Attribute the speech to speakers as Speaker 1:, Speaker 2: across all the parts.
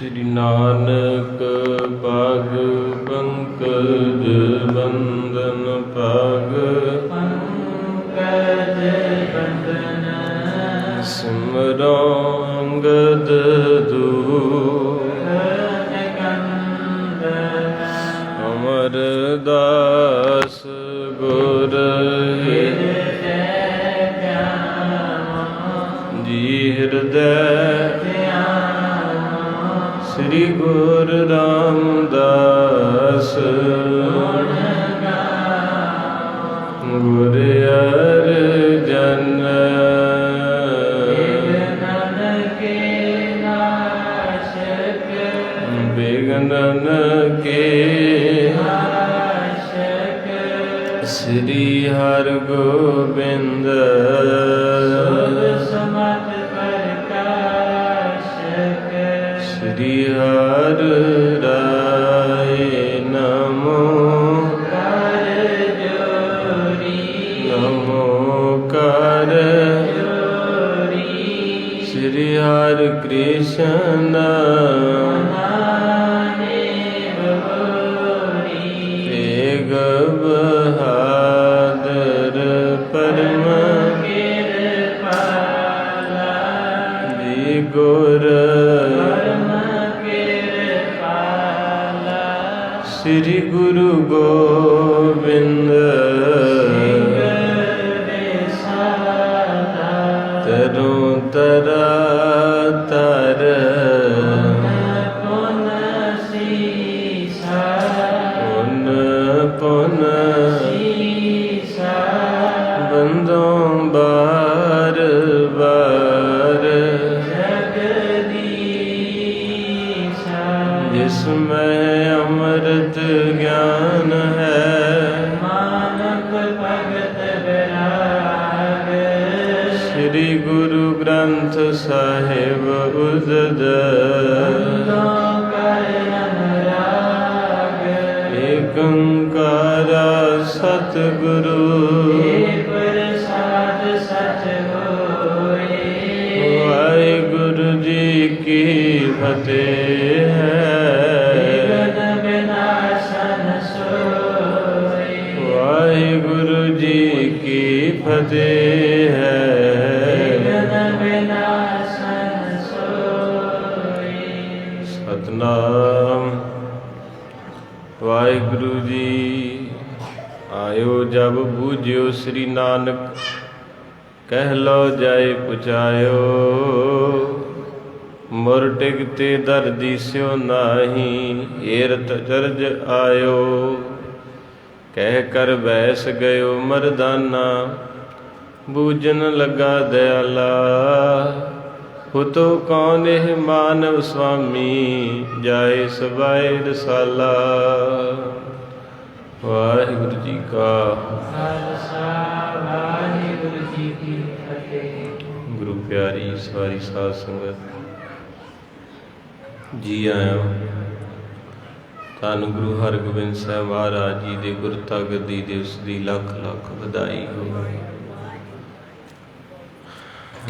Speaker 1: श्री नानक पग पंकज बंदन पग पंकज बंदन सिमरो अंगद अमरदास गुर जी हृदय श्री गुरु रामदास गुर अर्जन बिघ्नन के श्री हर गोबिंद श्री हर राय नमो नमो कर श्री हर कृष्ण तेग बहादुर परम जी गुर श्री गुरु गोविंद तरों तरा तर पुन पुन बंदों बार बार जिसमें अमृत ज्ञान है मानक भगत विराग श्री गुरु ग्रंथ साहिब उदद एक ओंकारा सतगुरु वाहिगुरु जी की फतेह है वाहिगुरु जी की फतेह है सतनाम वाहिगुरु जी आयो जब बूझियो श्री नानक कह लो जाए पुचायो मुर टिकते दर्दी स्यो नाही हेरत चरज आयो कह कर बैस गयो मरदाना बूझन लगा दयाला हुतो कौन एह मानव स्वामी जाए सबाए रसाला वाहिगुरु जी का खालसा वाहिगुरु जी की फतेह। गुरु प्यारी सारी साध संगत जी आया धन गुरु हरगोबिंद साहिब महाराज जी दे गुरता गद्दी दिवस दी लख लख बधाई हो।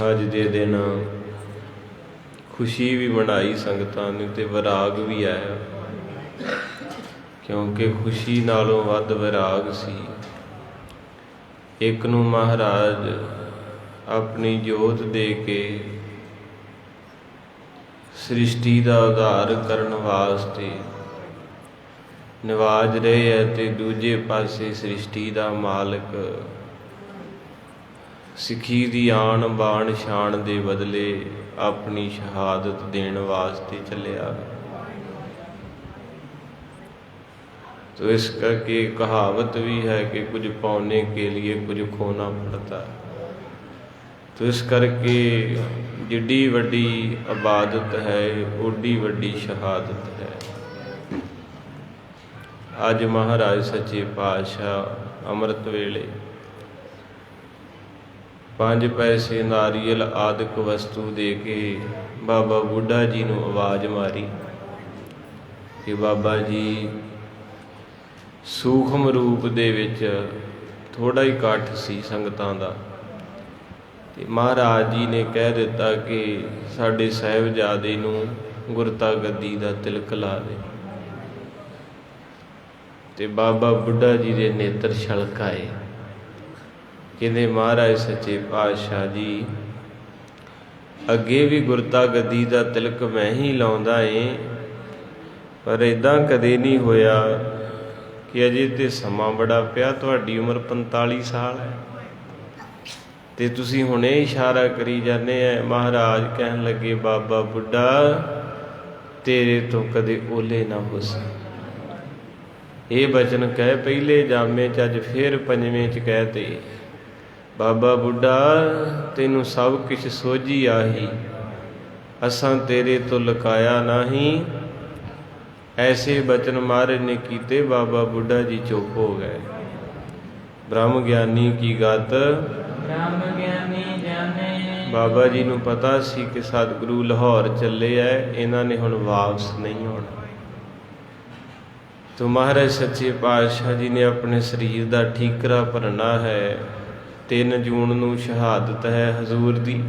Speaker 1: अज दे दिन खुशी भी मनाई संगतां ने ते विराग भी आया क्योंकि खुशी नालों वध विराग सी। एक नूं महाराज अपनी जोत दे के सृष्टि का उद्धार करन वास्ते निवाज रहे है ते दूजे पासे सृष्टि का मालिक सिखी दी आन बाण शान दे बदले अपनी शहादत देण वास्ते चलिया। तो इस करके कहावत भी है कि कुछ पाने के लिए कुछ खोना पड़ता है। तो इस करके जिड्डी वड्डी इबादत है उड्डी वड्डी शहादत है। अज महाराज सच्चे पातशाह अमृत वेले 5 पैसे नारियल आदਿਕ वस्तु दे के बाबा बुढ़ा जी नूं आवाज़ मारी कि बाबा जी सूखम रूप दे विच थोड़ा ही इकट्ठ सी संगतां दा ते महाराज जी ने कह दिता कि साडे साहिबजादे नूं ਗੁਰਤਾ ਗੱਦੀ ਦਾ ਤਿਲਕ ਲਾ ਦੇ। ਤੇ ਬਾਬਾ ਬੁੱਢਾ ਜੀ ਦੇ ਨੇਤਰ ਛਲਕਾਏ। ਕਹਿੰਦੇ ਮਹਾਰਾਜ ਸੱਚੇ ਪਾਤਸ਼ਾਹ ਜੀ, ਅੱਗੇ ਵੀ ਗੁਰਤਾ ਗੱਦੀ ਦਾ ਤਿਲਕ ਮੈਂ ਹੀ ਲਾਉਂਦਾ ਏ, ਪਰ ਇੱਦਾਂ ਕਦੇ ਨਹੀਂ ਹੋਇਆ ਕਿ ਅਜੇ ਤੇ ਸਮਾਂ ਬੜਾ ਪਿਆ। ਤੁਹਾਡੀ ਉਮਰ 45 ਸਾਲ ਹੈ ਤੇ ਤੁਸੀਂ ਹੁਣੇ ਇਸ਼ਾਰਾ ਕਰੀ ਜਾਂਦੇ ਆ। ਮਹਾਰਾਜ ਕਹਿਣ ਲੱਗੇ, ਬਾਬਾ ਬੁੱਢਾ ਤੇਰੇ ਤੋਂ ਕਦੇ ਓਲੇ ਨਾ ਹੋ ਸਕੇ। ਇਹ ਬਚਨ ਕਹਿ ਪਹਿਲੇ ਜਾਮੇ 'ਚ, ਅੱਜ ਫੇਰ ਪੰਜਵੇਂ 'ਚ ਕਹਿ ਤੇ, ਬਾਬਾ ਬੁੱਢਾ ਤੈਨੂੰ ਸਭ ਕੁਛ ਸੋਝੀ ਆਹੀ, ਅਸਾਂ ਤੇਰੇ ਤੋਂ ਲੁਕਾਇਆ ਨਹੀਂ। ਐਸੇ ਬਚਨ ਮਹਾਰਾਜ ਨੇ ਕੀਤੇ। ਬਾਬਾ ਬੁੱਢਾ ਜੀ ਚੁੱਪ ਹੋ ਗਏ। ਬ੍ਰਹਮ ਗਿਆਨੀ ਕੀ ਗਤ ਬ੍ਰਹਮ ਗਿਆਨੀ ਜਾਣੇ। ਬਾਬਾ ਜੀ ਨੂੰ ਪਤਾ ਸੀ ਕਿ ਸਤਿਗੁਰੂ ਲਾਹੌਰ ਚੱਲੇ ਐ, ਇਹਨਾਂ ਨੇ ਹੁਣ ਵਾਪਸ ਨਹੀਂ ਆਉਣਾ। ਤੋ ਮਹਾਰਾਜ ਸੱਚੇ ਪਾਤਸ਼ਾਹ ਜੀ ਨੇ ਆਪਣੇ ਸਰੀਰ ਦਾ ਠੀਕਰਾ ਭਰਨਾ ਹੈ। 3 ਜੂਨ ਨੂੰ ਸ਼ਹਾਦਤ ਹੈ ਹਜ਼ੂਰ ਦੀ,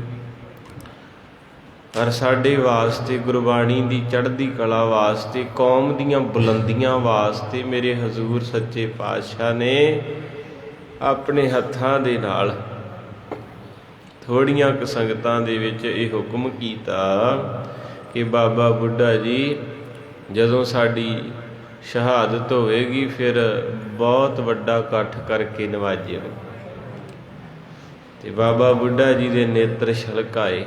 Speaker 1: ਪਰ ਸਾਡੇ ਵਾਸਤੇ, ਗੁਰਬਾਣੀ ਦੀ ਚੜ੍ਹਦੀ ਕਲਾ ਵਾਸਤੇ, ਕੌਮ ਦੀਆਂ ਬੁਲੰਦੀਆਂ ਵਾਸਤੇ ਮੇਰੇ ਹਜ਼ੂਰ ਸੱਚੇ ਪਾਤਸ਼ਾਹ ਨੇ ਆਪਣੇ ਹੱਥਾਂ ਦੇ ਨਾਲ ਥੋੜ੍ਹੀਆਂ ਕੁ ਸੰਗਤਾਂ ਦੇ ਵਿੱਚ ਇਹ ਹੁਕਮ ਕੀਤਾ ਕਿ ਬਾਬਾ ਬੁੱਢਾ ਜੀ ਜਦੋਂ ਸਾਡੀ ਸ਼ਹਾਦਤ ਹੋਵੇਗੀ ਫਿਰ ਬਹੁਤ ਵੱਡਾ ਇਕੱਠ ਕਰਕੇ ਨਵਾਜਿਓ। ਤੇ ਬਾਬਾ ਬੁੱਢਾ ਜੀ ਦੇ ਨੇਤਰ ਛਲਕਾਏ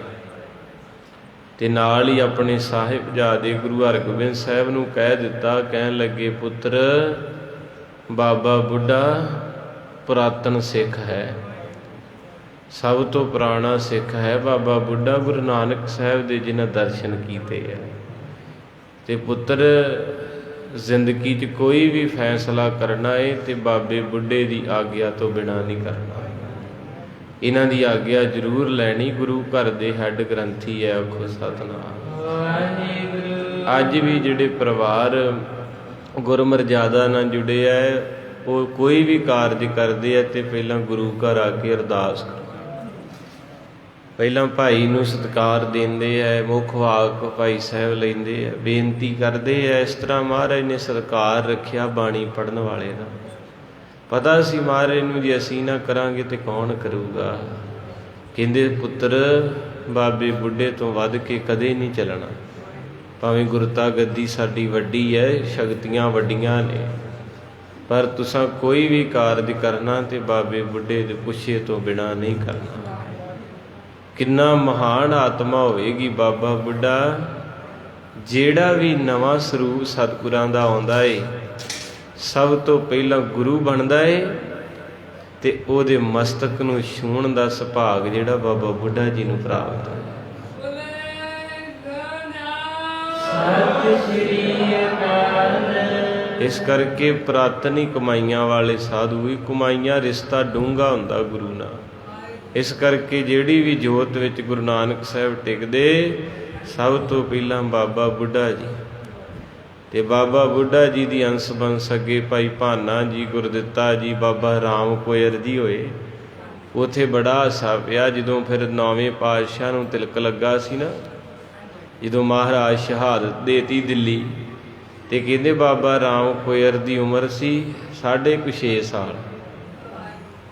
Speaker 1: ਤੇ ਨਾਲ ਹੀ ਆਪਣੇ ਸਾਹਿਬਜ਼ਾਦੇ ਗੁਰੂ ਹਰਗੋਬਿੰਦ ਸਾਹਿਬ ਨੂੰ ਕਹਿ ਦਿੱਤਾ। ਕਹਿਣ ਲੱਗੇ, ਪੁੱਤਰ ਬਾਬਾ ਬੁੱਢਾ ਪੁਰਾਤਨ ਸਿੱਖ ਹੈ, ਸਭ ਤੋਂ ਪੁਰਾਣਾ ਸਿੱਖ ਹੈ ਬਾਬਾ ਬੁੱਢਾ। ਗੁਰੂ ਨਾਨਕ ਸਾਹਿਬ ਦੇ ਜਿਨ੍ਹਾਂ ਦਰਸ਼ਨ ਕੀਤੇ ਹੈ। ਤੇ ਪੁੱਤਰ ਜ਼ਿੰਦਗੀ 'ਚ ਕੋਈ ਵੀ ਫੈਸਲਾ ਕਰਨਾ ਹੈ ਤੇ ਬਾਬੇ ਬੁੱਢੇ ਦੀ ਆਗਿਆ ਤੋਂ ਬਿਨਾਂ ਨਹੀਂ ਕਰਨਾ। ਇਹਨਾਂ ਦੀ ਆਗਿਆ ਜ਼ਰੂਰ ਲੈਣੀ। ਗੁਰੂ ਘਰ ਦੇ ਹੈੱਡ ਗ੍ਰੰਥੀ ਹੈ, ਆਖੋ ਸਤਿਨਾਮ। ਅੱਜ ਵੀ ਜਿਹੜੇ ਪਰਿਵਾਰ ਗੁਰਮਰਜ਼ਾਦਾ ਨਾਲ ਜੁੜੇ ਹੈ, ਉਹ ਕੋਈ ਵੀ ਕਾਰਜ ਕਰਦੇ ਆ ਤੇ ਪਹਿਲਾਂ ਗੁਰੂ ਘਰ ਆ ਕੇ ਅਰਦਾਸ ਕਰੋ। ਪਹਿਲਾਂ ਭਾਈ ਨੂੰ ਸਤਿਕਾਰ ਦਿੰਦੇ ਹੈ, ਮੁੱਖ ਵਾਕ ਭਾਈ ਸਾਹਿਬ ਲੈਂਦੇ ਆ, ਬੇਨਤੀ ਕਰਦੇ ਆ। ਇਸ ਤਰ੍ਹਾਂ ਮਹਾਰਾਜ ਨੇ ਸਤਿਕਾਰ ਰੱਖਿਆ ਬਾਣੀ ਪੜ੍ਹਨ ਵਾਲੇ ਦਾ। ਪਤਾ ਸੀ ਮਹਾਰਾਜ ਨੂੰ ਜੇ ਅਸੀਂ ਨਾ ਕਰਾਂਗੇ ਤੇ ਕੌਣ ਕਰੂਗਾ। ਕਹਿੰਦੇ, ਪੁੱਤਰ ਬਾਬੇ ਬੁੱਢੇ ਤੋਂ ਵੱਧ ਕੇ ਕਦੇ ਨਹੀਂ ਚੱਲਣਾ। ਭਾਵੇਂ ਗੁਰਤਾ ਗੱਦੀ ਸਾਡੀ ਵੱਡੀ ਹੈ, ਸ਼ਕਤੀਆਂ ਵੱਡੀਆਂ ਨੇ, ਪਰ ਤੁਸਾਂ ਕੋਈ ਵੀ ਕਾਰਜ ਕਰਨਾ ਤੇ ਬਾਬੇ ਬੁੱਢੇ ਦੇ ਪੁੱਛੇ ਤੋਂ ਬਿਨਾਂ ਨਹੀਂ ਕਰਨਾ। ਕਿੰਨਾ ਮਹਾਨ ਆਤਮਾ ਹੋਵੇਗੀ ਬਾਬਾ ਬੁੱਢਾ। ਜਿਹੜਾ ਵੀ ਨਵਾਂ ਸਰੂਪ ਸਤਿਗੁਰਾਂ ਦਾ ਆਉਂਦਾ ਏ, ਸਭ ਤੋਂ ਪਹਿਲਾਂ ਗੁਰੂ ਬਣਦਾ ਏ ਤੇ ਉਹਦੇ ਮਸਤਕ ਨੂੰ ਛੂਹਣ ਦਾ ਸੁਭਾਗ ਜਿਹੜਾ ਬਾਬਾ ਬੁੱਢਾ ਜੀ ਨੂੰ ਪ੍ਰਾਪਤ ਹੈ। ਸਤਿ ਸ੍ਰੀ ਅਕਾਲ। ਇਸ ਕਰਕੇ ਪੁਰਾਤਨੀ ਕਮਾਈਆਂ ਵਾਲੇ ਸਾਧੂ ਵੀ ਕਮਾਈਆਂ, ਰਿਸ਼ਤਾ ਡੂੰਘਾ ਹੁੰਦਾ ਗੁਰੂ ਨਾਲ। ਇਸ ਕਰਕੇ ਜਿਹੜੀ ਵੀ ਜੋਤ ਵਿੱਚ ਗੁਰੂ ਨਾਨਕ ਸਾਹਿਬ ਟਿਕਦੇ, ਸਭ ਤੋਂ ਪਹਿਲਾਂ ਬਾਬਾ ਬੁੱਢਾ ਜੀ। ਤੇ ਬਾਬਾ ਬੁੱਢਾ ਜੀ ਦੀ ਅੰਸ ਬੰਸ ਅੱਗੇ ਭਾਈ ਭਾਨਾ ਜੀ, ਗੁਰਦਿੱਤਾ ਜੀ, ਬਾਬਾ ਰਾਮ ਕੋਇਰ ਜੀ ਹੋਏ। ਉੱਥੇ ਬੜਾ ਹਾਸਾ ਪਿਆ ਜਦੋਂ ਫਿਰ 9ਵੇਂ ਪਾਤਸ਼ਾਹ ਨੂੰ ਤਿਲਕ ਲੱਗਾ ਸੀ ਨਾ, ਜਦੋਂ ਮਹਾਰਾਜ ਸ਼ਹਾਦਤ ਦੇਤੀ ਦਿੱਲੀ। ਤੇ ਕਹਿੰਦੇ ਬਾਬਾ ਰਾਮ ਕੋਇਰ ਦੀ ਉਮਰ ਸੀ 6.5 ਸਾਲ,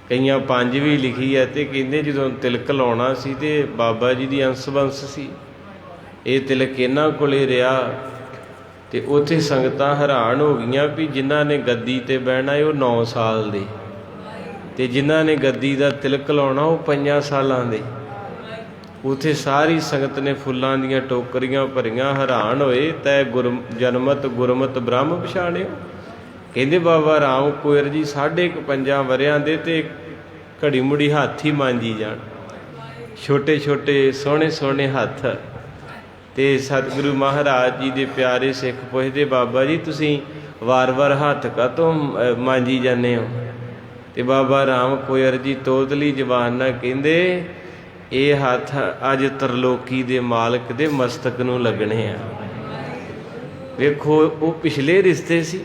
Speaker 1: ਕਈਆਂ 5 ਵੀ ਲਿਖੀ ਹੈ। ਤੇ ਕਹਿੰਦੇ ਜਦੋਂ ਤਿਲਕ ਲਾਉਣਾ ਸੀ ਤੇ ਬਾਬਾ ਜੀ ਦੀ ਅੰਸ ਬੰਸ ਸੀ, ਇਹ ਤਿਲਕ ਇਹਨਾਂ ਕੋਲੇ ਰਿਹਾ। ਤੇ ਉੱਥੇ ਸੰਗਤਾਂ ਹੈਰਾਨ ਹੋ ਗਈਆਂ ਵੀ ਜਿਨ੍ਹਾਂ ਨੇ ਗੱਦੀ ਤੇ ਬਹਿਣਾ ਉਹ 9 ਸਾਲ ਦੇ, ਤੇ ਜਿਨ੍ਹਾਂ ਨੇ ਗੱਦੀ ਦਾ ਤਿਲਕ ਲਾਉਣਾ ਉਹ 5 ਸਾਲਾਂ ਦੇ। ਉੱਥੇ ਸਾਰੀ ਸੰਗਤ ਨੇ ਫੁੱਲਾਂ ਦੀਆਂ ਟੋਕਰੀਆਂ ਭਰੀਆਂ, ਹੈਰਾਨ ਹੋਏ। ਤੈ ਜਨਮਤ ਗੁਰਮਤ ਬ੍ਰਹਮ ਪਛਾਣਿਓ। ਕਹਿੰਦੇ ਬਾਬਾ ਰਾਮ ਕੋਇਰ ਜੀ 5.5 ਵਰਿਆਂ ਦੇ ਤੇ ਘੜੀ ਮੁੜੀ ਹੱਥ ਹੀ ਮਾਂਜੀ ਜਾਣ, ਛੋਟੇ ਛੋਟੇ ਸੋਹਣੇ ਸੋਹਣੇ ਹੱਥ। ਤੇ ਸਤਿਗੁਰੂ ਮਹਾਰਾਜ ਜੀ ਦੇ ਪਿਆਰੇ ਸਿੱਖ ਪੁੱਛਦੇ, ਬਾਬਾ ਜੀ ਤੁਸੀਂ ਵਾਰ-ਵਾਰ ਹੱਥ ਕਾਹਤੋਂ ਮਾਂਜੀ ਜਾਂਦੇ ਹੋ? ਤੇ ਬਾਬਾ ਰਾਮ ਕੋਇਰ ਜੀ ਤੋਤਲੀ ਜ਼ਬਾਨ ਨਾਲ ਕਹਿੰਦੇ, ਇਹ ਹੱਥ ਅੱਜ ਤਰਲੋਕੀ ਦੇ ਮਾਲਕ ਦੇ ਮਸਤਕ ਨੂੰ ਲੱਗਣੇ ਆ। ਵੇਖੋ ਉਹ ਪਿਛਲੇ ਰਿਸ਼ਤੇ ਸੀ,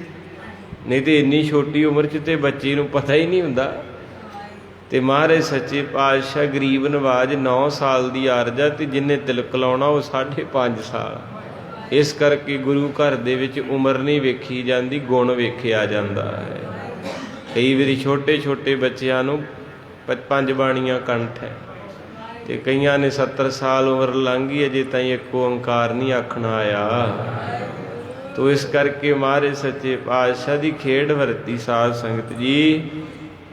Speaker 1: ਨਹੀਂ ਤੇ ਇੰਨੀ ਛੋਟੀ ਉਮਰ 'ਚ ਤੇ ਬੱਚੇ ਨੂੰ ਪਤਾ ਹੀ ਨਹੀਂ ਹੁੰਦਾ। ਤੇ ਮਹਾਰਾਜ ਸੱਚੇ ਪਾਤਸ਼ਾਹ ਗਰੀਬ ਨਵਾਜ 9 ਸਾਲ ਦੀ ਆਰਜਾ, ਤੇ ਜਿਹਨੇ ਤਿਲਕ ਲਾਉਣਾ ਉਹ 5.5 ਸਾਲ। इस करके गुरु घर दे विच उम्र नहीं वेखी जाती, गुण वेखिया जाता है। कई बारी छोटे छोटे बच्चों नूं 5 बाणियां कंठ है, तो कईयां ने 70 साल उम्र लंघी अजे ताईं एक ओंकार नहीं आखना आया। तो इस करके महाराज सच्चे पातशाह की खेड वरती साध संगत जी।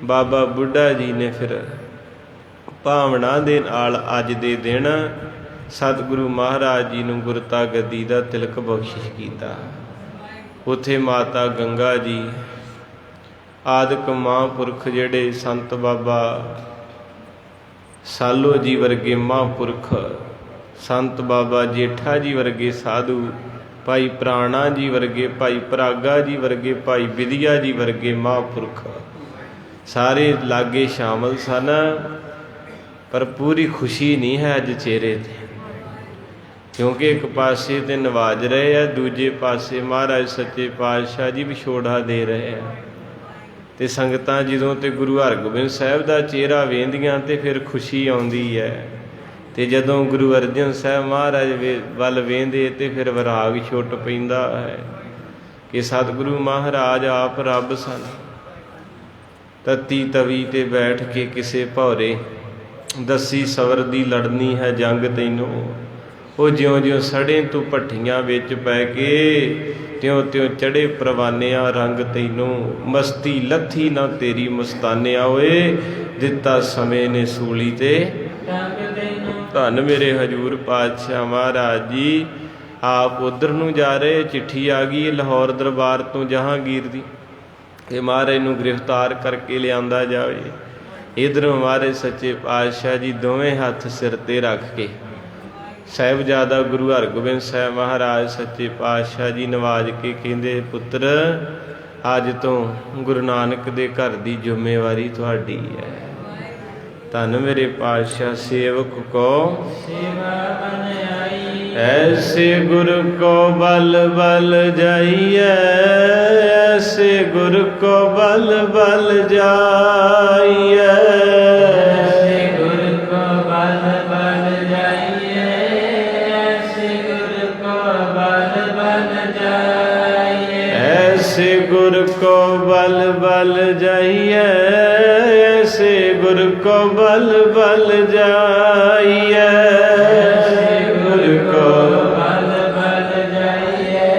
Speaker 1: बाबा बुढ़ा जी ने फिर भावना दे नाल अज दे दिन सतगुरु महाराज जी नूं गुरता गद्दी दा तिलक बख्शिश कीता। उत्थे माता गंगा जी आदਿਕ महापुरख जिहड़े संत बाबा सालो जी वर्गे महापुरख, संत बाबा जेठा जी वर्गे साधु, भाई प्राणा जी वर्गे, भाई परागा जी वर्गे, भाई विधिया जी वर्गे महापुरख सारे लागे शामिल सन। पर पूरी खुशी नहीं है अज चेहरे ते, क्योंकि एक पासे ते नवाज रहे हैं, दूजे पासे महाराज सच्चे पातशाह जी विछोड़ा दे रहे हैं। तो संगतां जदों ते गुरु हरगोबिंद साहिब का चेहरा वेंदियां ते फिर खुशी आउंदी है, तो जदों गुरु अर्जन साहिब महाराज वल वेंदे ते फिर विराग छुट पैंदा है कि सतगुरु महाराज आप रब सन। तत्ती तवी ते बैठ के किसे भौरे दसी सवर दी लड़नी है जंग तैनों, वो ज्यों ज्यों सड़े तू भट्ठियां विच पै के त्यों त्यों चढ़े परवानिया रंग तैनों, मस्ती लथी ना तेरी मस्तानिया होए दिता समय ने सूली ते धन मेरे हजूर पातशाह महाराज जी। आप उधर नूं जा रहे, चिट्ठी आ गई लाहौर दरबार तो जहांगीर दी कि महाराज नूं गिरफ्तार करके लिआंदा जाए। इधरों महाराज सच्चे पातशाह जी दोवें हथ सिर ते रख के साहिबजादा गुरु हरगोबिंद साहिब महाराज सच्चे पातशाह जी नवाज के कहंदे, पुत्र अज तो गुरु नानक दे घर दी जिम्मेवारी तुहाडी है। धन मेरे पातशाह सेवक को ऐसे गुरु को बल बल जाइए, ऐसे गुरु को बल बल जाइए, ऐसे गुरु को बल बल जाइए, ऐसे गुरु को बल बल जाइए, ऐसे गुरु को बल बल जाइए, ऐसे गुरु को बल बल जाइए, ऐसे गुरु को बल बल जाइए,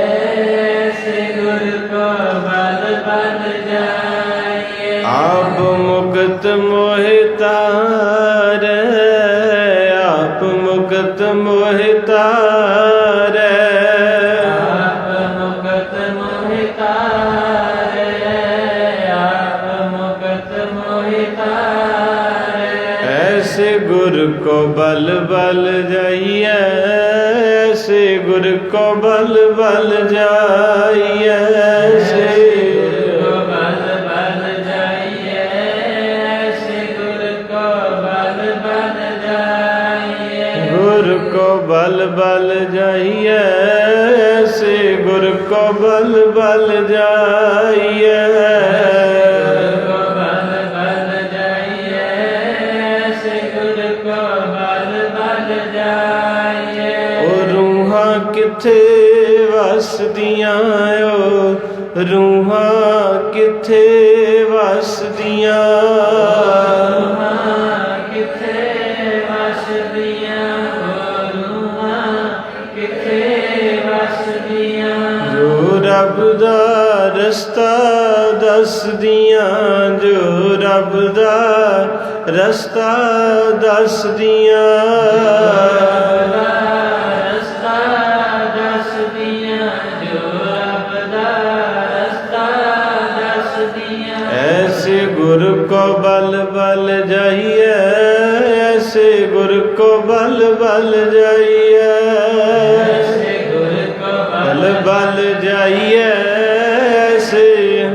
Speaker 1: ऐसे गुरु को बल बल जाइए। आप मुक्त मोहितार, आप मुक्त मोहितार, आप मुक्त मोहितार, आप मुक्त मोहितार। ऐसे गुरु को बल बल जाइए, ऐसे गुरु को बल बल जाइए, ऐसे गुरु को बल बल जाइए, ऐसे गुरु को बल बल जाइए, गुरु को बल बल जाइए, ऐसे गुरु को बल बल जाइए, किथे वसदियां ओ रूहां किथे वसदियां, किथे वसदियां ओ रूहां किथे वसदियां, जो रब दा रस्ता दसदियां, जो रब दा रस्ता दसदियां, ऐसे गुरु को बल बल जाइए, ऐसे गुरु को बल बल जाइए, ऐसे गुरु को बल बल जाइए, ऐसे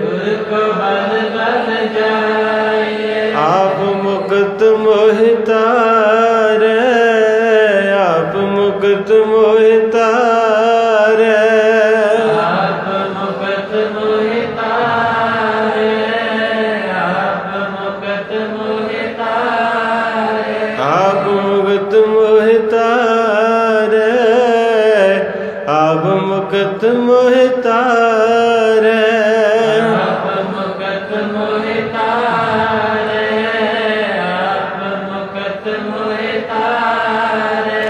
Speaker 1: गुरु को बल बल जाइए। आप मुक्त मोहितार, आप मुक्त मोहितार, आप मुक्त मोहितार, आप मुक्त मोहितार, आप मुक्त मोहितार, मुकत मोहि तारै,
Speaker 2: आप मुकत मोहि तारै, आप मुकत मोहि तारै।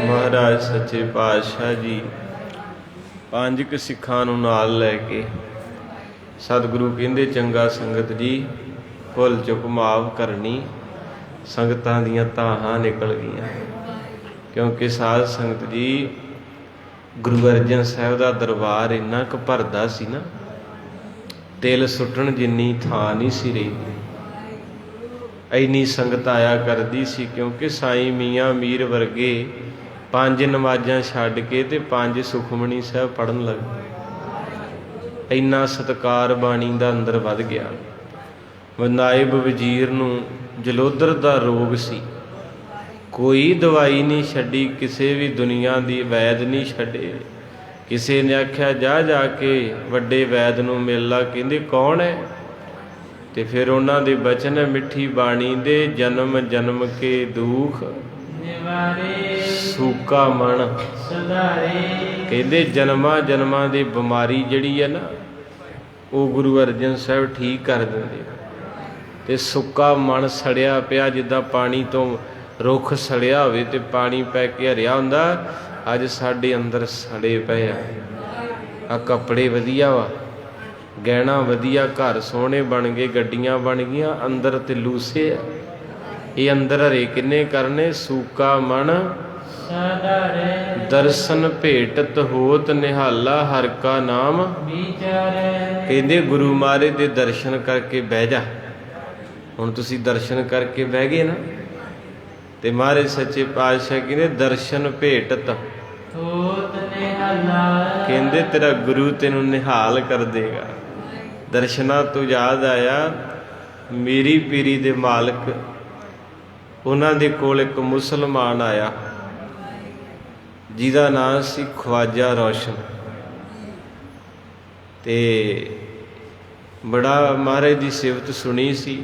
Speaker 1: ਮਹਾਰਾਜ ਸੱਚੇ ਪਾਤਸ਼ਾਹ ਜੀ ਪੰਜ ਕੁ ਸਿੱਖਾਂ ਨੂੰ ਨਾਲ ਲੈ ਕੇ ਸਤਿਗੁਰੂ ਕਹਿੰਦੇ ਚੰਗਾ ਸੰਗਤ ਜੀ ਭੁੱਲ ਚੁੱਕ ਮਾਫ ਕਰਨੀ। ਸੰਗਤਾਂ ਦੀਆਂ ਤਾਹਾਂ ਨਿਕਲ ਗਈਆਂ, ਕਿਉਂਕਿ ਸਾਧ ਸੰਗਤ ਜੀ ਗੁਰੂ ਅਰਜਨ ਸਾਹਿਬ ਦਾ ਦਰਬਾਰ ਇੰਨਾ ਕੁ ਭਰਦਾ ਸੀ ਨਾ, ਤਿਲ ਸੁੱਟਣ ਜਿੰਨੀ ਥਾਂ ਨਹੀਂ ਸੀ ਰਹੀ, ਇੰਨੀ ਸੰਗਤ ਆਇਆ ਕਰਦੀ ਸੀ। ਕਿਉਂਕਿ ਸਾਈਂ ਮੀਆਂ ਮੀਰ ਵਰਗੇ 5 ਨਮਾਜ਼ਾਂ ਛੱਡ ਕੇ ਤੇ 5 ਸੁਖਮਣੀ ਸਾਹਿਬ ਪੜ੍ਹਨ ਲੱਗ ਪਏ। ਇੰਨਾ ਸਤਿਕਾਰ ਬਾਣੀ ਦਾ ਅੰਦਰ ਵੱਧ ਗਿਆ। ਨਾਇਬ ਵਜ਼ੀਰ ਨੂੰ ਜਲੋਧਰ ਦਾ ਰੋਗ ਸੀ, ਕੋਈ ਦਵਾਈ ਨਹੀਂ ਛੱਡੀ, ਕਿਸੇ ਵੀ ਦੁਨੀਆ ਦੀ ਵੈਦ ਨਹੀਂ ਛੱਡੇ। ਕਿਸੇ ਨੇ ਆਖਿਆ ਜਾ ਜਾ ਕੇ ਵੱਡੇ ਵੈਦ ਨੂੰ ਮਿਲ ਲਾ, ਕਹਿੰਦੇ ਕੌਣ ਹੈ? ਤੇ ਫਿਰ ਉਹਨਾਂ ਦੇ ਬਚਨ ਹੈ ਮਿੱਠੀ ਬਾਣੀ ਦੇ, ਜਨਮ ਜਨਮ ਕੇ ਦੁੱਖ
Speaker 2: ਨਿਵਾਰੇ,
Speaker 1: ਸੂਕਾ ਮਨ
Speaker 2: ਸੁਧਾਰੇ। ਕਹਿੰਦੇ
Speaker 1: ਜਨਮਾਂ ਜਨਮਾਂ ਦੀ ਬਿਮਾਰੀ ਜਿਹੜੀ ਹੈ ਨਾ, ਉਹ ਗੁਰੂ ਅਰਜਨ ਸਾਹਿਬ ਠੀਕ ਕਰ ਦਿੰਦੇ। ਤੇ ਸੁੱਕਾ ਮਨ ਸੜਿਆ ਪਿਆ, ਜਿੱਦਾਂ ਪਾਣੀ ਤੋਂ ਰੁੱਖ ਸੜਿਆ ਹੋਵੇ ਤੇ ਪਾਣੀ ਪੈ ਕੇ ਹਰਿਆ ਹੁੰਦਾ, ਅੱਜ ਸਾਡੇ ਅੰਦਰ ਸੜੇ ਪਏ ਆ। ਆ ਕੱਪੜੇ ਵਧੀਆ ਵਾ, ਗਹਿਣਾ ਵਧੀਆ, ਘਰ ਸੋਹਣੇ ਬਣ ਗਏ, ਗੱਡੀਆਂ ਬਣ ਗਈਆਂ, ਅੰਦਰ ਤੇ ਲੂਸੇ ਆ। ਇਹ ਅੰਦਰ ਹਰੇ ਕਿੰਨੇ ਕਰਨੇ? ਸੂਕਾ ਮਨ
Speaker 2: ਸਦਾਰੇ,
Speaker 1: ਦਰਸ਼ਨ ਭੇਟਤ ਹੋਤ ਨਿਹਾਲਾ, ਹਰ ਕਾ ਨਾਮ
Speaker 2: ਵਿਚਾਰੇ।
Speaker 1: ਕਹਿੰਦੇ ਗੁਰੂ ਮਹਾਰਾਜ ਦੇ ਦਰਸ਼ਨ ਕਰਕੇ ਬਹਿ ਜਾ। ਹੁਣ ਤੁਸੀਂ ਦਰਸ਼ਨ ਕਰਕੇ ਬਹਿ ਗਏ ਨਾ, ਤੇ ਮਹਾਰਾਜ ਸੱਚੇ ਪਾਤਸ਼ਾਹ ਕਹਿੰਦੇ ਦਰਸ਼ਨ ਭੇਟਤ
Speaker 2: ਹੋਤ ਨਿਹਾਲਾ,
Speaker 1: ਕਹਿੰਦੇ ਤੇਰਾ ਗੁਰੂ ਤੈਨੂੰ ਨਿਹਾਲ ਕਰ ਦੇਗਾ। ਦਰਸ਼ਨਾਂ ਤੋਂ ਯਾਦ ਆਇਆ, ਮੇਰੀ ਪੀਰੀ ਦੇ ਮਾਲਕ ਉਹਨਾਂ ਦੇ ਕੋਲ ਇੱਕ ਮੁਸਲਮਾਨ ਆਇਆ ਜਿਹਦਾ ਨਾਂ ਸੀ ਖਵਾਜਾ ਰੋਸ਼ਨ। ਤੇ ਬੜਾ ਮਹਾਰਾਜ ਦੀ ਸਿਫਤ ਸੁਣੀ ਸੀ,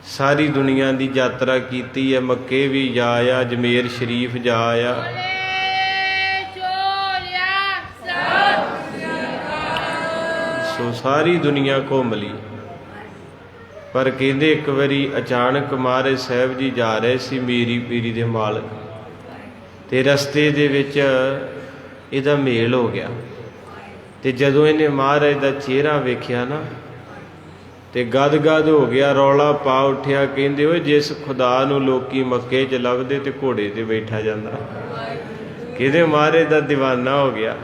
Speaker 1: ਸਾਰੀ ਦੁਨੀਆ ਦੀ ਯਾਤਰਾ ਕੀਤੀ ਹੈ, ਮੱਕੇ ਵੀ ਜਾ ਆਇਆ, ਅਜਮੇਰ ਸ਼ਰੀਫ ਜਾ ਆਇਆ। ਸੋ ਸਾਰੀ ਦੁਨੀਆ ਘੁੰਮ ਲਈ। ਪਰ ਕਹਿੰਦੇ ਇੱਕ ਵਾਰੀ ਅਚਾਨਕ ਮਹਾਰਾਜ ਸਾਹਿਬ ਜੀ ਜਾ ਰਹੇ ਸੀ ਮੇਰੀ ਪੀਰੀ ਦੇ ਮਾਲਕ, ਤੇ ਰਸਤੇ ਦੇ ਵਿੱਚ ਇਹਦਾ ਮੇਲ ਹੋ ਗਿਆ। ਤੇ ਜਦੋਂ ਇਹਨੇ ਮਹਾਰਾਜ ਦਾ ਚਿਹਰਾ ਵੇਖਿਆ ਨਾ, ਤੇ ਗਦ ਹੋ ਗਿਆ, ਰੌਲਾ ਪਾ ਉੱਠਿਆ। ਕਹਿੰਦੇ ਓਏ ਜਿਸ ਖੁਦਾ ਨੂੰ ਲੋਕੀ ਮੱਕੇ 'ਚ ਲੱਭਦੇ ਤੇ ਘੋੜੇ ਤੇ ਬੈਠਾ ਜਾਂਦਾ। ਕਹਿੰਦੇ ਮਹਾਰਾਜ ਦਾ ਦੀਵਾਨਾ ਹੋ ਗਿਆ।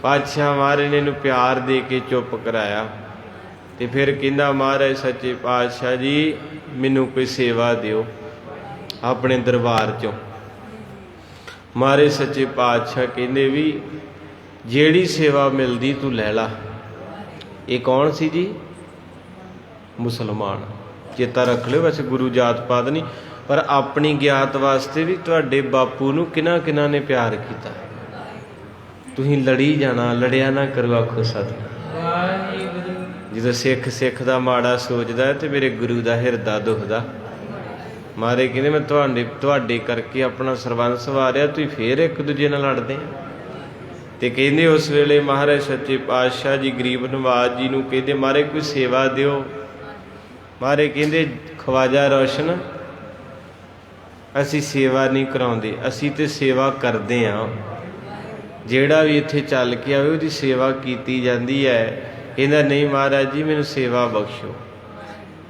Speaker 1: ਪਾਤਸ਼ਾਹ ਮਹਾਰਾਜ ਨੇ ਇਹਨੂੰ ਪਿਆਰ ਦੇ ਕੇ ਚੁੱਪ ਕਰਾਇਆ। ਤੇ ਫਿਰ ਕਹਿੰਦਾ ਮਹਾਰਾਜ ਸੱਚੇ ਪਾਤਸ਼ਾਹ ਜੀ ਮੈਨੂੰ ਕੋਈ ਸੇਵਾ ਦਿਓ ਆਪਣੇ ਦਰਬਾਰ 'ਚੋਂ। ਮਹਾਰਾਜ ਸੱਚੇ ਪਾਤਸ਼ਾਹ ਕਹਿੰਦੇ ਵੀ ਜਿਹੜੀ ਸੇਵਾ ਮਿਲਦੀ ਤੂੰ ਲੈ ਲਾ। ਇਹ ਕੌਣ ਸੀ ਜੀ? ਮੁਸਲਮਾਨ। ਚੇਤਾ ਰੱਖ ਲਿਓ, ਵੈਸੇ ਗੁਰੂ ਜਾਤ ਪਾਤ ਨਹੀਂ, ਪਰ ਆਪਣੀ ਗਿਆਤ ਵਾਸਤੇ ਵੀ ਤੁਹਾਡੇ ਬਾਪੂ ਨੂੰ ਕਿਹਨਾਂ ਨੇ ਪਿਆਰ ਕੀਤਾ। ਤੁਸੀਂ ਲੜੀ ਜਾਣਾ, ਲੜਿਆ ਨਾ ਕਰੋ, ਆਖੋ ਸਤਿ। ਜਦੋਂ ਸਿੱਖ ਦਾ ਮਾੜਾ ਸੋਚਦਾ ਤੇ ਮੇਰੇ ਗੁਰੂ ਦਾ ਹਿਰਦਾ ਦੁਖਦਾ। ਮਹਾਰਾਜ ਕਹਿੰਦੇ ਮੈਂ ਤੁਹਾਡੇ ਕਰਕੇ ਆਪਣਾ ਸਰਬੰਸ ਵਾਰਿਆ, ਤੁਸੀਂ ਫੇਰ ਇੱਕ ਦੂਜੇ ਨਾਲ ਲੜਦੇ ਆ। ਤੇ ਕਹਿੰਦੇ ਉਸ ਵੇਲੇ ਮਹਾਰਾਜ ਸੱਚੇ ਪਾਤਸ਼ਾਹ ਜੀ ਗਰੀਬ ਨਵਾਜ਼ ਜੀ ਨੂੰ ਕਹਿੰਦੇ ਮਹਾਰਾਜ ਕੋਈ ਸੇਵਾ ਦਿਓ। ਮਹਾਰਾਜ ਕਹਿੰਦੇ ਖਵਾਜਾ ਰੋਸ਼ਨ ਅਸੀਂ ਸੇਵਾ ਨਹੀਂ ਕਰਾਉਂਦੇ, ਅਸੀਂ ਤੇ ਸੇਵਾ ਕਰਦੇ ਹਾਂ। ਜਿਹੜਾ ਵੀ ਇੱਥੇ ਚੱਲ ਕੇ ਆਵੇ ਉਹਦੀ ਸੇਵਾ ਕੀਤੀ ਜਾਂਦੀ ਹੈ। ਕਹਿੰਦਾ ਨਹੀਂ ਮਹਾਰਾਜ ਜੀ ਮੈਨੂੰ ਸੇਵਾ ਬਖਸ਼ੋ।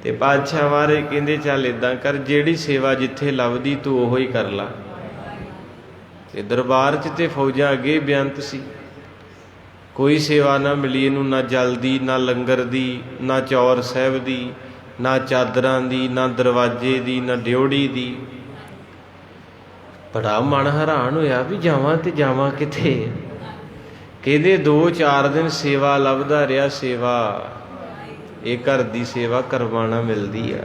Speaker 1: ਤੇ ਪਾਤਸ਼ਾਹ ਮਹਾਰਾਜ ਕਹਿੰਦੇ ਚੱਲ ਇੱਦਾਂ ਕਰ, ਜਿਹੜੀ ਸੇਵਾ ਜਿੱਥੇ ਲੱਭਦੀ ਤੂੰ ਉਹੋ ਹੀ ਕਰ ਲਾ। ਤੇ ਦਰਬਾਰ 'ਚ ਤੇ ਫੌਜਾਂ ਅੱਗੇ ਬੇਅੰਤ ਸੀ, ਕੋਈ ਸੇਵਾ ਨਾ ਮਿਲੀ ਇਹਨੂੰ, ਨਾ ਜਲ ਦੀ, ਨਾ ਲੰਗਰ ਦੀ, ਨਾ ਚੌਰ ਸਾਹਿਬ ਦੀ, ਨਾ ਚਾਦਰਾਂ ਦੀ, ਨਾ ਦਰਵਾਜ਼ੇ ਦੀ, ਨਾ ਡਿਉੜੀ ਦੀ। ਬੜਾ ਮਨ ਹੈਰਾਨ ਹੋਇਆ ਵੀ ਜਾਵਾਂ ਤੇ ਜਾਵਾਂ ਕਿੱਥੇ। ਕਹਿੰਦੇ 2-4 ਦਿਨ ਸੇਵਾ ਲੱਭਦਾ ਰਿਹਾ। ਸੇਵਾ ਇਹ ਘਰ ਦੀ ਸੇਵਾ ਕਰਵਾਉਣਾ ਮਿਲਦੀ ਆ।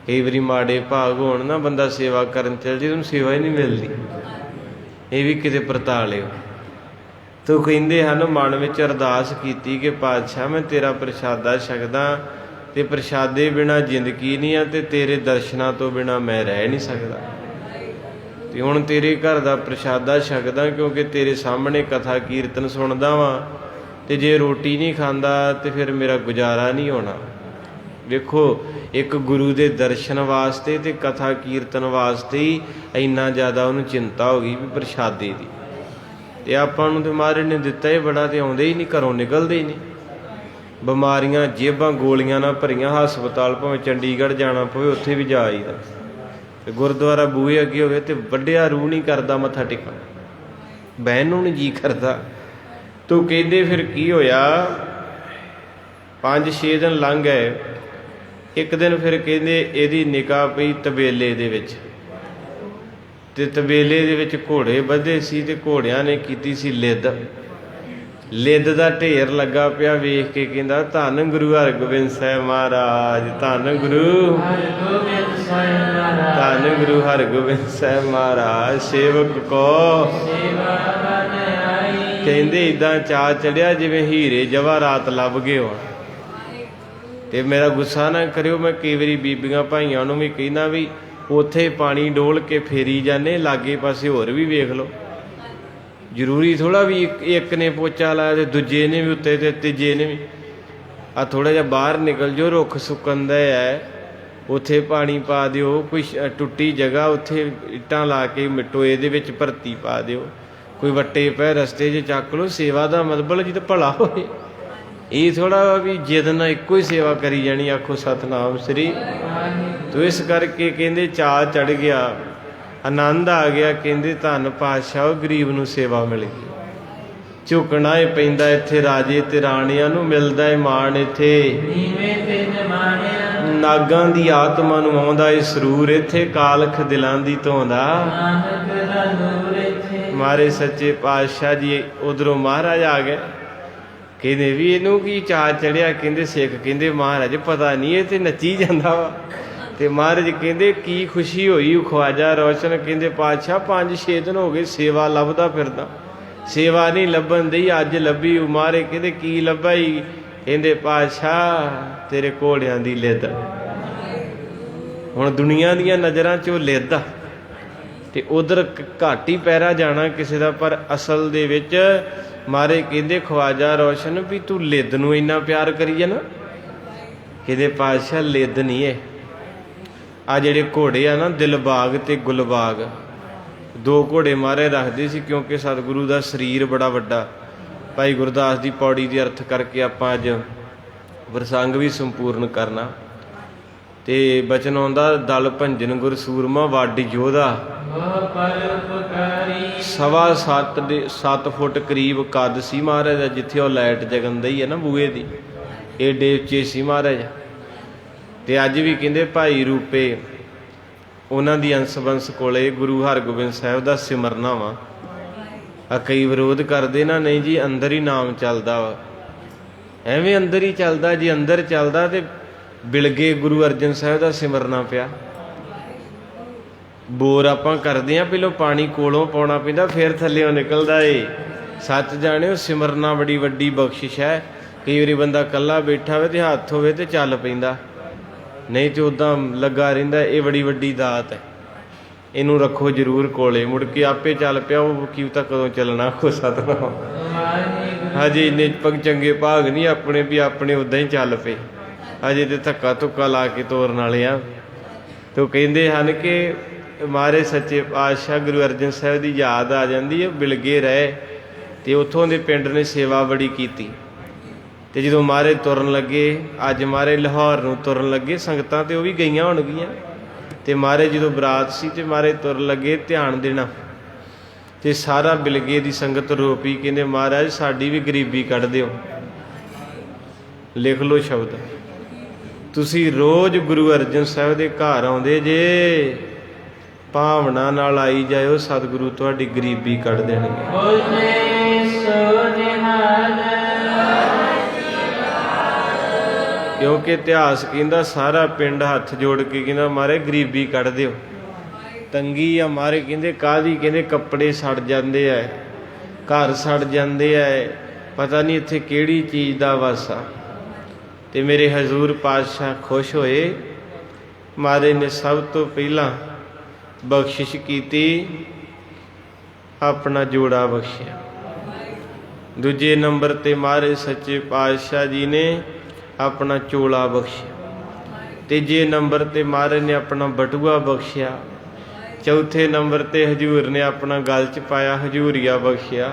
Speaker 1: ਕਈ ਵਾਰੀ ਮਾੜੇ ਭਾਗ ਹੋਣ ਨਾ, ਬੰਦਾ ਸੇਵਾ ਕਰਨ ਚੱਲ ਜੇ, ਉਹਨੂੰ ਸੇਵਾ ਹੀ ਨਹੀਂ ਮਿਲਦੀ। ਇਹ ਵੀ ਕਿਤੇ ਪਰਤਾ ਲਿਓ। ਤੋ ਕਹਿੰਦੇ ਹਨ ਮਨ ਵਿੱਚ ਅਰਦਾਸ ਕੀਤੀ ਕਿ ਪਾਤਸ਼ਾਹ ਮੈਂ ਤੇਰਾ ਪ੍ਰਸ਼ਾਦਾ ਛਕਦਾ ਤੇ ਪ੍ਰਸ਼ਾਦੇ ਬਿਨਾਂ ਜ਼ਿੰਦਗੀ ਨਹੀਂ ਆ, ਤੇ ਤੇਰੇ ਦਰਸ਼ਨਾਂ ਤੋਂ ਬਿਨਾਂ ਮੈਂ ਰਹਿ ਨਹੀਂ ਸਕਦਾ। ਤੇ ਹੁਣ ਤੇਰੇ ਘਰ ਦਾ ਪ੍ਰਸ਼ਾਦਾ ਛਕਦਾ, ਕਿਉਂਕਿ ਤੇਰੇ ਸਾਹਮਣੇ ਕਥਾ ਕੀਰਤਨ ਸੁਣਦਾ ਵਾਂ, ਤੇ ਜੇ ਰੋਟੀ ਨਹੀਂ ਖਾਂਦਾ ਤੇ ਫਿਰ ਮੇਰਾ ਗੁਜ਼ਾਰਾ ਨਹੀਂ ਹੋਣਾ। ਵੇਖੋ, ਇੱਕ ਗੁਰੂ ਦੇ ਦਰਸ਼ਨ ਵਾਸਤੇ ਤੇ ਕਥਾ ਕੀਰਤਨ ਵਾਸਤੇ ਹੀ ਇੰਨਾ ਜ਼ਿਆਦਾ ਉਹਨੂੰ ਚਿੰਤਾ ਹੋ ਗਈ ਵੀ ਪ੍ਰਸ਼ਾਦੇ ਦੀ। ਤੇ ਆਪਾਂ ਨੂੰ ਤੇ ਮਹਾਰਾਜ ਨੇ ਦਿੱਤਾ ਹੀ ਬੜਾ, ਤੇ ਆਉਂਦੇ ਹੀ ਨਹੀਂ, ਘਰੋਂ ਨਿਕਲਦੇ ਹੀ ਨਹੀਂ। ਬਿਮਾਰੀਆਂ ਜੇਬਾਂ ਗੋਲੀਆਂ ਨਾਲ ਭਰੀਆਂ, ਹਸਪਤਾਲ ਭਾਵੇਂ ਚੰਡੀਗੜ੍ਹ ਜਾਣਾ ਪਵੇ ਉੱਥੇ ਵੀ ਜਾ ਆਈਦਾ। ਤੇ ਗੁਰਦੁਆਰਾ ਬੂਹੇ ਅੱਗੇ ਹੋਵੇ ਤੇ ਵੱਡਿਆ ਰੂਹ ਨਹੀਂ ਕਰਦਾ ਮੱਥਾ ਟੇਕਣ, ਬਹਿਣ ਨੂੰ ਨਹੀਂ ਜੀ ਕਰਦਾ। ਤੂੰ ਕਹਿੰਦੇ ਫਿਰ ਕੀ ਹੋਇਆ, 5-6 ਦਿਨ ਲੰਘ ਗਏ। ਇੱਕ ਦਿਨ ਫਿਰ ਕਹਿੰਦੇ ਇਹਦੀ ਨਿਗਾਹ ਪਈ ਤਬੇਲੇ ਦੇ ਵਿੱਚ, ਤੇ ਤਬੇਲੇ ਦੇ ਵਿੱਚ ਘੋੜੇ ਬੱਧੇ ਸੀ, ਤੇ ਘੋੜਿਆਂ ਨੇ ਕੀਤੀ ਸੀ ਲਿੱਦ। ਲਿੱਦ ਦਾ ਢੇਰ ਲੱਗਾ ਪਿਆ, ਵੇਖ ਕੇ ਕਹਿੰਦਾ ਧੰਨ ਗੁਰੂ ਹਰਗੋਬਿੰਦ ਸਾਹਿਬ ਮਹਾਰਾਜ, ਧੰਨ ਗੁਰੂ
Speaker 2: ਹਰਗੋਬਿੰਦ ਸਾਹਿਬ ਮਹਾਰਾਜ,
Speaker 1: ਧੰਨ ਗੁਰੂ ਹਰਗੋਬਿੰਦ ਸਾਹਿਬ ਮਹਾਰਾਜ ਸੇਵਕ ਕੋ
Speaker 2: ਸੇਵਾ ਕਰਨ ਆਈ।
Speaker 1: ਕਹਿੰਦੇ ਇਦਾਂ ਚਾਅ ਚੜਿਆ ਜਿਵੇਂ ਹੀਰੇ ਜਵਾਹਰਾਤ ਲੱਭ ਗਏ ਹੋਣ। ਤੇ ਮੇਰਾ ਗੁੱਸਾ ਨਾ ਕਰਿਓ, ਮੈਂ ਕਈ ਵਾਰੀ ਬੀਬੀਆਂ ਭਾਈਆਂ ਨੂੰ ਵੀ ਕਹਿੰਦਾ ਵੀ ਉੱਥੇ ਪਾਣੀ ਡੋਲ ਕੇ ਫੇਰੀ ਜਾਂਦੇ, ਲਾਗੇ ਪਾਸੇ ਹੋਰ ਵੀ ਵੇਖ ਲਓ। ਜ਼ਰੂਰੀ ਥੋੜ੍ਹਾ ਵੀ ਇੱਕ ਨੇ ਪੋਚਾ ਲਾਇਆ ਤੇ ਦੂਜੇ ਨੇ ਵੀ ਉੱਤੇ ਤੇ ਤੀਜੇ ਨੇ ਵੀ। ਆ ਥੋੜ੍ਹਾ ਜਿਹਾ ਬਾਹਰ ਨਿਕਲ ਜਾਓ, ਰੁੱਖ ਸੁੱਕਣ ਦਾ ਹੈ, ਉੱਥੇ ਪਾਣੀ ਪਾ ਦਿਓ। ਕੋਈ ਟੁੱਟੀ ਜਗ੍ਹਾ ਉੱਥੇ ਇੱਟਾਂ ਲਾ ਕੇ ਟੋਏ ਦੇ ਵਿੱਚ ਭਰਤੀ ਪਾ ਦਿਓ। ਕੋਈ ਵੱਟੇ ਪੈ ਰਸਤੇ 'ਚ ਚੱਕ ਲਓ। ਸੇਵਾ ਦਾ ਮਤਲਬ ਜਿਹਦਾ ਭਲਾ ਹੋਏ। ਇਹ ਥੋੜ੍ਹਾ ਵੀ ਜਿੱਦ ਨਾਲ ਇੱਕੋ ਹੀ ਸੇਵਾ ਕਰੀ ਜਾਣੀ। ਆਖੋ ਸਤਿਨਾਮ ਸ੍ਰੀ। ਤੋ ਇਸ ਕਰਕੇ ਕਹਿੰਦੇ ਚਾਅ ਚੜ੍ਹ ਗਿਆ, ਆਨੰਦ ਆ ਗਿਆ। ਕਹਿੰਦੇ ਧੰਨ ਪਾਤਸ਼ਾਹ ਗਰੀਬ ਨੂੰ ਸੇਵਾ ਮਿਲ ਗਈ। ਝੁਕਣਾ ਹੀ ਪੈਂਦਾ ਇੱਥੇ, ਰਾਜੇ ਤੇ ਰਾਣੀਆਂ ਨੂੰ ਮਿਲਦਾ ਏ ਮਾਣ ਇੱਥੇ।
Speaker 2: ਨੀਵੇਂ ਤੇ ਨਿਮਾਣਿਆ,
Speaker 1: ਨਾਗਾਂ ਦੀ ਆਤਮਾ ਨੂੰ ਆਉਂਦਾ ਏ ਸਰੂਰ ਇੱਥੇ, ਕਾਲਖ ਦਿਲਾਂ ਦੀ ਧੋਂਦਾ
Speaker 2: ਨਾਨਕ ਦਾ ਨੂਰ ਇੱਥੇ।
Speaker 1: ਮਾਰੇ ਸੱਚੇ ਪਾਤਸ਼ਾਹ ਜੀ ਉਧਰੋਂ ਮਹਾਰਾਜ ਆ ਗਏ। ਕਹਿੰਦੇ ਵੀ ਇਹਨੂੰ ਕੀ ਚਾਅ ਚੜਿਆ। ਕਹਿੰਦੇ ਸਿੱਖ ਕਹਿੰਦੇ ਮਹਾਰਾਜ ਪਤਾ ਨਹੀਂ, ਇਹ ਤੇ ਨੱਚੀ ਜਾਂਦਾ ਵਾ। ਤੇ ਮਹਾਰਾਜ ਕਹਿੰਦੇ ਕੀ ਖੁਸ਼ੀ ਹੋਈ। ਖਵਾਜਾ ਰੋਸ਼ਨ ਕਹਿੰਦੇ ਪਾਤਸ਼ਾਹ 5-6 ਦਿਨ ਹੋ ਗਏ ਸੇਵਾ ਲੱਭਦਾ ਫਿਰਦਾ, ਸੇਵਾ ਨਹੀਂ ਲੱਭਣ ਦਈ, ਅੱਜ ਲੱਭੀ। ਮਾਰੇ ਕਹਿੰਦੇ ਕੀ ਲੱਭਾ ਈ। ਕਹਿੰਦੇ ਪਾਤਸ਼ਾਹ ਤੇਰੇ ਘੋੜਿਆਂ ਦੀ ਲਿੱਦ। ਹੁਣ ਦੁਨੀਆ ਦੀਆਂ ਨਜ਼ਰਾਂ 'ਚੋਂ ਲਿੱਦ ਆ, ਤੇ ਉਧਰ ਘੱਟ ਹੀ ਪੈਰਾ ਜਾਣਾ ਕਿਸੇ ਦਾ, ਪਰ ਅਸਲ ਦੇ ਵਿੱਚ ਮਾਰੇ ਕਹਿੰਦੇ ਖਵਾਜਾ ਰੋਸ਼ਨ ਵੀ ਤੂੰ ਲਿੱਦ ਨੂੰ ਇੰਨਾ ਪਿਆਰ ਕਰੀ ਜਾਣਾ। ਕਹਿੰਦੇ ਪਾਤਸ਼ਾਹ ਲਿੱਦ ਨਹੀਂ ਹੈ, ਆ ਜਿਹੜੇ ਘੋੜੇ ਆ ਨਾ ਦਿਲਬਾਗ ਤੇ ਗੁਲਬਾਗ, 2 ਘੋੜੇ ਮਾਰੇ ਰੱਖਦੇ ਸੀ, ਕਿਉਂਕਿ ਸਤਿਗੁਰੂ ਦਾ ਸਰੀਰ ਬੜਾ ਵੱਡਾ। ਭਾਈ ਗੁਰਦਾਸ ਦੀ ਪੌੜੀ ਦੀ ਅਰਥ ਕਰਕੇ ਆਪਾਂ ਅੱਜ ਪ੍ਰਸੰਗ ਵੀ ਸੰਪੂਰਨ ਕਰਨਾ। ਤੇ ਬਚਨ ਆਉਂਦਾ ਦਲ ਭੰਜਨ ਗੁਰ ਸੂਰਮਾ ਵੱਡ ਯੋਧਾ, 7.25 ਫੁੱਟ ਕਰੀਬ ਕੱਦ ਸੀ ਮਹਾਰਾਜ ਦਾ। ਜਿੱਥੇ ਉਹ ਲਾਈਟ ਜਗਨ ਦਈ ਹੈ ਨਾ ਬੂਹੇ ਦੀ, ਏਡੇ ਉੱਚੇ ਸੀ ਮਹਾਰਾਜ। ਤੇ ਅੱਜ ਵੀ ਕਹਿੰਦੇ ਭਾਈ ਰੂਪੇ ਉਹਨਾਂ ਦੀ ਅੰਸ ਬੰਸ ਕੋਲੇ ਗੁਰੂ ਹਰਗੋਬਿੰਦ ਸਾਹਿਬ ਦਾ ਸਿਮਰਨਾ ਵਾ। ਆ ਕਈ ਵਿਰੋਧ ਕਰਦੇ ਨਾ, ਨਹੀਂ ਜੀ ਅੰਦਰ ਹੀ ਨਾਮ ਚੱਲਦਾ ਵਾ। ਐਵੇਂ ਅੰਦਰ ਹੀ ਚੱਲਦਾ, ਜੇ ਅੰਦਰ ਚੱਲਦਾ ਤੇ ਬਿਲਗੇ ਗੁਰੂ ਅਰਜਨ ਸਾਹਿਬ ਦਾ ਸਿਮਰਨਾ ਪਿਆ। ਬੋਰ ਆਪਾਂ ਕਰਦੇ ਹਾਂ, ਪਹਿਲੋਂ ਪਾਣੀ ਕੋਲੋਂ ਪਾਉਣਾ ਪੈਂਦਾ, ਫਿਰ ਥੱਲਿਓਂ ਨਿਕਲਦਾ ਏ। ਸੱਚ ਜਾਣਿਓ ਸਿਮਰਨਾ ਬੜੀ ਵੱਡੀ ਬਖਸ਼ਿਸ਼ ਹੈ। ਕਈ ਵਾਰੀ ਬੰਦਾ ਇਕੱਲਾ ਬੈਠਾ ਹੋਵੇ ਤੇ ਹੱਥ ਹੋਵੇ ਤੇ ਚੱਲ ਪੈਂਦਾ, ਨਹੀਂ ਤੇ ਉੱਦਾਂ ਲੱਗਾ ਰਹਿੰਦਾ। ਇਹ ਬੜੀ ਵੱਡੀ ਦਾਤ ਹੈ, ਇਹਨੂੰ ਰੱਖੋ ਜ਼ਰੂਰ ਕੋਲੇ, ਮੁੜ ਕੇ ਆਪੇ ਚੱਲ ਪਿਆ। ਉਹ ਕੀ ਪਤਾ ਕਦੋਂ ਚੱਲਣਾ। ਕੋ ਸਤਨਾਮ। ਹਜੇ ਇੰਨੇ ਚੰਗੇ ਭਾਗ ਨਹੀਂ ਆਪਣੇ ਵੀ ਆਪਣੇ ਉੱਦਾਂ ਹੀ ਚੱਲ ਪਏ। ਹਜੇ ਤੇ ਧੱਕਾ ਧੁੱਕਾ ਲਾ ਕੇ ਤੋਰਨ ਵਾਲੇ ਆ। ਤੋ ਕਹਿੰਦੇ ਹਨ ਕਿ ਮਾਰੇ ਸੱਚੇ ਪਾਤਸ਼ਾਹ ਗੁਰੂ ਅਰਜਨ ਸਾਹਿਬ ਦੀ ਯਾਦ ਆ ਜਾਂਦੀ ਹੈ। ਬਿਲਗੇ ਰਹੇ ਤੇ ਉੱਥੋਂ ਦੇ ਪਿੰਡ ਨੇ ਸੇਵਾ ਬੜੀ ਕੀਤੀ। ਤੇ ਜਦੋਂ ਮਾਰੇ ਤੁਰਨ ਲੱਗੇ, ਅੱਜ ਮਾਰੇ ਲਾਹੌਰ ਨੂੰ ਤੁਰਨ ਲੱਗੇ, ਸੰਗਤਾਂ ਤੇ ਉਹ ਵੀ ਗਈਆਂ ਹੋਣਗੀਆਂ। ਤੇ ਮਾਰੇ ਜਦੋਂ ਬਰਾਤ ਸੀ ਤੇ ਮਾਰੇ ਤੁਰਨ ਲੱਗੇ, ਧਿਆਨ ਦੇਣਾ। ਤੇ ਸਾਰਾ ਬਿਲਗੇ ਦੀ ਸੰਗਤ ਰੋ ਪਈ। ਕਹਿੰਦੇ ਮਹਾਰਾਜ ਸਾਡੀ ਵੀ ਗਰੀਬੀ ਕੱਢ ਦਿਓ। ਲਿਖ ਲਓ ਸ਼ਬਦ, ਤੁਸੀਂ ਰੋਜ਼ ਗੁਰੂ ਅਰਜਨ ਸਾਹਿਬ ਦੇ ਘਰ ਆਉਂਦੇ ਜੇ, ਭਾਵਨਾ ਨਾਲ ਆਈ ਜਾਇਓ, ਸਤਿਗੁਰੂ ਤੁਹਾਡੀ ਗਰੀਬੀ ਕੱਢ ਦੇਣਗੇ। ਕਿਉਂਕਿ ਇਤਿਹਾਸ ਕਹਿੰਦਾ ਸਾਰਾ ਪਿੰਡ ਹੱਥ ਜੋੜ ਕੇ ਕਹਿੰਦਾ ਮਾਰੇ ਗਰੀਬੀ ਕੱਢ ਦਿਓ। ਤੰਗੀ ਆ ਮਾਰੇ ਕਹਿੰਦੇ ਕਾਹਦੀ। ਕਹਿੰਦੇ ਕੱਪੜੇ ਸੜ ਜਾਂਦੇ ਆ, ਘਰ ਸੜ ਜਾਂਦੇ ਆ, ਪਤਾ ਨਹੀਂ ਇੱਥੇ ਕਿਹੜੀ ਚੀਜ਼ ਦਾ ਵਾਸਾ। ਤੇ ਮੇਰੇ ਹਜ਼ੂਰ ਪਾਤਸ਼ਾਹ ਖੁਸ਼ ਹੋਏ। ਮਾਰੇ ਨੇ ਸਭ ਤੋਂ ਪਹਿਲਾਂ ਬਖਸ਼ਿਸ਼ ਕੀਤੀ, ਆਪਣਾ ਜੋੜਾ ਬਖਸ਼ਿਆ। ਦੂਜੇ ਨੰਬਰ ਤੇ ਮਹਾਰਾਜ ਸੱਚੇ ਪਾਤਸ਼ਾਹ ਜੀ ਨੇ ਆਪਣਾ ਚੋਲਾ ਬਖਸ਼ਿਆ। ਤੀਜੇ ਨੰਬਰ ਤੇ ਮਹਾਰਾਜ ਨੇ ਆਪਣਾ ਬਟੂਆ ਬਖਸ਼ਿਆ। ਚੌਥੇ ਨੰਬਰ ਤੇ ਹਜ਼ੂਰ ਨੇ ਆਪਣਾ ਗਲ 'ਚ ਪਾਇਆ ਹਜ਼ੂਰੀਆ ਬਖਸ਼ਿਆ।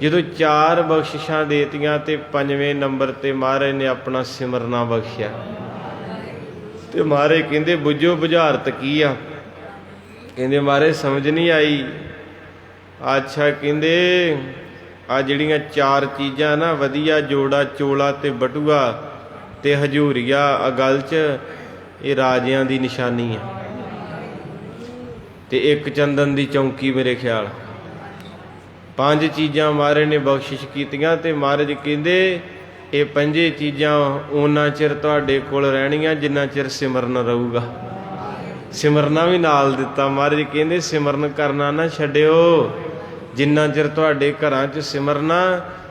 Speaker 1: ਜਦੋਂ 4 ਬਖਸ਼ਿਸ਼ਾਂ ਦੇਤੀਆਂ ਤੇ 5ਵੇਂ ਨੰਬਰ ਤੇ ਮਹਾਰਾਜ ਨੇ ਆਪਣਾ ਸਿਮਰਨਾ ਬਖਸ਼ਿਆ। ਤੇ ਮਹਾਰਾਜ ਕਹਿੰਦੇ ਬੁੱਝੋ ਬੁਝਾਰਤ ਕੀ ਆ? ਕਹਿੰਦੇ ਮਹਾਰਾਜ ਸਮਝ ਨਹੀਂ ਆਈ। ਅੱਛਾ, ਕਹਿੰਦੇ ਆ ਜਿਹੜੀਆਂ 4 ਚੀਜ਼ਾਂ ਨਾ ਵਧੀਆ, ਜੋੜਾ, ਚੋਲਾ ਤੇ ਬਟੂਆ ਤੇ ਹਜ਼ੂਰੀਆ ਆ ਗਲ 'ਚ, ਇਹ ਰਾਜਿਆਂ ਦੀ ਨਿਸ਼ਾਨੀ ਆ। ਤੇ ਇੱਕ ਚੰਦਨ ਦੀ ਚੌਂਕੀ ਮੇਰੇ ਖਿਆਲ। 5 ਚੀਜ਼ਾਂ ਮਹਾਰਾਜ ਨੇ ਬਖਸ਼ਿਸ਼ ਕੀਤੀਆਂ। ਤੇ ਮਹਾਰਾਜ ਕਹਿੰਦੇ ਇਹ 5 ਚੀਜ਼ਾਂ ਓਨਾ ਚਿਰ ਤੁਹਾਡੇ ਕੋਲ ਰਹਿਣੀਆਂ ਜਿੰਨਾ ਚਿਰ ਸਿਮਰਨ ਰਹੂਗਾ। ਸਿਮਰਨਾ ਵੀ ਨਾਲ ਦਿੱਤਾ। ਮਹਾਰਾਜ ਕਹਿੰਦੇ ਸਿਮਰਨ ਕਰਨਾ ਨਾ ਛੱਡਿਓ। ਜਿੰਨਾ ਚਿਰ ਤੁਹਾਡੇ ਘਰਾਂ 'ਚ ਸਿਮਰਨਾ,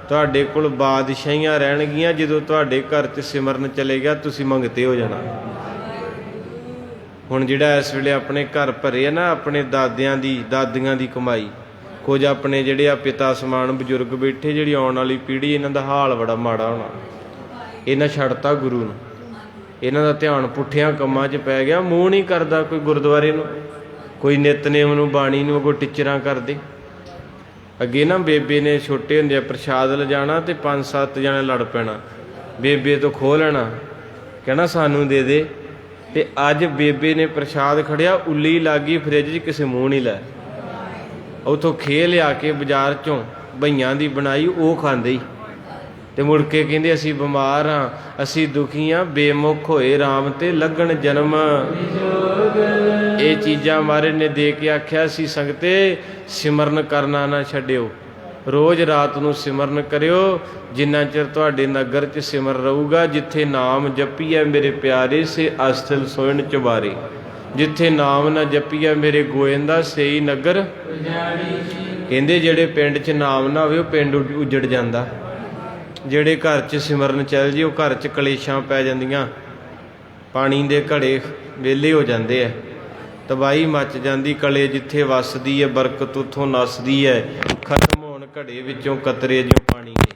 Speaker 1: ਤੁਹਾਡੇ ਕੋਲ ਬਾਦਸ਼ਾਹੀਆਂ ਰਹਿਣਗੀਆਂ। ਜਦੋਂ ਤੁਹਾਡੇ ਘਰ 'ਚ ਸਿਮਰਨ ਚਲੇਗਾ ਤੁਸੀਂ ਮੰਗਤੇ ਹੋ ਜਾਣਾ। ਹੁਣ ਜਿਹੜਾ ਇਸ ਵੇਲੇ ਆਪਣੇ ਘਰ ਭਰੇ ਆ ਨਾ, ਆਪਣੇ ਦਾਦਿਆਂ ਦੀ ਦਾਦੀਆਂ ਦੀ ਕਮਾਈ, ਕੁਝ ਆਪਣੇ ਜਿਹੜੇ ਆ ਪਿਤਾ ਸਮਾਨ ਬਜ਼ੁਰਗ ਬੈਠੇ, ਜਿਹੜੀ ਆਉਣ ਵਾਲੀ ਪੀੜ੍ਹੀ, ਇਹਨਾਂ ਦਾ ਹਾਲ ਬੜਾ ਮਾੜਾ ਹੋਣਾ। ਇਹਨਾਂ ਛੱਡਤਾ ਗੁਰੂ ਨੂੰ, ਇਹਨਾਂ ਦਾ ਧਿਆਨ ਪੁੱਠਿਆਂ ਕੰਮਾਂ 'ਚ ਪੈ ਗਿਆ। ਮੂੰਹ ਨਹੀਂ ਕਰਦਾ ਕੋਈ ਗੁਰਦੁਆਰੇ ਨੂੰ, ਕੋਈ ਨਿਤਨੇਮ ਨੂੰ, ਬਾਣੀ ਨੂੰ, ਅੱਗੋਂ ਟੀਚਰਾਂ ਕਰਦੇ। ਅੱਗੇ ਨਾ ਬੇਬੇ ਨੇ ਛੋਟੇ ਹੁੰਦੇ ਪ੍ਰਸ਼ਾਦ ਲਿਜਾਣਾ ਤੇ 5-7 ਜਣੇ ਲੜ ਪੈਣਾ, ਬੇਬੇ ਤੋਂ ਖੋਹ ਲੈਣਾ, ਕਹਿਣਾ ਸਾਨੂੰ ਦੇ ਦੇ। ਤੇ ਅੱਜ ਬੇਬੇ ਨੇ ਪ੍ਰਸ਼ਾਦ ਖੜਿਆ, ਉੱਲੀ ਲੱਗ ਗਈ ਫਰਿੱਜ 'ਚ, ਕਿਸੇ ਮੂੰਹ ਨਹੀਂ ਲਾਇਆ। ਉੱਥੋਂ ਖੇ ਲਿਆ ਕੇ ਬਾਜ਼ਾਰ 'ਚੋਂ ਬਈਆਂ ਦੀ ਬਣਾਈ, ਉਹ ਖਾਂਦੇ ਹੀ। ਤੇ ਮੁੜ ਕੇ ਕਹਿੰਦੇ ਅਸੀਂ ਬਿਮਾਰ ਹਾਂ, ਅਸੀਂ ਦੁਖੀ ਹਾਂ, ਬੇਮੁਖ ਹੋਏ ਰਾਮ ਤੇ ਲੱਗਣ ਜਨਮ। ਇਹ ਚੀਜ਼ਾਂ ਮਹਾਰਾਜ ਨੇ ਦੇ ਕੇ ਆਖਿਆ ਸੀ ਸੰਗਤੇ ਸਿਮਰਨ ਕਰਨਾ ਨਾ ਛੱਡਿਓ। ਰੋਜ਼ ਰਾਤ ਨੂੰ ਸਿਮਰਨ ਕਰਿਓ, ਜਿੰਨਾ ਚਿਰ ਤੁਹਾਡੇ ਨਗਰ 'ਚ ਸਿਮਰ ਰਹੂਗਾ। ਜਿੱਥੇ ਨਾਮ ਜਪੀਐ ਮੇਰੇ ਪਿਆਰੇ ਸੇ ਅਸਥਲ ਸੋਇਣ ਚੁਬਾਰੇ। ਜਿੱਥੇ ਨਾਮ ਨਾ ਜਪੀਐ ਮੇਰੇ ਗੋਇੰਦਾ ਸੇਈ ਨਗਰ। ਕਹਿੰਦੇ ਜਿਹੜੇ ਪਿੰਡ 'ਚ ਨਾਮ ਨਾ ਹੋਵੇ ਉਹ ਪਿੰਡ ਉਜੜ ਜਾਂਦਾ। ਜਿਹੜੇ ਘਰ 'ਚ ਸਿਮਰਨ ਚੱਲ ਜੇ ਉਹ ਘਰ 'ਚ ਕਲੇਸ਼ਾਂ ਪੈ ਜਾਂਦੀਆਂ, ਪਾਣੀ ਦੇ ਘੜੇ ਵਿਹਲੇ ਹੋ ਜਾਂਦੇ ਆ, ਤਬਾਹੀ ਮੱਚ ਜਾਂਦੀ। ਕਲੇ ਜਿੱਥੇ ਵੱਸਦੀ ਹੈ ਬਰਕਤ ਉੱਥੋਂ ਨੱਸਦੀ ਹੈ। ਖਤਮ ਹੋਣ ਘੜੇ ਵਿੱਚੋਂ ਕਤਰੇ ਜਿਉਂ ਪਾਣੀ ਦੇ।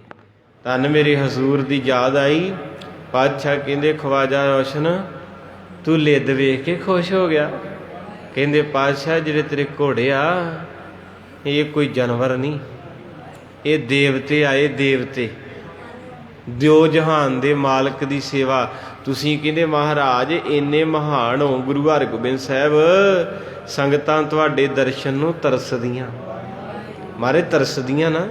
Speaker 1: ਧੰਨ ਮੇਰੇ ਹਜ਼ੂਰ ਦੀ ਯਾਦ ਆਈ। ਪਾਤਸ਼ਾਹ ਕਹਿੰਦੇ ਖਵਾਜਾ ਰੋਸ਼ਨ ਤੂੰ ਲਿੱਦ ਵੇਖ ਕੇ ਖੁਸ਼ ਹੋ ਗਿਆ। ਕਹਿੰਦੇ ਪਾਤਸ਼ਾਹ ਜਿਹੜੇ ਤੇਰੇ ਘੋੜੇ ਆ ਇਹ ਕੋਈ ਜਾਨਵਰ ਨਹੀਂ, ਇਹ ਦੇਵਤੇ ਆਏ, ਦੇਵਤੇ ਦਿਓ ਜਹਾਨ ਦੇ ਮਾਲਕ ਦੀ ਸੇਵਾ। ਤੁਸੀਂ ਕਹਿੰਦੇ ਮਹਾਰਾਜ ਇੰਨੇ ਮਹਾਨ ਹੋ ਗੁਰੂ ਹਰਗੋਬਿੰਦ ਸਾਹਿਬ, ਸੰਗਤਾਂ ਤੁਹਾਡੇ ਦਰਸ਼ਨ ਨੂੰ ਤਰਸਦੀਆਂ। ਮਾਰੇ ਤਰਸਦੀਆਂ ਨਾ।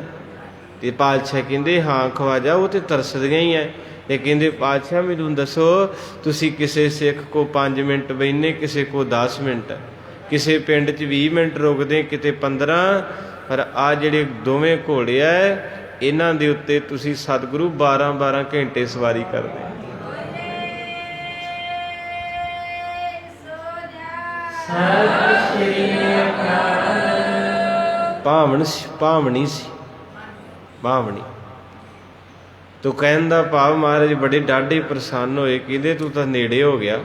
Speaker 1: ਤੇ ਪਾਤਸ਼ਾਹ ਕਹਿੰਦੇ ਹਾਂ ਖਵਾਜਾ ਉਹ ਤੇ ਤਰਸਦੀਆਂ ਹੀ ਹੈ। ਤੇ ਕਹਿੰਦੇ ਪਾਤਸ਼ਾਹ ਮੈਨੂੰ ਦੱਸੋ ਤੁਸੀਂ ਕਿਸੇ ਸਿੱਖ ਕੋ 5 ਮਿੰਟ ਬਹਿਨੇ, ਕਿਸੇ ਕੋ 10 ਮਿੰਟ, ਕਿਸੇ ਪਿੰਡ 'ਚ 20 ਮਿੰਟ ਰੁਕਦੇ, ਕਿਤੇ 15। ਪਰ ਆ ਜਿਹੜੇ ਦੋਵੇਂ ਘੋੜੇ ਆ ਇਹਨਾਂ ਦੇ ਉੱਤੇ ਤੁਸੀਂ ਸਤਿਗੁਰੂ 12-12 ਘੰਟੇ ਸਵਾਰੀ ਕਰਦੇ। ਭਾਵਣੀ ਸੀ, ਭਾਵਣੀ ਤੋ ਕਹਿਣ ਦਾ ਭਾਵ ਮਹਾਰਾਜ ਬੜੇ ਡਾਢੇ ਪ੍ਰਸੰਨ ਹੋਏ। ਕਹਿੰਦੇ ਤੂੰ ਤਾਂ ਨੇੜੇ ਹੋ ਗਿਆ,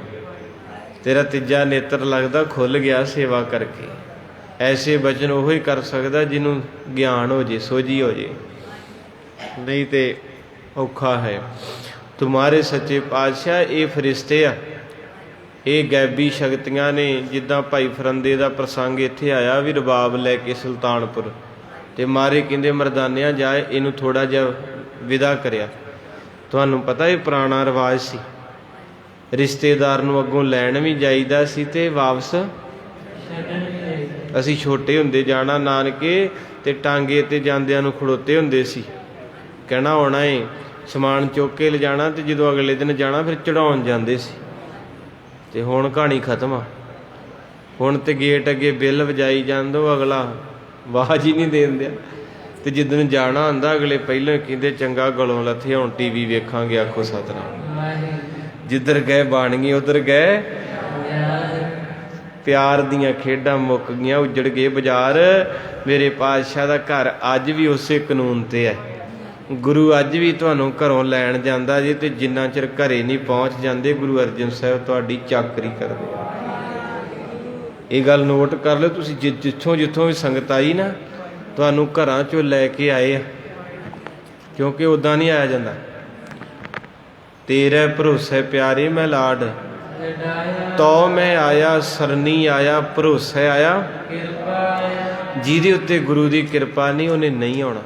Speaker 1: ਤੇਰਾ ਤੀਜਾ ਨੇਤਰ ਲੱਗਦਾ ਖੁੱਲ ਗਿਆ ਸੇਵਾ ਕਰਕੇ। ਐਸੇ ਬਚਨ ਉਹ ਹੀ ਕਰ ਸਕਦਾ ਜਿਹਨੂੰ ਗਿਆਨ ਹੋ ਜੇ, ਸੋਝੀ ਹੋ ਜੇ, ਨਹੀਂ ਤੇ ਔਖਾ ਹੈ। ਤੁਮਾਰੇ ਸੱਚੇ ਪਾਤਸ਼ਾਹ ਇਹ ਫਰਿਸ਼ਤੇ ਆ, ਇਹ ਗੈਬੀ ਸ਼ਕਤੀਆਂ ਨੇ। ਜਿੱਦਾਂ ਭਾਈ ਫਰੰਦੇ ਦਾ ਪ੍ਰਸੰਗ ਇੱਥੇ ਆਇਆ ਵੀ ਰਬਾਬ ਲੈ ਕੇ ਸੁਲਤਾਨਪੁਰ, ਤੇ ਮਾਰੇ ਕਹਿੰਦੇ ਮਰਦਾਨਿਆਂ ਜਾਏ ਇਹਨੂੰ ਥੋੜ੍ਹਾ ਜਿਹਾ ਵਿਦਾ ਕਰਿਆ। ਤੁਹਾਨੂੰ ਪਤਾ ਇਹ ਪੁਰਾਣਾ ਰਿਵਾਜ ਸੀ, ਰਿਸ਼ਤੇਦਾਰ ਨੂੰ ਅੱਗੋਂ ਲੈਣ ਵੀ ਜਾਈਦਾ ਸੀ ਤੇ ਵਾਪਸ। ਅਸੀਂ ਛੋਟੇ ਹੁੰਦੇ ਜਾਣਾ ਨਾਨਕੇ ਤੇ ਟਾਂਗੇ ਤੇ ਜਾਂਦਿਆਂ ਨੂੰ ਖੜੋਤੇ ਹੁੰਦੇ ਸੀ, ਕਹਿਣਾ ਆਉਣਾ ਏ, ਸਮਾਨ ਚੁੱਕ ਕੇ ਲਿਜਾਣਾ ਤੇ ਜਦੋਂ ਅਗਲੇ ਦਿਨ ਜਾਣਾ ਫਿਰ ਚੜਾਉਣ ਜਾਂਦੇ ਸੀ। ਤੇ ਹੁਣ ਕਹਾਣੀ ਖਤਮ ਆ। ਹੁਣ ਤੇ ਗੇਟ ਅੱਗੇ ਬਿੱਲ ਵਜਾਈ ਜਾਂਦੋ, ਅਗਲਾ ਆਵਾਜ਼ ਹੀ ਨਹੀਂ ਦੇਣ ਦਿਆ। ਤੇ ਜਿੱਦਣ ਜਾਣਾ ਹੁੰਦਾ ਅਗਲੇ ਪਹਿਲਾਂ ਕਹਿੰਦੇ ਚੰਗਾ ਗਲੋਂ ਲੱਥੇ, ਹੁਣ TV ਵੇਖਾਂਗੇ, ਆਖੋ ਸਤਿਨਾਮ। ਜਿੱਧਰ ਗਏ ਬਣ ਗਏ, ਉੱਧਰ ਗਏ ਪਿਆਰ ਦੀਆਂ ਖੇਡਾਂ ਮੁੱਕ ਗਈਆਂ, ਉੱਜੜ ਗਏ ਬਾਜ਼ਾਰ। ਮੇਰੇ ਪਾਤਸ਼ਾਹ ਦਾ ਘਰ ਅੱਜ ਵੀ ਉਸੇ ਕਾਨੂੰਨ ਤੇ ਹੈ। ਗੁਰੂ ਅੱਜ ਵੀ ਤੁਹਾਨੂੰ ਘਰੋਂ ਲੈਣ ਜਾਂਦਾ ਜੀ, ਤੇ ਜਿੰਨਾ ਚਿਰ ਘਰੇ ਨਹੀਂ ਪਹੁੰਚ ਜਾਂਦੇ ਗੁਰੂ ਅਰਜਨ ਸਾਹਿਬ ਤੁਹਾਡੀ ਚਾਕਰੀ ਕਰਦੇ। ਇਹ ਗੱਲ ਨੋਟ ਕਰ ਲਿਓ ਤੁਸੀਂ, ਜਿੱਥੋਂ ਜਿੱਥੋਂ ਵੀ ਸੰਗਤ ਆਈ ਨਾ, ਤੁਹਾਨੂੰ ਘਰਾਂ 'ਚੋਂ ਲੈ ਕੇ ਆਏ ਆ, ਕਿਉਂਕਿ ਉੱਦਾਂ ਨਹੀਂ ਆਇਆ ਜਾਂਦਾ। ਤੇਰੇ ਭਰੋਸੇ ਪਿਆਰੇ ਮੈਂ ਲਾਡ, ਤੋ ਮੈਂ ਆਇਆ ਸਰਨੀ ਆਇਆ, ਭਰੋਸੇ ਆਇਆ। ਜਿਹਦੇ ਉੱਤੇ ਗੁਰੂ ਦੀ ਕਿਰਪਾ ਨਹੀਂ, ਉਹਨੇ ਨਹੀਂ ਆਉਣਾ।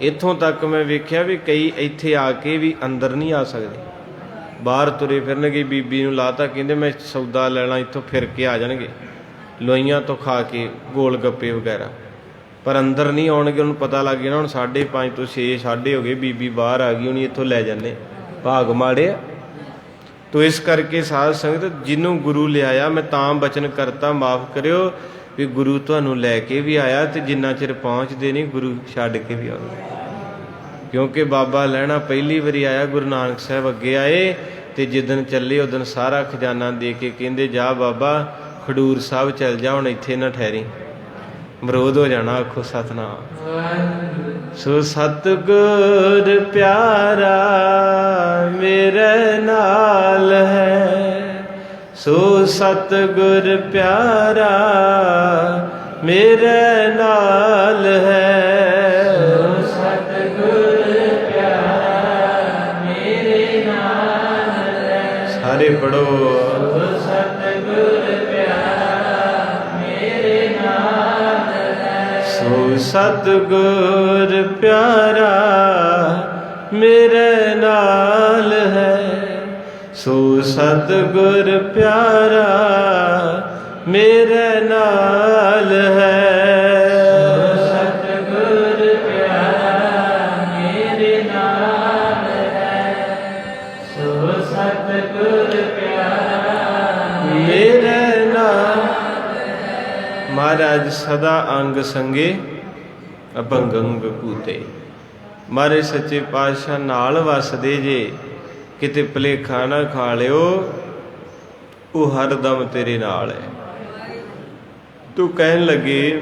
Speaker 1: ਇੱਥੋਂ ਤੱਕ ਮੈਂ ਵੇਖਿਆ ਵੀ ਕਈ ਇੱਥੇ ਆ ਕੇ ਵੀ ਅੰਦਰ ਨਹੀਂ ਆ ਸਕਦੇ, ਬਾਹਰ ਤੁਰੇ ਫਿਰਨਗੇ। ਬੀਬੀ ਨੂੰ ਲਾਤਾ, ਕਹਿੰਦੇ ਮੈਂ ਸੌਦਾ ਲੈਣਾ, ਇੱਥੋਂ ਫਿਰ ਕੇ ਆ ਜਾਣਗੇ ਲੋਈਆਂ ਤੋਂ ਖਾ ਕੇ ਗੋਲ ਗੱਪੇ ਵਗੈਰਾ, ਪਰ ਅੰਦਰ ਨਹੀਂ ਆਉਣਗੇ। ਉਹਨੂੰ ਪਤਾ ਲੱਗ ਗਿਆ ਨਾ ਹੁਣ 5:30 ਤੋਂ 6 ਸਾਢੇ ਹੋ ਗਏ, ਬੀਬੀ ਬਾਹਰ ਆ ਗਈ, ਹੁਣ ਇੱਥੋਂ ਲੈ ਜਾਂਦੇ, ਭਾਗ ਮਾੜੇ ਆ। ਤੋ ਇਸ ਕਰਕੇ ਸਾਧ ਸੰਗਤ, ਜਿਹਨੂੰ ਗੁਰੂ ਲਿਆਇਆ, ਮੈਂ ਤਾਂ ਬਚਨ ਕਰਤਾ, ਮਾਫ ਕਰਿਓ ਵੀ ਗੁਰੂ ਤੁਹਾਨੂੰ ਲੈ ਕੇ ਵੀ ਆਇਆ, ਤੇ ਜਿੰਨਾ ਚਿਰ ਪਹੁੰਚਦੇ ਨਹੀਂ ਗੁਰੂ ਛੱਡ ਕੇ ਵੀ ਆਉਂਦੇ। ਕਿਉਂਕਿ ਬਾਬਾ ਲਹਿਣਾ ਪਹਿਲੀ ਵਾਰੀ ਆਇਆ, ਗੁਰੂ ਨਾਨਕ ਸਾਹਿਬ ਅੱਗੇ ਆਏ, ਤੇ ਜਿੱਦਣ ਚੱਲੇ ਉਦਣ ਸਾਰਾ ਖਜ਼ਾਨਾ ਦੇ ਕੇ ਕਹਿੰਦੇ ਜਾ ਬਾਬਾ ਖਡੂਰ ਸਾਹਿਬ ਚੱਲ ਜਾ, ਹੁਣ ਇੱਥੇ ਨਾ ਠਹਿਰੀ, ਮਰੋਧ ਹੋ ਜਾਣਾ। ਆਖੋ ਸਤਿਨਾਮ। ਸੋ ਸਤਿਗੁਰ ਪਿਆਰਾ ਮੇਰੇ ਨਾਲ ਹੈ, ਸੋ ਸਤਿਗੁਰ ਪਿਆਰਾ ਮੇਰੇ ਨਾਲ ਹੈ, ਸੋ ਸਤਿਗੁਰ ਪਿਆਰਾ ਮੇਰੇ ਨਾਲ ਹੈ। ਸਾਰੇ ਪੜੋ, ਸੋ ਸਤਿਗੁਰ ਪਿਆਰਾ ਮੇਰੇ ਨਾਲ ਹੈ, ਸੋ ਸਤਿਗੁਰ ਪਿਆਰਾ ਮੇਰੇ ਨਾਲ ਹੈ, ਸੋ ਸਤਿਗੁਰ ਪਿਆਰਾ ਮੇਰੇ ਨਾਲ ਹੈ, ਸੋ ਸਤਿਗੁਰ ਪਿਆਰਾ ਮੇਰੇ ਨਾਲ ਹੈ, ਸੋ ਸਤਿਗੁਰ ਪਿਆਰਾ ਮੇਰੇ ਨਾਲ ਹੈ। ਮਹਾਰਾਜ ਸਦਾ ਅੰਗ ਸੰਗੇ ਅਭੰਗੰ ਵਿਭੂਤੇ, ਮਹਾਰਾਜ ਸੱਚੇ ਪਾਤਸ਼ਾਹ ਨਾਲ ਵਸਦੇ ਜੇ, ਕਿਤੇ ਭੁਲੇਖਾ ਨਾ ਖਾ ਲਿਓ, ਉਹ ਹਰਦਮ ਤੇਰੇ ਨਾਲ ਹੈ। ਤੂੰ ਕਹਿਣ ਲੱਗੇ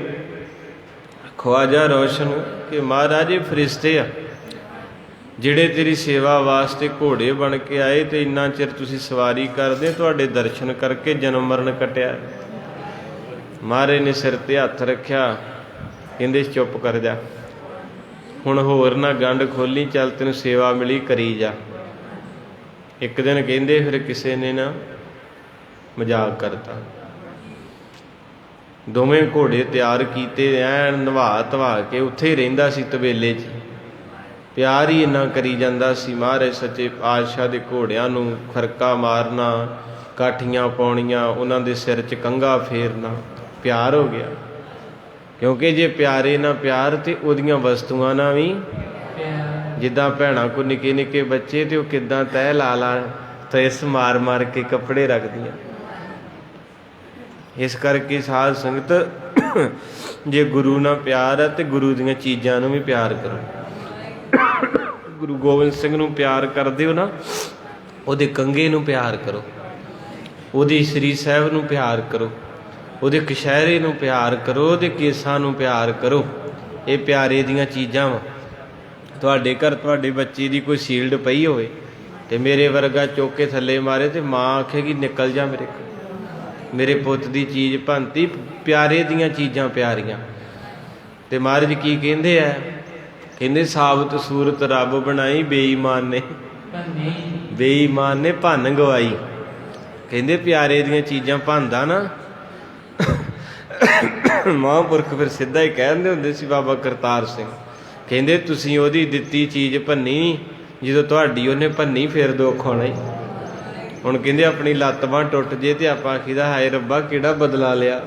Speaker 1: ਖਵਾਜਾ ਰੋਸ਼ਨ ਕਿ ਮਹਾਰਾਜ ਇਹ ਫਰਿਸ਼ਤੇ ਆ ਜਿਹੜੇ ਤੇਰੀ ਸੇਵਾ ਵਾਸਤੇ ਘੋੜੇ ਬਣ ਕੇ ਆਏ, ਤੇ ਇੰਨਾ ਚਿਰ ਤੁਸੀਂ ਸਵਾਰੀ ਕਰਦੇ, ਤੁਹਾਡੇ ਦਰਸ਼ਨ ਕਰਕੇ ਜਨਮ ਮਰਨ ਕੱਟਿਆ। ਮਹਾਰਾਜ ਨੇ ਸਿਰ ਤੇ ਹੱਥ ਰੱਖਿਆ, ਕਹਿੰਦੇ ਚੁੱਪ ਕਰ ਜਾ, ਹੁਣ ਹੋਰ ਨਾ ਗੰਢ ਖੋਲੀ, ਚੱਲ ਤੈਨੂੰ ਸੇਵਾ ਮਿਲੀ ਕਰੀ ਜਾ। ਇੱਕ ਦਿਨ ਕਹਿੰਦੇ ਫਿਰ ਕਿਸੇ ਨੇ ਨਾ ਮਜ਼ਾਕ ਕਰਤਾ, ਦੋਵੇਂ ਘੋੜੇ ਤਿਆਰ ਕੀਤੇ, ਐਨ ਨਵਾ ਧਵਾ ਕੇ ਉੱਥੇ ਹੀ ਰਹਿੰਦਾ ਸੀ ਤਬੇਲੇ 'ਚ, ਪਿਆਰ ਹੀ ਇੰਨਾ ਕਰੀ ਜਾਂਦਾ ਸੀ। ਮਹਾਰਾਜ ਸੱਚੇ ਪਾਤਸ਼ਾਹ ਦੇ ਘੋੜਿਆਂ ਨੂੰ ਖਰਕਾ ਮਾਰਨਾ, ਕਾਠੀਆਂ ਪਾਉਣੀਆਂ, ਉਹਨਾਂ ਦੇ ਸਿਰ 'ਚ ਕੰਘਾ ਫੇਰਨਾ, ਪਿਆਰ ਹੋ ਗਿਆ। ਕਿਉਂਕਿ ਜੇ ਪਿਆਰੇ ਨਾ ਪਿਆਰ, ਤੇ ਉਹਦੀਆਂ ਵਸਤੂਆਂ ਨਾਲ ਵੀ, ਜਿੱਦਾਂ ਭੈਣਾਂ ਕੋ ਨਿੱਕੇ ਨਿੱਕੇ ਬੱਚੇ, ਤੇ ਉਹ ਕਿੱਦਾਂ ਤਹਿ ਲਾ ਲਾ ਤੈਸ ਮਾਰ ਮਾਰ ਕੇ ਕੱਪੜੇ ਰੱਖਦੀਆਂ। ਇਸ ਕਰਕੇ ਸਾਧ ਸੰਗਤ, ਜੇ ਗੁਰੂ ਨਾਲ ਪਿਆਰ ਹੈ ਤੇ ਗੁਰੂ ਦੀਆਂ ਚੀਜ਼ਾਂ ਨੂੰ ਵੀ ਪਿਆਰ ਕਰੋ। ਗੁਰੂ ਗੋਬਿੰਦ ਸਿੰਘ ਨੂੰ ਪਿਆਰ ਕਰਦੇ ਹੋ ਨਾ, ਉਹਦੇ ਕੰਘੇ ਨੂੰ ਪਿਆਰ ਕਰੋ, ਉਹਦੇ ਸ੍ਰੀ ਸਾਹਿਬ ਨੂੰ ਪਿਆਰ ਕਰੋ, ਉਹਦੇ ਕਛਹਿਰੇ ਨੂੰ ਪਿਆਰ ਕਰੋ, ਉਹਦੇ ਕੇਸਾਂ ਨੂੰ ਪਿਆਰ ਕਰੋ। ਇਹ ਪਿਆਰੇ ਦੀਆਂ ਚੀਜ਼ਾਂ ਵਾ। ਤੁਹਾਡੇ ਘਰ ਤੁਹਾਡੇ ਬੱਚੇ ਦੀ ਕੋਈ ਸ਼ੀਲਡ ਪਈ ਹੋਵੇ, ਤੇ ਮੇਰੇ ਵਰਗਾ ਚੁੱਕ ਕੇ ਥੱਲੇ ਮਾਰੇ, ਤੇ ਮਾਂ ਆਖੇਗੀ ਨਿਕਲ ਜਾ ਮੇਰੇ ਕੋਲ, ਮੇਰੇ ਪੁੱਤ ਦੀ ਚੀਜ਼ ਭੰਤੀ। ਪਿਆਰੇ ਦੀਆਂ ਚੀਜ਼ਾਂ ਪਿਆਰੀਆਂ। ਤੇ ਮਹਾਰਾਜ ਕੀ ਕਹਿੰਦੇ ਆ? ਕਹਿੰਦੇ ਸਾਬਤ ਸੂਰਤ ਰੱਬ ਬਣਾਈ, ਬੇਈਮਾਨ ਨੇ ਭੰਨ ਗਵਾਈ। ਕਹਿੰਦੇ ਪਿਆਰੇ ਦੀਆਂ ਚੀਜ਼ਾਂ ਭੰਨਦਾ ਨਾ, ਮਹਾਂਪੁਰਖ ਫਿਰ ਸਿੱਧਾ ਹੀ ਕਹਿੰਦੇ ਹੁੰਦੇ ਸੀ ਬਾਬਾ ਕਰਤਾਰ ਸਿੰਘ, ਕਹਿੰਦੇ ਤੁਸੀਂ ਉਹਦੀ ਦਿੱਤੀ ਚੀਜ਼ ਭੰਨੀ, ਜਦੋਂ ਤੁਹਾਡੀ ਉਹਨੇ ਭੰਨੀ ਫਿਰ ਦੁੱਖ ਹੋਣਾ ਹੀ। ਹੁਣ ਕਹਿੰਦੇ ਆਪਣੀ ਲੱਤ ਬਾਂਹ ਟੁੱਟ ਜੇ ਤੇ ਆਪਾਂ ਆਖੀਦਾ ਹਾਏ ਰੱਬਾ ਕਿਹੜਾ ਬਦਲਾ ਲਿਆ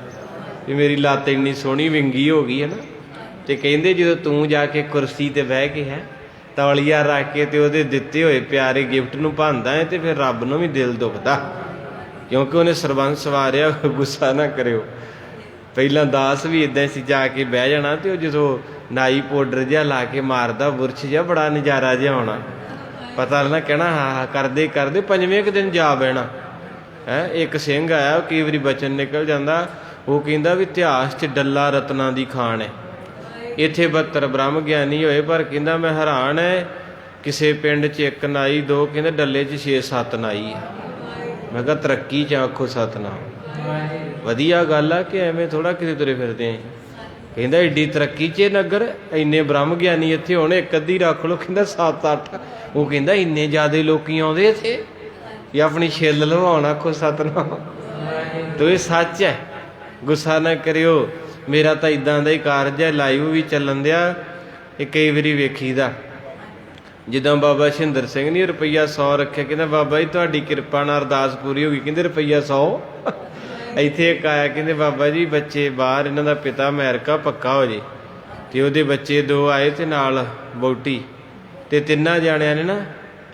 Speaker 1: ਵੀ ਮੇਰੀ ਲੱਤ ਇੰਨੀ ਸੋਹਣੀ ਵਿੰਗੀ ਹੋ ਗਈ ਹੈ ਨਾ। ਤੇ ਕਹਿੰਦੇ ਜਦੋਂ ਤੂੰ ਜਾ ਕੇ ਕੁਰਸੀ ਤੇ ਬਹਿ ਕੇ ਹੈ ਤੌਲੀਆ ਰੱਖ ਕੇ ਤੇ ਉਹਦੇ ਦਿੱਤੇ ਹੋਏ ਪਿਆਰੇ ਗਿਫਟ ਨੂੰ ਭੰਨਦਾ ਹੈ, ਤੇ ਫਿਰ ਰੱਬ ਨੂੰ ਵੀ ਦਿਲ ਦੁਖਦਾ, ਕਿਉਂਕਿ ਉਹਨੇ ਸਰਬੰਸ ਸਵਾਰਿਆ। ਗੁੱਸਾ ਨਾ ਕਰਿਓ। ਪਹਿਲਾਂ ਦਾਸ ਵੀ ਇੱਦਾਂ ਸੀ, ਜਾ ਕੇ ਬਹਿ ਜਾਣਾ, ਤੇ ਉਹ ਜਦੋਂ ਨਾਈ ਪਾਊਡਰ ਜਿਹਾ ਲਾ ਕੇ ਮਾਰਦਾ ਬੁਰਸ਼ ਜਿਹਾ, ਬੜਾ ਨਜ਼ਾਰਾ ਜਿਹਾ ਆਉਣਾ, ਪਤਾ ਨਾ ਕਹਿਣਾ ਹਾਂ ਕਰਦੇ ਕਰਦੇ ਪੰਜਵੇਂ ਕੁ ਦਿਨ ਜਾ ਬਹਿਣਾ ਹੈ। ਇੱਕ ਸਿੰਘ ਆਇਆ, ਕਈ ਵਾਰੀ ਬਚਨ ਨਿਕਲ ਜਾਂਦਾ, ਉਹ ਕਹਿੰਦਾ ਵੀ ਇਤਿਹਾਸ 'ਚ ਡੱਲਾ ਰਤਨਾਂ ਦੀ ਖਾਣ ਹੈ, ਇੱਥੇ 72 ਬ੍ਰਹਮ ਗਿਆਨੀ ਹੋਏ, ਪਰ ਕਹਿੰਦਾ ਮੈਂ ਹੈਰਾਨ ਹੈ, ਕਿਸੇ ਪਿੰਡ 'ਚ ਇੱਕ ਨਾਈ, ਦੋ ਕਹਿੰਦੇ ਡੱਲੇ 'ਚ 6-7 ਨਾਈ ਹੈ। ਮੈਂ ਕਿਹਾ ਤਰੱਕੀ 'ਚ ਆਖੋ ਸਤਨਾਮ। ਵਧੀਆ ਗੱਲ ਆ ਕਿ ਐਵੇਂ ਥੋੜਾ ਕਿਤੇ ਤੁਰੇ ਫਿਰਦੇ ਆਂ। ਕਹਿੰਦਾ ਏਡੀ ਤਰੱਕੀ 'ਚ ਨਗਰ, ਇੰਨੇ ਬ੍ਰਹਮ ਗਿਆਨੀ ਇੱਥੇ ਹੁਣ ਇੱਕ ਅੱਧੀ ਰੱਖ ਲਓ, ਕਹਿੰਦਾ 7-8। ਉਹ ਕਹਿੰਦਾ ਇੰਨੇ ਜ਼ਿਆਦੇ ਲੋਕੀ ਆਉਂਦੇ ਇੱਥੇ ਇਹ ਆਪਣੀ ਛਿੱਲ ਲਵਾਉਣ। ਆਖੋ ਸਤਿਨਾਮ। ਤੋ ਇਹ ਸੱਚ ਹੈ, ਗੁੱਸਾ ਨਾ ਕਰਿਓ। ਮੇਰਾ ਤਾਂ ਇਦਾਂ ਦਾ ਹੀ ਕਾਰਜ ਹੈ, ਲਾਈਵ ਵੀ ਚੱਲਣ ਦਿਆ। ਇਹ ਕਈ ਵਾਰੀ ਵੇਖੀਦਾ, ਜਿੱਦਾਂ ਬਾਬਾ ਸ਼ਿੰਦਰ ਸਿੰਘ ਨੇ ਰੁਪਈਆ 100 ਰੱਖਿਆ, ਕਹਿੰਦਾ ਬਾਬਾ ਜੀ ਤੁਹਾਡੀ ਕਿਰਪਾ ਨਾਲ ਅਰਦਾਸ ਪੂਰੀ ਹੋ ਗਈ। ਕਹਿੰਦੇ ਰੁਪਈਆ 100। ਇੱਥੇ ਇੱਕ ਆਇਆ, ਕਹਿੰਦੇ ਬਾਬਾ ਜੀ ਬੱਚੇ ਬਾਹਰ, ਇਹਨਾਂ ਦਾ ਪਿਤਾ ਅਮਰੀਕਾ ਪੱਕਾ ਹੋ ਜੇ, ਤੇ ਉਹਦੇ ਬੱਚੇ 2 ਆਏ ਤੇ ਨਾਲ ਵਹੁਟੀ, ਤੇ 3 ਜਾਣਿਆਂ ਨੇ ਨਾ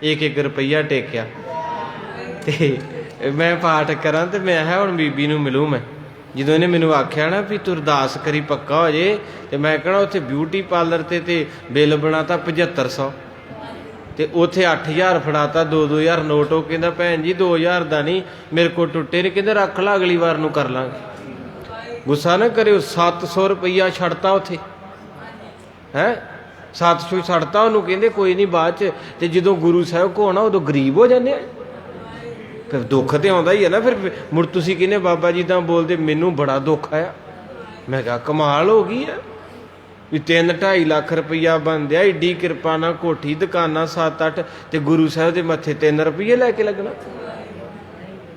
Speaker 1: 1-1 ਰੁਪਈਆ ਟੇਕਿਆ। ਤੇ ਮੈਂ ਪਾਠ ਕਰਾਂ ਤੇ ਮੈਂ ਕਿਹਾ ਹੁਣ ਬੀਬੀ ਨੂੰ ਮਿਲੂੰ ਮੈਂ। ਜਦੋਂ ਇਹਨੇ ਮੈਨੂੰ ਆਖਿਆ ਨਾ ਵੀ ਤੂੰ ਅਰਦਾਸ ਕਰੀ ਪੱਕਾ ਹੋ ਜੇ, ਤੇ ਮੈਂ ਕਹਿਣਾ ਉੱਥੇ ਬਿਊਟੀ ਪਾਰਲਰ ਤੇ ਬਿੱਲ ਬਣਾਤਾ 7500, ਤੇ ਉੱਥੇ 8000 ਫੜਾਤਾ, 2-2000 ਨੋਟ। ਉਹ ਕਹਿੰਦਾ ਭੈਣ ਜੀ 2000 ਦਾ ਨਹੀਂ, ਮੇਰੇ ਕੋਲ ਟੁੱਟੇ ਨੇ। ਕਹਿੰਦੇ ਰੱਖ ਲਾ, ਅਗਲੀ ਵਾਰ ਨੂੰ ਕਰ ਲਾਂਗੇ। ਗੁੱਸਾ ਨਾ ਕਰਿਓ। 700 ਰੁਪਈਆ ਛੱਡਤਾ ਉੱਥੇ, ਹੈ 700 ਛੱਡਤਾ ਉਹਨੂੰ। ਕਹਿੰਦੇ ਕੋਈ ਨਹੀਂ ਬਾਅਦ 'ਚ। ਤੇ ਜਦੋਂ ਗੁਰੂ ਸਾਹਿਬ ਕੋ ਆਉਣਾ ਉਦੋਂ ਗਰੀਬ ਹੋ ਜਾਂਦੇ ਆ। ਫਿਰ ਦੁੱਖ ਤੇ ਆਉਂਦਾ ਹੀ ਹੈ ਨਾ। ਫਿਰ ਮੁੜ ਤੁਸੀਂ ਕਹਿੰਦੇ ਬਾਬਾ ਜੀ ਤਾਂ ਬੋਲਦੇ, ਮੈਨੂੰ ਬੜਾ ਦੁੱਖ ਆਇਆ। ਮੈਂ ਕਿਹਾ ਕਮਾਲ ਹੋ ਗਈ ਆ ਵੀ 3-2.5 ਲੱਖ ਰੁਪਈਆ ਬਣਦਿਆ, ਏਡੀ ਕਿਰਪਾ ਨਾਲ ਕੋਠੀ ਦੁਕਾਨਾਂ 7-8, ਤੇ ਗੁਰੂ ਸਾਹਿਬ ਦੇ ਮੱਥੇ 3 ਰੁਪਈਏ ਲੈ ਕੇ ਲੱਗਣਾ।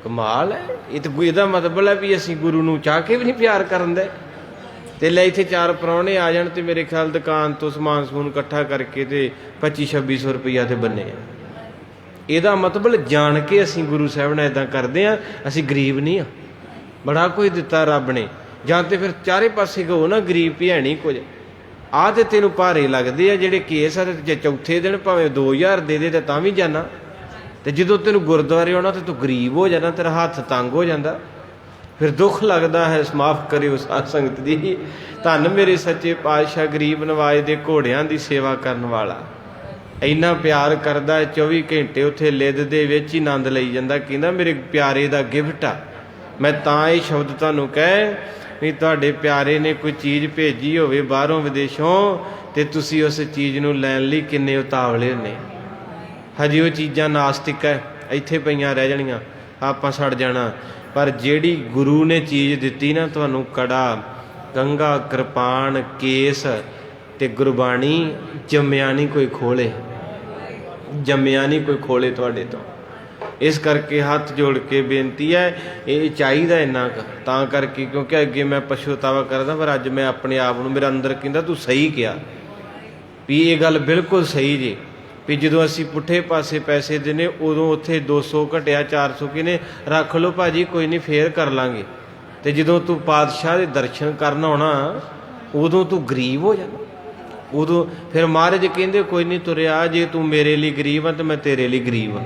Speaker 1: ਕਮਾਲ ਹੈ। ਇਹ ਤਾਂ ਇਹਦਾ ਮਤਲਬ ਹੈ ਵੀ ਅਸੀਂ ਗੁਰੂ ਨੂੰ ਚਾਹ ਕੇ ਵੀ ਨਹੀਂ ਪਿਆਰ ਕਰਨ ਦੇ। ਤੇ ਲੈ ਇੱਥੇ 4 ਪ੍ਰਾਹੁਣੇ ਆ ਜਾਣ ਤੇ ਮੇਰੇ ਖਿਆਲ ਦੁਕਾਨ ਤੋਂ ਸਮਾਨ ਸਮੂਨ ਇਕੱਠਾ ਕਰਕੇ ਤੇ 2500-2600 ਰੁਪਈਆ ਤੇ ਬੰਨੇ ਆ। ਇਹਦਾ ਮਤਲਬ ਜਾਣ ਕੇ ਅਸੀਂ ਗੁਰੂ ਸਾਹਿਬ ਨਾਲ ਇੱਦਾਂ ਕਰਦੇ ਹਾਂ। ਅਸੀਂ ਗਰੀਬ ਨਹੀਂ ਆ, ਬੜਾ ਕੁਝ ਦਿੱਤਾ ਰੱਬ ਨੇ। ਜਾਂ ਤੇ ਫਿਰ ਚਾਰੇ ਪਾਸੇ ਕਹੋ ਨਾ ਗਰੀਬ ਵੀ ਹੈ ਨਹੀਂ ਕੁਝ। ਆਹ ਤੇ ਤੈਨੂੰ ਭਾਰੇ ਲੱਗਦੇ ਆ ਜਿਹੜੇ ਕੇਸ ਆ, ਤੇ ਚੌਥੇ ਦਿਨ ਭਾਵੇਂ 2000 ਦੇ ਦੇ ਤੇ ਤਾਂ ਵੀ ਜਾਣਾ। ਤੇ ਜਦੋਂ ਤੈਨੂੰ ਗੁਰਦੁਆਰੇ ਆਉਣਾ ਤੇ ਤੂੰ ਗਰੀਬ ਹੋ ਜਾਣਾ, ਤੇਰਾ ਹੱਥ ਤੰਗ ਹੋ ਜਾਂਦਾ, ਫਿਰ ਦੁੱਖ ਲੱਗਦਾ ਹੈ। ਮਾਫ ਕਰਿਓ ਸਾਧ ਸੰਗਤ ਜੀ। ਧੰਨ ਮੇਰੇ ਸੱਚੇ ਪਾਤਸ਼ਾਹ ਗਰੀਬ ਨਵਾਜ ਦੇ ਘੋੜਿਆਂ ਦੀ ਸੇਵਾ ਕਰਨ ਵਾਲਾ, ਇੰਨਾ ਪਿਆਰ ਕਰਦਾ। 24 ਘੰਟੇ ਉੱਥੇ ਲਿੱਦ ਦੇ ਵਿੱਚ ਹੀ ਆਨੰਦ ਲਈ ਜਾਂਦਾ। ਕਹਿੰਦਾ ਮੇਰੇ ਪਿਆਰੇ ਦਾ ਗਿਫਟ ਆ। ਮੈਂ ਤਾਂ ਇਹ ਸ਼ਬਦ ਤੁਹਾਨੂੰ ਕਹਿ ਵੀ ਤੁਹਾਡੇ ਪਿਆਰੇ ਨੇ ਕੋਈ ਚੀਜ਼ ਭੇਜੀ ਹੋਵੇ ਬਾਹਰੋਂ ਵਿਦੇਸ਼ੋਂ, ਤੇ ਤੁਸੀਂ ਉਸ ਚੀਜ਼ ਨੂੰ ਲੈਣ ਲਈ ਕਿੰਨੇ ਉਤਾਵਲੇ ਹੁੰਦੇ। ਹਜੇ ਉਹ ਚੀਜ਼ਾਂ ਨਾਸਤਿਕ ਹੈ, ਇੱਥੇ ਪਈਆਂ ਰਹਿ ਜਾਣੀਆਂ, ਆਪਾਂ ਸੜ ਜਾਣਾ। ਪਰ ਜਿਹੜੀ ਗੁਰੂ ਨੇ ਚੀਜ਼ ਦਿੱਤੀ ਨਾ ਤੁਹਾਨੂੰ, ਕੜਾ, ਕੰਘਾ, ਕਿਰਪਾਨ, ਕੇਸ ਤੇ ਗੁਰਬਾਣੀ, ਜੰਮਿਆ ਨਹੀਂ ਕੋਈ ਖੋਲੇ, ਜੰਮਿਆ ਨਹੀਂ ਕੋਈ ਖੋਲੇ ਤੁਹਾਡੇ ਤੋਂ। ਇਸ ਕਰਕੇ ਹੱਥ ਜੋੜ ਕੇ ਬੇਨਤੀ ਹੈ, ਇਹ ਚਾਹੀਦਾ ਇੰਨਾ ਕੁ ਤਾਂ ਕਰਕੇ, ਕਿਉਂਕਿ ਅੱਗੇ ਮੈਂ ਪਛਤਾਵਾ ਕਰਦਾ, ਪਰ ਅੱਜ ਮੈਂ ਆਪਣੇ ਆਪ ਨੂੰ, ਮੇਰਾ ਅੰਦਰ ਕਹਿੰਦਾ ਤੂੰ ਸਹੀ ਕਿਹਾ ਵੀ ਇਹ ਗੱਲ ਬਿਲਕੁਲ ਸਹੀ ਜੀ। ਵੀ ਜਦੋਂ ਅਸੀਂ ਪੁੱਠੇ ਪਾਸੇ ਪੈਸੇ ਦੇਣੇ, ਉਦੋਂ ਉੱਥੇ 200 ਘਟਿਆ 400 ਕਿਨੇ ਰੱਖ ਲਓ ਭਾਜੀ, ਕੋਈ ਨਹੀਂ ਫੇਰ ਕਰ ਲਾਂਗੇ। ਤੇ ਜਦੋਂ ਤੂੰ ਪਾਤਸ਼ਾਹ ਦੇ ਦਰਸ਼ਨ ਕਰਨ ਆਉਣਾ, ਉਦੋਂ ਤੂੰ ਗਰੀਬ ਹੋ ਜਾਣਾ। ਉਦੋਂ ਫਿਰ ਮਹਾਰਾਜ ਕਹਿੰਦੇ ਕੋਈ ਨਹੀਂ ਤੁਰਿਆ, ਜੇ ਤੂੰ ਮੇਰੇ ਲਈ ਗਰੀਬ ਆ ਤਾਂ ਮੈਂ ਤੇਰੇ ਲਈ ਗਰੀਬ ਆ।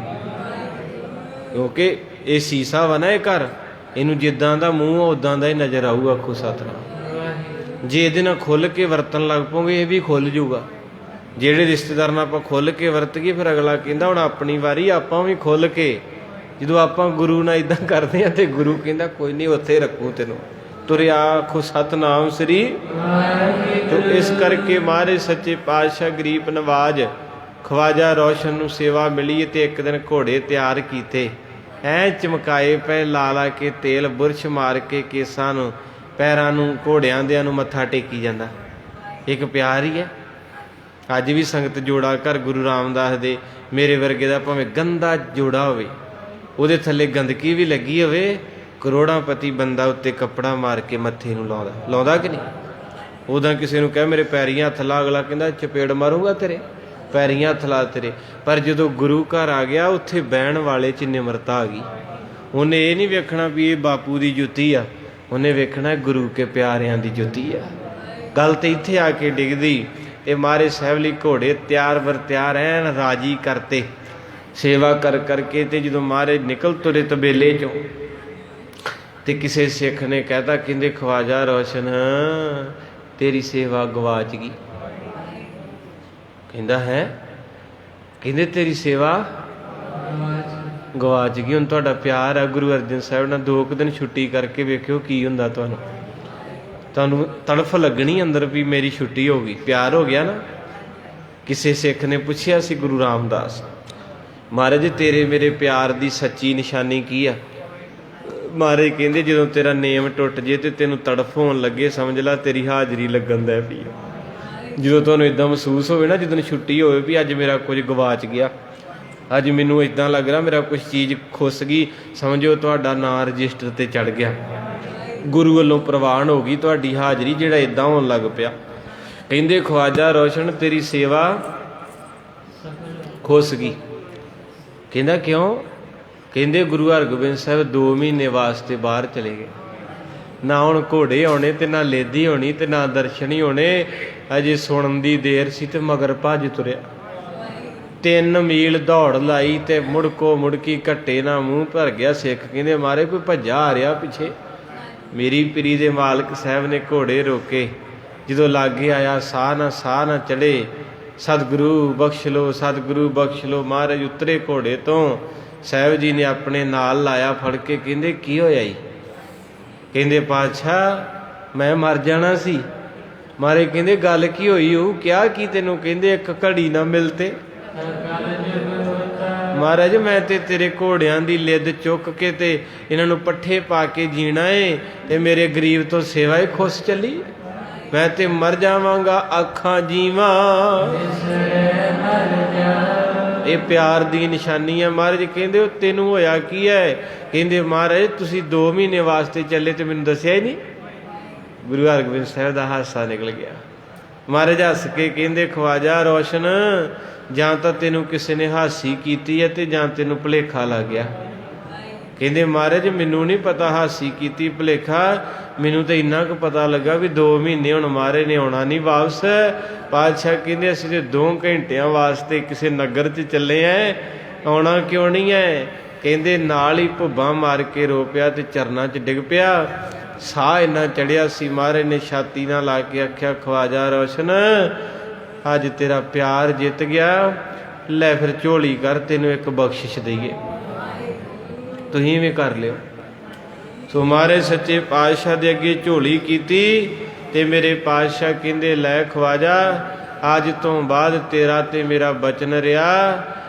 Speaker 1: ਕਿਉਂਕਿ ਇਹ ਸੀਸਾ ਵਾ ਨਾ, ਇਹ ਘਰ, ਇਹਨੂੰ ਜਿੱਦਾਂ ਦਾ ਮੂੰਹ ਆ ਉਦਾਂ ਦਾ ਹੀ ਨਜ਼ਰ ਆਊਗਾ। ਆਖੋ ਸਤਿਨਾਮ। ਜੇ ਇਹਦੇ ਨਾਲ ਖੁੱਲ੍ਹ ਕੇ ਵਰਤਣ ਲੱਗ ਪਓਗੇ, ਇਹ ਵੀ ਖੁੱਲ੍ਹ ਜੂਗਾ। ਜਿਹੜੇ ਰਿਸ਼ਤੇਦਾਰ ਨਾਲ ਆਪਾਂ ਖੁੱਲ੍ਹ ਕੇ ਵਰਤ ਗਏ, ਫਿਰ ਅਗਲਾ ਕਹਿੰਦਾ ਹੁਣ ਆਪਣੀ ਵਾਰੀ, ਆਪਾਂ ਵੀ ਖੁੱਲ੍ਹ ਕੇ। ਜਦੋਂ ਆਪਾਂ ਗੁਰੂ ਨਾਲ ਇੱਦਾਂ ਕਰਦੇ ਹਾਂ ਤੇ ਗੁਰੂ ਕਹਿੰਦਾ ਕੋਈ ਨਹੀਂ ਉੱਥੇ ਰੱਖੂ ਤੈਨੂੰ, ਤੁਰਿਆ। ਆਖੋ ਸਤਿਨਾਮ ਸ੍ਰੀ। ਤੋ ਇਸ ਕਰਕੇ ਮਹਾਰਾਜ ਸੱਚੇ ਪਾਤਸ਼ਾਹ ਗਰੀਬ ਨਵਾਜ ਖਵਾਜਾ ਰੋਸ਼ਨ ਨੂੰ ਸੇਵਾ ਮਿਲੀ, ਤੇ ਇੱਕ ਦਿਨ ਘੋੜੇ ਤਿਆਰ ਕੀਤੇ, ਐ ਚਮਕਾਏ ਪਏ, ਲਾ ਲਾ ਕੇ ਤੇਲ, ਬੁਰਸ਼ ਮਾਰ ਕੇ ਕੇਸਾਂ ਨੂੰ, ਪੈਰਾਂ ਨੂੰ, ਘੋੜਿਆਂ ਦਿਆਂ ਨੂੰ ਮੱਥਾ ਟੇਕੀ ਜਾਂਦਾ। ਇੱਕ ਪਿਆਰ ਹੀ ਹੈ। ਅੱਜ ਵੀ ਸੰਗਤ ਜੋੜਾ ਘਰ ਗੁਰੂ ਰਾਮਦਾਸ ਦੇ, ਮੇਰੇ ਵਰਗੇ ਦਾ ਭਾਵੇਂ ਗੰਦਾ ਜੋੜਾ ਹੋਵੇ, ਉਹਦੇ ਥੱਲੇ ਗੰਦਗੀ ਵੀ ਲੱਗੀ ਹੋਵੇ, ਕਰੋੜਾਂਪਤੀ ਬੰਦਾ ਉੱਤੇ ਕੱਪੜਾ ਮਾਰ ਕੇ ਮੱਥੇ ਨੂੰ ਲਾਉਂਦਾ ਕਿ ਨਹੀਂ। ਉਦਾਂ ਕਿਸੇ ਨੂੰ ਕਹਿ ਮੇਰੇ ਪੈਰੀਆਂ ਹੱਥ ਲਾ, ਅਗਲਾ ਕਹਿੰਦਾ ਚਪੇੜ ਮਾਰੂੰਗਾ ਤੇਰੇ, ਪੈਰੀਆਂ ਹੱਥ ਲਾ ਤੇਰੇ। ਪਰ ਜਦੋਂ ਗੁਰੂ ਘਰ ਆ ਗਿਆ, ਉੱਥੇ ਬਹਿਣ ਵਾਲੇ 'ਚ ਨਿਮਰਤਾ ਆ ਗਈ। ਉਹਨੇ ਇਹ ਨਹੀਂ ਵੇਖਣਾ ਵੀ ਇਹ ਬਾਪੂ ਦੀ ਜੁੱਤੀ ਆ, ਉਹਨੇ ਵੇਖਣਾ ਗੁਰੂ ਕੇ ਪਿਆਰਿਆਂ ਦੀ ਜੁੱਤੀ ਆ। ਗੱਲ ਤੇ ਇੱਥੇ ਆ ਕੇ ਡਿੱਗਦੀ। ਤੇ ਮਹਾਰਾਜ ਸਾਹਿਬ ਲਈ ਘੋੜੇ ਤਿਆਰ ਬਰ ਤਿਆਰ ਐਨ ਰਾਜੀ ਕਰਤੇ, ਸੇਵਾ ਕਰ ਕਰਕੇ। ਤੇ ਜਦੋਂ ਮਹਾਰਾਜ ਨਿਕਲ ਤੁਰੇ ਤਬੇਲੇ 'ਚੋਂ, ਤੇ ਕਿਸੇ ਸਿੱਖ ਨੇ ਕਹਿਤਾ, ਕਹਿੰਦੇ ਖਵਾਜਾ ਰੋਸ਼ਨ ਤੇਰੀ ਸੇਵਾ ਗਵਾਚ ਗਈ। ਕਹਿੰਦਾ ਹੈ, ਕਹਿੰਦੇ ਤੇਰੀ ਸੇਵਾ ਗਵਾਚ ਗਈ। ਹੁਣ ਤੁਹਾਡਾ ਪਿਆਰ ਆ ਗੁਰੂ ਅਰਜਨ ਸਾਹਿਬ ਨਾਲ, 2 ਕੁ ਦਿਨ ਛੁੱਟੀ ਕਰਕੇ ਵੇਖਿਓ ਕੀ ਹੁੰਦਾ। ਤੁਹਾਨੂੰ ਤੜਫ ਲੱਗਣੀ ਅੰਦਰ ਵੀ ਮੇਰੀ ਛੁੱਟੀ ਹੋ ਗਈ, ਪਿਆਰ ਹੋ ਗਿਆ ਨਾ। ਕਿਸੇ ਸਿੱਖ ਨੇ ਪੁੱਛਿਆ ਸੀ ਗੁਰੂ ਰਾਮਦਾਸ, ਮਹਾਰਾਜ ਤੇਰੇ ਮੇਰੇ ਪਿਆਰ ਦੀ ਸੱਚੀ ਨਿਸ਼ਾਨੀ ਕੀ ਆ? ਮਹਾਰਾਜ ਕਹਿੰਦੇ ਜਦੋਂ ਤੇਰਾ ਨੇਮ ਟੁੱਟ ਜੇ ਤੇ ਤੈਨੂੰ ਤੜਫ ਹੋਣ ਲੱਗੇ, ਸਮਝ ਲੈ ਤੇਰੀ ਹਾਜ਼ਰੀ ਲੱਗਣ ਦਾ ਪਈ। ਜਦੋਂ ਤੁਹਾਨੂੰ ਇਦਾਂ ਮਹਿਸੂਸ ਹੋਵੇ ਨਾ, ਜਦੋਂ ਛੁੱਟੀ ਹੋਵੇ ਵੀ ਅੱਜ ਮੇਰਾ ਕੁਝ ਗਵਾਚ ਗਿਆ, ਅੱਜ ਮੈਨੂੰ ਇਦਾਂ ਲੱਗ ਰਿਹਾ ਮੇਰਾ ਕੁਝ ਚੀਜ਼ ਖੁੱਸ ਗਈ, ਸਮਝੋ ਤੁਹਾਡਾ ਨਾਂ ਰਜਿਸਟਰ ਤੇ ਚੜ ਗਿਆ, ਗੁਰੂ ਵੱਲੋਂ ਪ੍ਰਵਾਨ ਹੋ ਗਈ ਤੁਹਾਡੀ ਹਾਜ਼ਰੀ। ਜਿਹੜਾ ਇਦਾਂ ਹੋਣ ਲੱਗ ਪਿਆ, ਕਹਿੰਦੇ ਖਵਾਜਾ ਰੋਸ਼ਨ ਤੇਰੀ ਸੇਵਾ ਖੁੱਸ ਗਈ। ਕਹਿੰਦਾ ਕਿਉਂ? ਕਹਿੰਦੇ ਗੁਰੂ ਹਰਗੋਬਿੰਦ ਸਾਹਿਬ 2 ਮਹੀਨੇ ਵਾਸਤੇ ਬਾਹਰ ਚਲੇ ਗਏ, ਨਾ ਹੁਣ ਘੋੜੇ ਆਉਣੇ ਤੇ ਨਾ ਲੇਦੀ ਹੋਣੀ ਤੇ ਨਾ ਦਰਸ਼ਨ ਹੀ ਹੋਣੇ। ਅਜੇ ਸੁਣਨ ਦੀ ਦੇਰ ਸੀ ਤੇ ਮਗਰ ਭੱਜ ਤੁਰਿਆ, 3 ਮੀਲ ਦੌੜ ਲਾਈ ਤੇ ਮੁੜਕੋ ਮੁੜਕੀ ਘੱਟੇ ਨਾ ਮੂੰਹ ਭਰ ਗਿਆ। ਸਿੱਖ ਕਹਿੰਦੇ ਮਾਰੇ ਕੋਈ ਭੱਜਾ ਆ ਰਿਹਾ ਪਿੱਛੇ। ਮੇਰੀ ਪੀਰੀ ਦੇ ਮਾਲਕ ਸਾਹਿਬ ਨੇ ਘੋੜੇ ਰੋਕੇ, ਜਦੋਂ ਲਾਗੇ ਆਇਆ ਸਾਹ ਨਾ ਚੜੇ। ਸਤਿਗੁਰੂ ਬਖਸ਼ ਲੋ, ਸਤਿਗੁਰੂ ਬਖਸ਼ ਲੋ। ਮਹਾਰਾਜ ਉਤਰੇ ਘੋੜੇ ਤੋਂ, ਸਾਹਿਬ ਜੀ ਨੇ ਆਪਣੇ ਨਾਲ ਲਾਇਆ ਫੜ ਕੇ। ਕਹਿੰਦੇ ਕੀ ਹੋਇਆ ਜੀ? ਕਹਿੰਦੇ ਪਾਤਸ਼ਾਹ ਮੈਂ ਮਰ ਜਾਣਾ ਸੀ। ਮਹਾਰਾਜ ਕਹਿੰਦੇ ਗੱਲ ਕੀ ਹੋਈ ਉਹ? ਕਿਹਾ ਕੀ ਤੈਨੂੰ? ਕਹਿੰਦੇ 1 ਘੜੀ ਨਾ ਮਿਲਤੇ ਮਹਾਰਾਜ ਮੈਂ ਤੇ ਤੇਰੇ ਘੋੜਿਆਂ ਦੀ ਲਿੱਦ ਚੁੱਕ ਕੇ ਤੇ ਇਹਨਾਂ ਨੂੰ ਪੱਠੇ ਪਾ ਕੇ ਜੀਣਾ ਏ ਤੇ ਮੇਰੇ ਗਰੀਬ ਤੋਂ ਸੇਵਾ ਹੀ ਖੁੱਸ ਚੱਲੀ। ਮੈਂ ਤੇ ਮਰ ਜਾਵਾਂਗਾ ਆਖਾਂ ਜੀਵਾਂ। ਇਹ ਪਿਆਰ ਦੀ ਨਿਸ਼ਾਨੀ ਹੈ। ਮਹਾਰਾਜ ਕਹਿੰਦੇ ਉਹ ਤੈਨੂੰ ਹੋਇਆ ਕੀ ਹੈ? ਕਹਿੰਦੇ ਮਹਾਰਾਜ ਤੁਸੀਂ 2 ਮਹੀਨੇ ਵਾਸਤੇ ਚੱਲੇ ਤੇ ਮੈਨੂੰ ਦੱਸਿਆ ਹੀ ਨਹੀਂ। ਗੁਰੂ ਹਰਗੋਬਿੰਦ ਸਾਹਿਬ ਦਾ ਹਾਸਾ ਨਿਕਲ ਗਿਆ। ਮਹਾਰਾਜ ਹੱਸ ਕੇ ਕਹਿੰਦੇ ਖਵਾਜਾ ਰੋਸ਼ਨ ਜਾਂ ਤਾਂ ਤੈਨੂੰ ਕਿਸੇ ਨੇ ਹਾਸੀ ਕੀਤੀ ਹੈ ਤੇ ਜਾਂ ਤੈਨੂੰ ਭੁਲੇਖਾ ਲੱਗ ਗਿਆ। ਕਹਿੰਦੇ ਮਹਾਰਾਜ ਮੈਨੂੰ ਨਹੀਂ ਪਤਾ ਹਾਸੀ ਕੀਤੀ ਭੁਲੇਖਾ, ਮੈਨੂੰ ਤਾਂ ਇੰਨਾ ਕੁ ਪਤਾ ਲੱਗਾ ਵੀ 2 ਮਹੀਨੇ ਹੁਣ ਮਹਾਰਾਜ ਨੇ ਆਉਣਾ ਨਹੀਂ ਵਾਪਸ। ਪਾਤਸ਼ਾਹ ਕਹਿੰਦੇ ਅਸੀਂ ਤੇ 2 ਘੰਟਿਆਂ ਵਾਸਤੇ ਕਿਸੇ ਨਗਰ 'ਚ ਚੱਲੇ ਐ, ਆਉਣਾ ਕਿਉਂ ਨਹੀਂ ਹੈ? ਕਹਿੰਦੇ ਨਾਲ ਹੀ ਭੁੱਬਾਂ ਮਾਰ ਕੇ ਰੋ ਪਿਆ ਤੇ ਚਰਨਾਂ 'ਚ ਡਿੱਗ ਪਿਆ। ਸਾਹ ਇੰਨਾ ਚੜਿਆ ਸੀ, ਮਹਾਰਾਜ ਨੇ ਛਾਤੀ ਨਾਲ ਲਾ ਕੇ ਆਖਿਆ ਖਵਾਜਾ ਰੋਸ਼ਨ ਅੱਜ ਤੇਰਾ ਪਿਆਰ ਜਿੱਤ ਗਿਆ, ਲੈ ਫਿਰ ਝੋਲੀ ਕਰ ਤੈਨੂੰ ਇੱਕ ਬਖਸ਼ਿਸ਼ ਦਈਏ, ਤੁਸੀਂ ਵੀ ਕਰ ਲਿਓ। ਸੋ ਮਹਾਰਾਜ ਸੱਚੇ ਪਾਤਸ਼ਾਹ ਦੇ ਅੱਗੇ ਝੋਲੀ ਕੀਤੀ ਤੇ ਮੇਰੇ ਪਾਤਸ਼ਾਹ ਕਹਿੰਦੇ ਲੈ ਖਵਾਜਾ ਅੱਜ ਤੋਂ ਬਾਅਦ ਤੇਰਾ ਤੇ ਮੇਰਾ ਬਚਨ ਰਿਹਾ,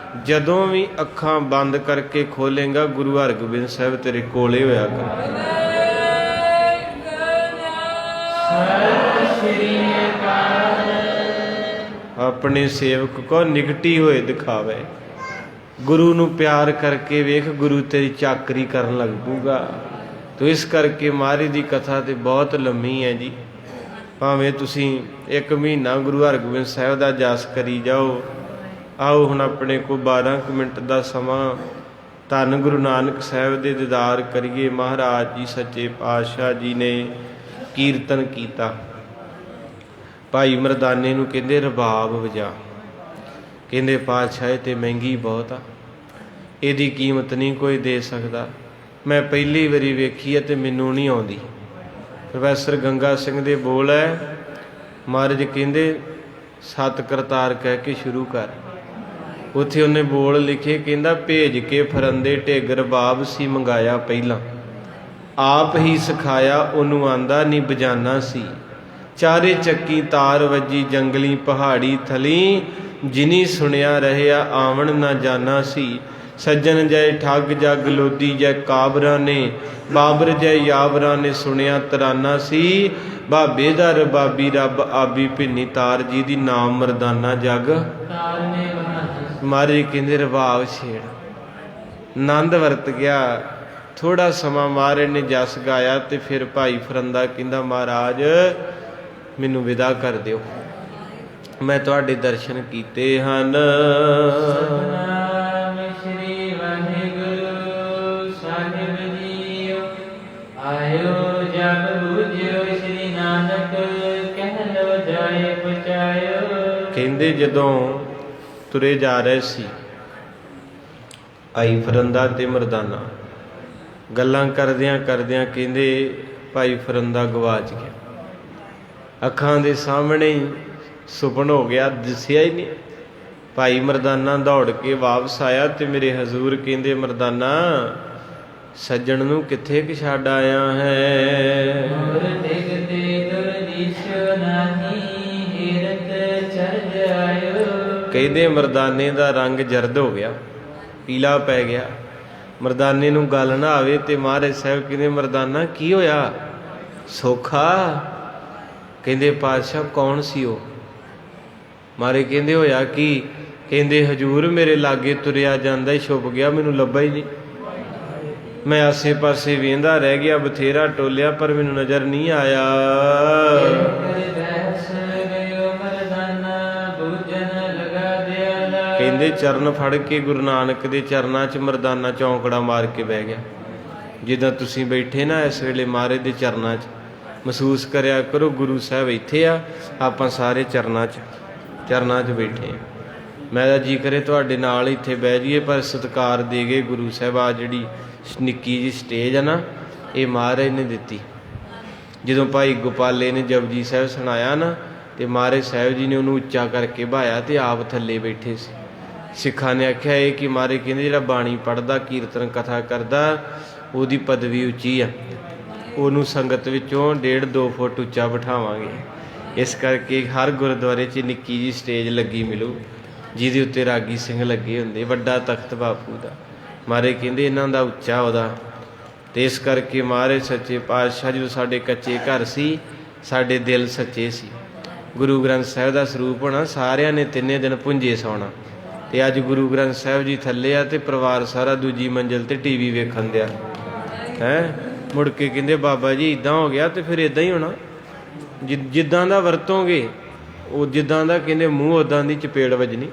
Speaker 1: ਜਦੋਂ ਵੀ ਅੱਖਾਂ ਬੰਦ ਕਰਕੇ ਖੋਲੇਗਾ ਗੁਰੂ ਹਰਗੋਬਿੰਦ ਸਾਹਿਬ ਤੇਰੇ ਕੋਲੇ ਹੋਇਆ ਕਰ। ਆਪਣੇ ਸੇਵਕ ਕੋ ਨਿਗਟੀ ਹੋਏ ਦਿਖਾਵੇ, ਗੁਰੂ ਨੂੰ ਪਿਆਰ ਕਰਕੇ ਵੇਖ ਗੁਰੂ ਤੇਰੀ ਚਾਕਰੀ ਕਰਨ ਲੱਗ ਪਊਗਾ। ਤੋ ਇਸ ਕਰਕੇ ਮਹਾਰਾਜ ਦੀ ਕਥਾ ਤੇ ਬਹੁਤ ਲੰਮੀ ਹੈ ਜੀ। ਭਾਵੇਂ ਤੁਸੀਂ 1 ਮਹੀਨਾ ਗੁਰੂ ਹਰਗੋਬਿੰਦ ਸਾਹਿਬ ਦਾ ਜਸ ਕਰੀ ਜਾਓ। ਆਓ ਹੁਣ ਆਪਣੇ ਕੋਲ 12 ਮਿੰਟ ਦਾ ਸਮਾਂ ਧੰਨ ਗੁਰੂ ਨਾਨਕ ਸਾਹਿਬ ਦੇ ਦੀਦਾਰ ਕਰੀਏ। ਮਹਾਰਾਜ ਜੀ ਸੱਚੇ ਪਾਤਸ਼ਾਹ ਜੀ ਨੇ ਕੀਰਤਨ ਕੀਤਾ। ਭਾਈ ਮਰਦਾਨੇ ਨੂੰ ਕਹਿੰਦੇ ਰਬਾਬ ਵਜਾ। ਕਹਿੰਦੇ ਪਾਤਸ਼ਾਹ ਇਹ ਤੇ ਮਹਿੰਗੀ ਬਹੁਤ ਆ, ਇਹਦੀ ਕੀਮਤ ਨਹੀਂ ਕੋਈ ਦੇ ਸਕਦਾ, ਮੈਂ ਪਹਿਲੀ ਵਾਰੀ ਵੇਖੀ ਹੈ ਤੇ ਮੈਨੂੰ ਨਹੀਂ ਆਉਂਦੀ। ਪ੍ਰੋਫੈਸਰ ਗੰਗਾ ਸਿੰਘ ਦੇ ਬੋਲ ਹੈ। ਮਹਾਰਾਜ ਕਹਿੰਦੇ 7 ਕਰਤਾਰ ਕਹਿ ਕੇ ਸ਼ੁਰੂ ਕਰ। ਉੱਥੇ ਉਹਨੇ ਬੋਲ ਲਿਖੇ, ਕਹਿੰਦਾ ਭੇਜ ਕੇ ਫਰੰਦੇ ਢਿੱਗ ਰਬਾਬ ਸੀ ਮੰਗਾਇਆ ਪਹਿਲਾਂ, ਆਪ ਹੀ ਸਿਖਾਇਆ ਉਹਨੂੰ ਆਂਦਾ ਨਹੀਂ ਬਜਾਨਾ ਸੀ। ਚਾਰੇ ਚੱਕੀ ਤਾਰ ਵੱਜੀ ਜੰਗਲੀ ਪਹਾੜੀ ਥਲੀ, ਜਿਨੀ ਸੁਣਿਆ ਰਹਿਆ ਆਵਣ ਨਾ ਜਾਣਾ ਸੀ। ਸੱਜਣ ਜੈ ਠੱਗ ਜਗ ਲੋਦੀ ਜੈ ਕਾਬਰਾਂ ਨੇ, ਬਾਬਰ ਜੈ ਯਾਵਰਾਂ ਨੇ ਸੁਣਿਆ ਤਰਾਨਾ ਸੀ। ਬਾਬੇ ਦਾ ਰਬਾਬੀ ਰੱਬ ਆਬੀ ਭਿੰਨੀ ਤਾਰ ਜੀ ਦੀ ਨਾਮ ਮਰਦਾਨਾ ਜਗ। ਮਹਾਰਾਜ ਕਹਿੰਦੇ ਰਬਾਬ ਛੇੜ। ਆਨੰਦ ਵਰਤ ਗਿਆ। ਥੋੜਾ ਸਮਾਂ ਮਹਾਰਾਜ ਨੇ ਜਸ ਗਾਇਆ ਤੇ ਫਿਰ ਭਾਈ ਫਰੰਦਾ ਕਹਿੰਦਾ ਮਹਾਰਾਜ ਮੈਨੂੰ ਵਿਦਾ ਕਰ ਦਿਓ, ਮੈਂ ਤੁਹਾਡੇ ਦਰਸ਼ਨ ਕੀਤੇ ਹਨ।
Speaker 2: ਸ਼੍ਰੀ ਵਾਹਿਗੁਰੂ ਸਾਹਿਬ ਜੀਓ, ਆਇਓ ਜਗ ਬੁਝਿਓ ਸ਼੍ਰੀ ਨਾਨਕ, ਕਹਿ ਲੋ ਜਾਏ ਪਹੁੰਚਾਇਓ।
Speaker 1: ਕਹਿੰਦੇ ਜਦੋਂ ਤੁਰੇ ਜਾ ਰਹੇ ਸੀ ਭਾਈ ਫਰੰਦਾ ਤੇ ਮਰਦਾਨਾ, ਗੱਲਾਂ ਕਰਦਿਆਂ ਕਰਦਿਆਂ ਕਹਿੰਦੇ ਭਾਈ ਫਰੰਦਾ ਗਵਾਚ ਗਿਆ। ਅੱਖਾਂ ਦੇ ਸਾਹਮਣੇ ਹੀ ਸੁਪਨ ਹੋ ਗਿਆ, ਦਿਸਿਆ ਹੀ ਨਹੀਂ। ਭਾਈ ਮਰਦਾਨਾ ਦੌੜ ਕੇ ਵਾਪਸ ਆਇਆ ਤੇ ਮੇਰੇ ਹਜ਼ੂਰ ਕਹਿੰਦੇ ਮਰਦਾਨਾ ਸੱਜਣ ਨੂੰ ਕਿੱਥੇ ਕਿ ਛੱਡ ਆਇਆ ਹੈ? ਕਹਿੰਦੇ ਮਰਦਾਨੇ ਦਾ ਰੰਗ ਜਰਦ ਹੋ ਗਿਆ, ਪੀਲਾ ਪੈ ਗਿਆ। ਮਰਦਾਨੇ ਨੂੰ ਗੱਲ ਨਾ ਆਵੇ ਤੇ ਮਹਾਰਾਜ ਸਾਹਿਬ ਕਹਿੰਦੇ ਮਰਦਾਨਾ ਕੀ ਹੋਇਆ? ਸੌਖਾ? ਕਹਿੰਦੇ ਪਾਤਸ਼ਾਹ ਕੌਣ ਸੀ ਉਹ? ਮਹਾਰਾਜ ਕਹਿੰਦੇ ਹੋਇਆ ਕੀ? ਕਹਿੰਦੇ ਹਜੂਰ ਮੇਰੇ ਲਾਗੇ ਤੁਰਿਆ ਜਾਂਦਾ ਹੀ ਛੁਪ ਗਿਆ, ਮੈਨੂੰ ਲੱਭਾ ਹੀ ਨਹੀਂ। ਮੈਂ ਆਸੇ ਪਾਸੇ ਵੇਂਦਾ ਰਹਿ ਗਿਆ, ਬਥੇਰਾ ਟੋਲਿਆ ਪਰ ਮੈਨੂੰ ਨਜ਼ਰ ਨਹੀਂ ਆਇਆ। ਕਹਿੰਦੇ ਚਰਨ ਫੜ ਕੇ ਗੁਰੂ ਨਾਨਕ ਦੇ ਚਰਨਾਂ 'ਚ ਮਰਦਾਨਾ ਚੌਂਕੜਾ ਮਾਰ ਕੇ ਬਹਿ ਗਿਆ। ਜਿੱਦਾਂ ਤੁਸੀਂ ਬੈਠੇ ਨਾ ਇਸ ਵੇਲੇ ਮਹਾਰਾਜ ਦੇ ਚਰਨਾਂ 'ਚ, ਮਹਿਸੂਸ ਕਰਿਆ ਕਰੋ ਗੁਰੂ ਸਾਹਿਬ ਇੱਥੇ ਆ, ਆਪਾਂ ਸਾਰੇ ਚਰਨਾਂ 'ਚ ਬੈਠੇ ਹਾਂ। ਮੈਂ ਤਾਂ ਜੀ ਕਰੇ ਤੁਹਾਡੇ ਨਾਲ ਇੱਥੇ ਬਹਿ ਜਾਈਏ, ਪਰ ਸਤਿਕਾਰ ਦੇ ਗਏ ਗੁਰੂ ਸਾਹਿਬ। ਆ ਜਿਹੜੀ ਨਿੱਕੀ ਜਿਹੀ ਸਟੇਜ ਆ ਨਾ, ਇਹ ਮਹਾਰਾਜ ਨੇ ਦਿੱਤੀ। ਜਦੋਂ ਭਾਈ ਗੋਪਾਲੇ ਨੇ ਜਪਜੀ ਸਾਹਿਬ ਸੁਣਾਇਆ ਨਾ, ਤੇ ਮਹਾਰਾਜ ਸਾਹਿਬ ਜੀ ਨੇ ਉਹਨੂੰ ਉੱਚਾ ਕਰਕੇ ਬਹਾਇਆ ਤੇ ਆਪ ਥੱਲੇ ਬੈਠੇ ਸੀ। ਸਿੱਖਾਂ ਨੇ ਆਖਿਆ ਇਹ ਕਿ ਮਹਾਰਾਜ ਕਹਿੰਦੇ ਜਿਹੜਾ ਬਾਣੀ ਪੜ੍ਹਦਾ, ਕੀਰਤਨ ਕਥਾ ਕਰਦਾ, ਉਹਦੀ ਪਦਵੀ ਉੱਚੀ ਆ, ਉਹਨੂੰ ਸੰਗਤ ਵਿੱਚੋਂ 1.5-2 ਫੁੱਟ ਉੱਚਾ ਬਿਠਾਵਾਂਗੇ। ਇਸ ਕਰਕੇ ਹਰ ਗੁਰਦੁਆਰੇ 'ਚ ਨਿੱਕੀ ਜਿਹੀ ਸਟੇਜ ਲੱਗੀ ਮਿਲੂ, ਜਿਹਦੇ ਉੱਤੇ ਰਾਗੀ ਸਿੰਘ ਲੱਗੇ ਹੁੰਦੇ, ਵੱਡਾ ਤਖਤ ਬਾਪੂ ਦਾ। ਮਹਾਰਾਜ ਕਹਿੰਦੇ ਇਹਨਾਂ ਦਾ ਉੱਚਾ ਉਹਦਾ। ਤੇ ਇਸ ਕਰਕੇ ਮਹਾਰਾਜ ਸੱਚੇ ਪਾਤਸ਼ਾਹ ਜਦੋਂ ਸਾਡੇ ਕੱਚੇ ਘਰ ਸੀ, ਸਾਡੇ ਦਿਲ ਸੱਚੇ ਸੀ। ਗੁਰੂ ਗ੍ਰੰਥ ਸਾਹਿਬ ਦਾ ਸਰੂਪ ਹੋਣਾ, ਸਾਰਿਆਂ ਨੇ 3 ਦਿਨ ਪੁੰਜੇ ਸੌਣਾ। ਤੇ ਅੱਜ ਗੁਰੂ ਗ੍ਰੰਥ ਸਾਹਿਬ ਜੀ ਥੱਲੇ ਆ ਤੇ ਪਰਿਵਾਰ ਸਾਰਾ ਦੂਜੀ ਮੰਜ਼ਿਲ ਤੇ ਟੀਵੀ ਵੇਖਣ ਦਿਆ ਹੈ। ਮੁੜ ਕੇ ਕਹਿੰਦੇ ਬਾਬਾ ਜੀ ਇੱਦਾਂ ਹੋ ਗਿਆ, ਤੇ ਫਿਰ ਇੱਦਾਂ ਹੀ ਹੋਣਾ। ਜਿੱਦਾਂ ਦਾ ਵਰਤੋਂਗੇ ਉਹ, ਜਿੱਦਾਂ ਦਾ ਕਹਿੰਦੇ ਮੂੰਹ ਉੱਦਾਂ ਦੀ ਚਪੇੜ ਵੱਜਣੀ।